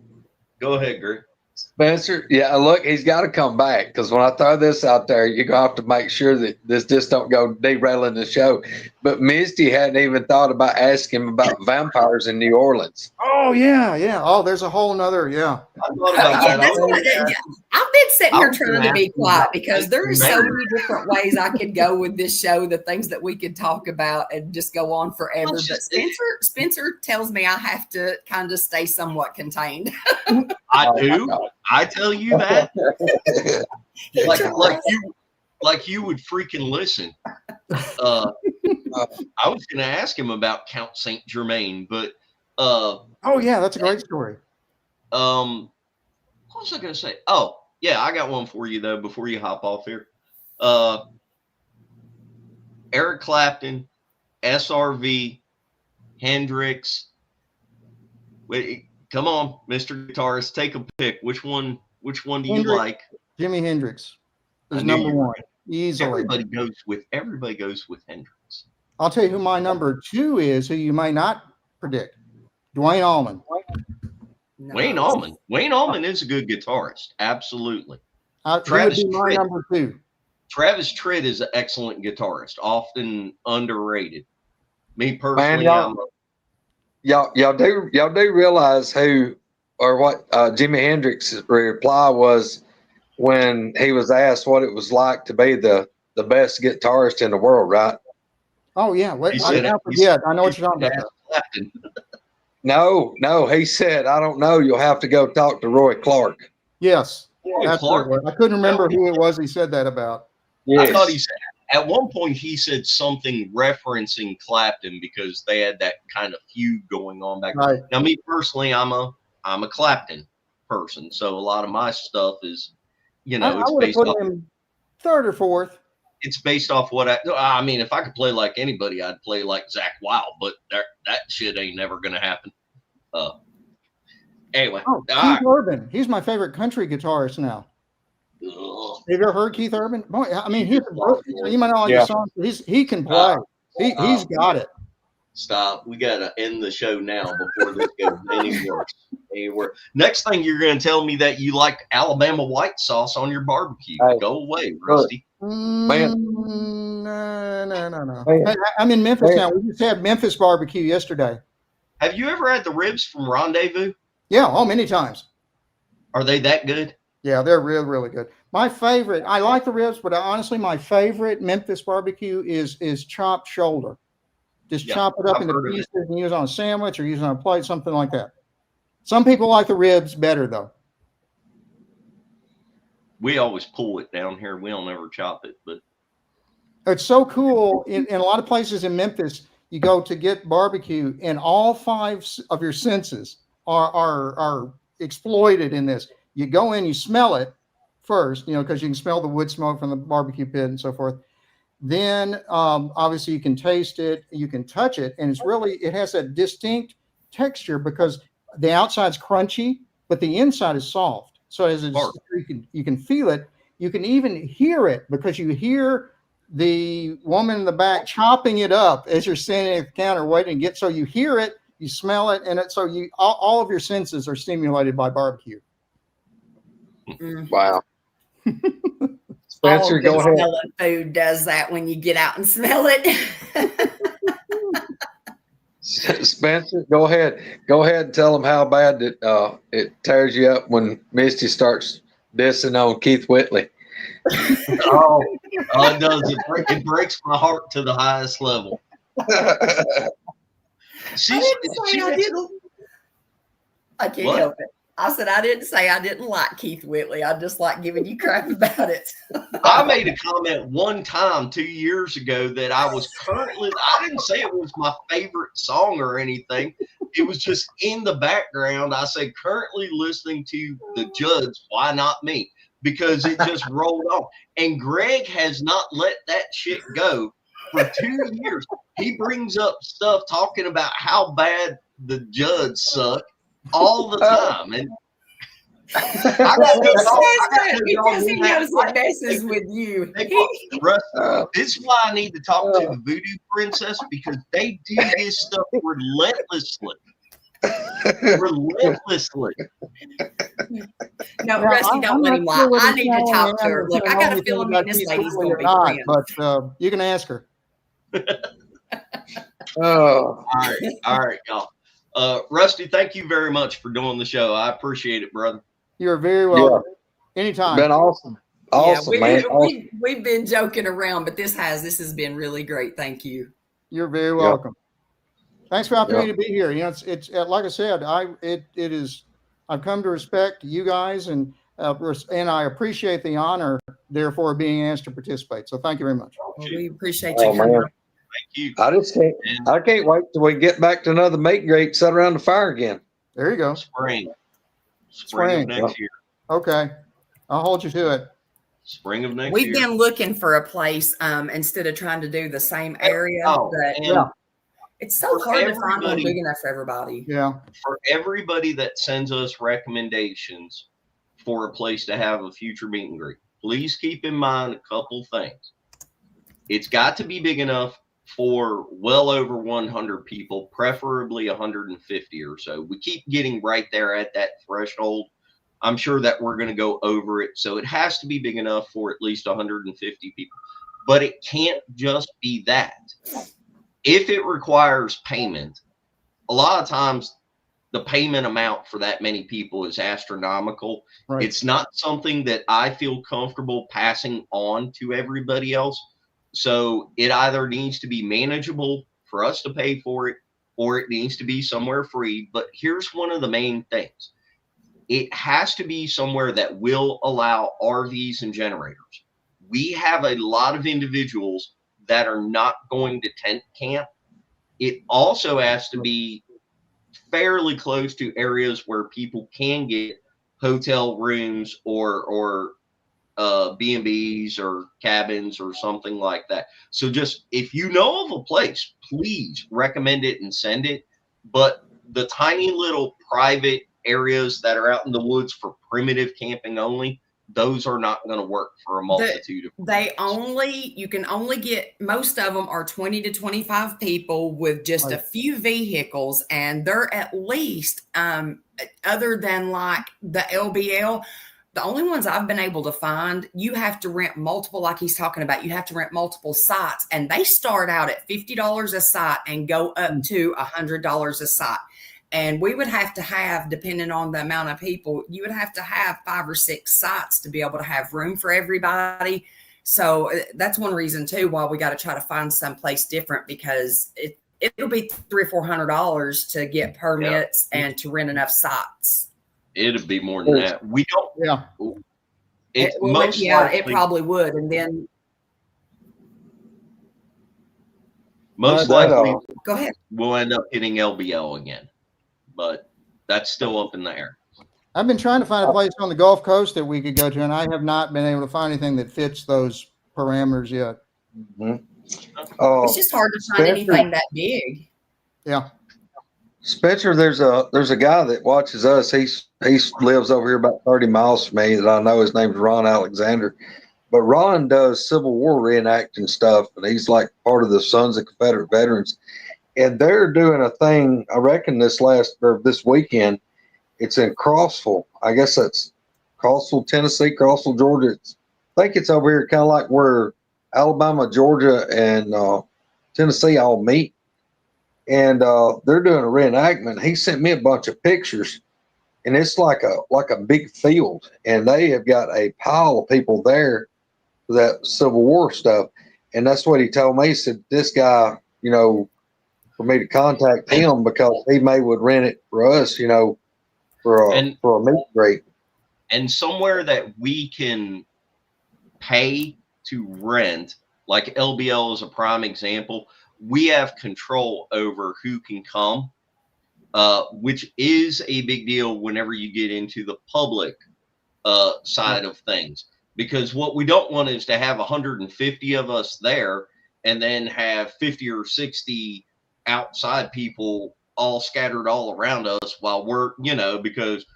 go ahead, Greg. Spencer, yeah, look, he's got to come back, because when I throw this out there, you're going to have to make sure that this just don't go derailing the show. But Misty hadn't even thought about asking him about vampires in New Orleans. Oh, yeah. Oh, there's a whole nother, I thought about that. I've been sitting here trying to be quiet because there are so many different ways I could go with this show, the things that we could talk about and just go on forever. But Spencer tells me I have to kind of stay somewhat contained. I do. I tell you that. like you would freaking listen. I was going to ask him about Count Saint Germain, but Oh yeah, that's a great story. what was I going to say? Oh yeah, I got one for you though before you hop off here. Eric Clapton, SRV, Hendrix. Wait, come on, Mr. Guitarist, take a pick. Which one do you Hendrix. like? Jimi Hendrix is I knew number you were one, easily. Everybody goes with Hendrix. I'll tell you who my number two is, who you might not predict. Dwayne Allman. No. Wayne Allman. Wayne Allman is a good guitarist. Absolutely. He would Travis be my Tritt. number two. Travis Tritt is an excellent guitarist, often underrated. Me personally, Man, y'all do realize who or what Jimi Hendrix's reply was when he was asked what it was like to be the best guitarist in the world, right? Oh yeah, wait, He I said now it. forget. I know what you're talking about. Clapton. No, he said, I don't know. You'll have to go talk to Roy Clark. Yes, Roy that's Clark. what it was. I couldn't remember who it was he said that about. I thought he said at one point he said something referencing Clapton because they had that kind of feud going on back then. Right. Now, me personally, I'm a Clapton person, so a lot of my stuff is, I it's would have based put off. him third or fourth. It's based off what I mean. If I could play like anybody, I'd play like Zach Wild, but that shit ain't never gonna happen. Anyway, Oh, Keith Urban. He's my favorite country guitarist now. Ugh. Have you ever heard Keith Urban? Boy, I mean, you might not like Yeah. his songs, but he can play. He's got it. Stop. We gotta end the show now before this goes any worse. Next thing you're gonna tell me that you like Alabama white sauce on your barbecue. Hey, Go away, Rusty. Man. No. Man. I'm in Memphis Man. now. We just had Memphis barbecue yesterday. Have you ever had the ribs from Rendezvous? Yeah, many times. Are they that good? Yeah, they're really, really good. My favorite, I like the ribs, but honestly, my favorite Memphis barbecue is chopped shoulder. Just chop it up I've into heard of pieces and use it on a sandwich or use it on a plate, something like that. Some people like the ribs better, though. We always pull it down here. We don't ever chop it, but It's so cool. In a lot of places in Memphis, you go to get barbecue, and all five of your senses are exploited in this. You go in, you smell it first, because you can smell the wood smoke from the barbecue pit and so forth. Then, obviously, you can taste it, you can touch it, and it has a distinct texture because the outside's crunchy, but the inside is soft. So you can feel it. You can even hear it because you hear the woman in the back chopping it up as you're standing at the counter waiting to get. So you hear it, you smell it, and all of your senses are stimulated by barbecue. Wow. Spencer, go ahead. Smelling food does that when you get out and smell it. Spencer, go ahead and tell them how bad it tears you up when Misty starts dissing on Keith Whitley. oh, it does. It breaks my heart to the highest level. I can't help it. I said I didn't say I didn't like Keith Whitley. I just like giving you crap about it. I made a comment one time 2 years ago that I didn't say it was my favorite song or anything. It was just in the background. I said, currently listening to The Judds, Why Not Me? Because it just rolled on. And Greg has not let that shit go for 2 years. He brings up stuff talking about how bad the Judds suck all the time. And because he knows it messes with you. This is why I need to talk to the Voodoo Princess, because they do this stuff relentlessly. No, Rusty, don't let him lie. I need to talk to her. Look, I got a feeling that this lady's going to be friends. But you can ask her. Oh, all right, y'all. Rusty, thank you very much for doing the show. I appreciate it, brother. You're very welcome. Anytime. Been awesome. Awesome, man. We've been joking around, but this has been really great. Thank you. You're very welcome. Thanks for the opportunity to be here. It's like I said, I've come to respect you guys, and and I appreciate the honor, therefore, being asked to participate. So thank you very much. Well, we appreciate Oh, you coming. man. Thank you. I can't wait till we get back to another meet and greet, sit around the fire again. There you go. Spring Spring. of next year. Okay. I'll hold you to it. Spring of next We've year. been looking for a place instead of trying to do the same area. Oh, but and it's so for hard to find one everybody- big enough for everybody. Yeah. for everybody that sends us recommendations for a place to have a future meet and greet, please keep in mind a couple things. It's got to be big enough for well over 100 people, preferably 150 or so. We keep getting right there at that threshold. I'm sure that we're going to go over it. So it has to be big enough for at least 150 people. But it can't just be that. If it requires payment, a lot of times the payment amount for that many people is astronomical. Right. It's not something that I feel comfortable passing on to everybody else. So it either needs to be manageable for us to pay for it, or it needs to be somewhere free. But here's one of the main things. It has to be somewhere that will allow RVs and generators. We have a lot of individuals that are not going to tent camp. It also has to be fairly close to areas where people can get hotel rooms or B&Bs or cabins or something like that. So just, if you know of a place, please recommend it and send it. But the tiny little private areas that are out in the woods for primitive camping only, those are not going to work for a multitude of You can only get, most of them are 20 to 25 people with just a few vehicles, and they're at least other than like the LBL, the only ones I've been able to find, you have to rent multiple, like he's talking about, you have to rent multiple sites, and they start out at $50 a site and go up to $100 a site. And we would have to have, depending on the amount of people, you would have to have 5 or 6 sites to be able to have room for everybody. So that's one reason too why we got to try to find someplace different, because it'll be $300 or $400 to get permits and to rent enough sites. It'd be more than that. We don't. Yeah. It probably would, and then most likely go ahead. We'll end up hitting LBL again, but that's still up in the air. I've been trying to find a place on the Gulf Coast that we could go to, and I have not been able to find anything that fits those parameters yet. Mm-hmm. It's just hard to find anything that big. Yeah. Spencer, there's a guy that watches us. He lives over here about 30 miles from me that I know. His name's Ron Alexander. But Ron does Civil War reenacting stuff, and he's like part of the Sons of Confederate Veterans. And they're doing a thing, I reckon this weekend. It's in Crossville. I guess that's Crossville, Tennessee, Crossville, Georgia. I think it's over here kind of like where Alabama, Georgia, and Tennessee all meet. And they're doing a reenactment. He sent me a bunch of pictures, and it's like a big field, and they have got a pile of people there for that Civil War stuff. And that's what he told me. He said, this guy, for me to contact him because he would rent it for us, for a meet and greet. And somewhere that we can pay to rent, like LBL is a prime example. We have control over who can come, which is a big deal whenever you get into the public side of things. Because what we don't want is to have 150 of us there and then have 50 or 60 outside people all scattered all around us while we're, because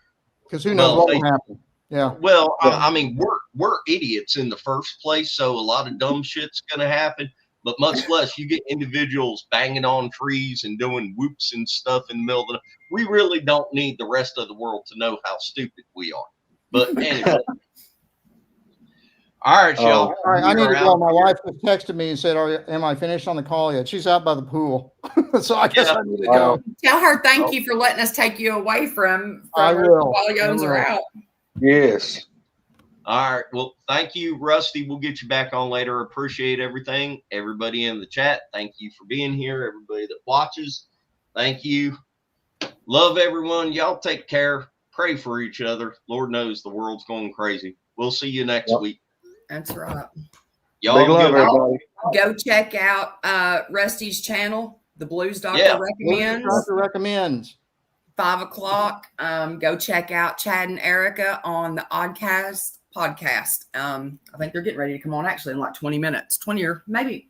who knows what will happen. Yeah. Well, I mean, we're idiots in the first place, so a lot of dumb shit's gonna happen. But much less you get individuals banging on trees and doing whoops and stuff in the middle of the night. We really don't need the rest of the world to know how stupid we are. But anyway. All right, y'all. All right, I need to go. My wife just texted me and said, am I finished on the call yet? She's out by the pool. So I guess I need to go. Tell her thank you for letting us take you away from I will. while you guys are out. Yes. All right. Well, thank you, Rusty. We'll get you back on later. Appreciate everything. Everybody in the chat, thank you for being here. Everybody that watches, thank you. Love everyone. Y'all take care. pray for each other. Lord knows the world's going crazy. We'll see you next week. That's right. Y'all Big love, good. everybody. Go check out Rusty's channel, The Blues Doctor Yeah. Recommends. Doctor recommends. 5 o'clock. Go check out Chad and Erica on the Oddcast podcast. I think they're getting ready to come on actually in like 20 minutes, 20 or maybe,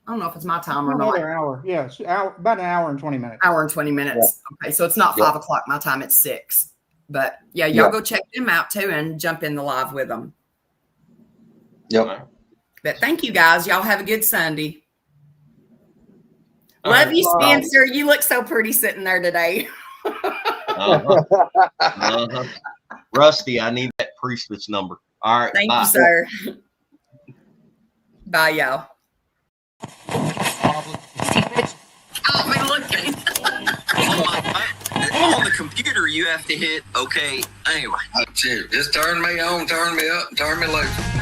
I don't know if it's my time or not. Another hour. Yeah, it's about an hour and 20 minutes. Hour and 20 minutes. Okay, so it's not 5 o'clock my time, it's 6. But yeah, y'all go check them out too and jump in the live with them. Yep. But thank you guys. Y'all have a good Sunday. Love you, Spencer. You look so pretty sitting there today. Rusty, I need that priestess number. All right. Thank bye. you, sir. Bye, y'all. Oh, man, look. On the computer, you have to hit okay. Anyway. Just turn me on, turn me up, turn me loose.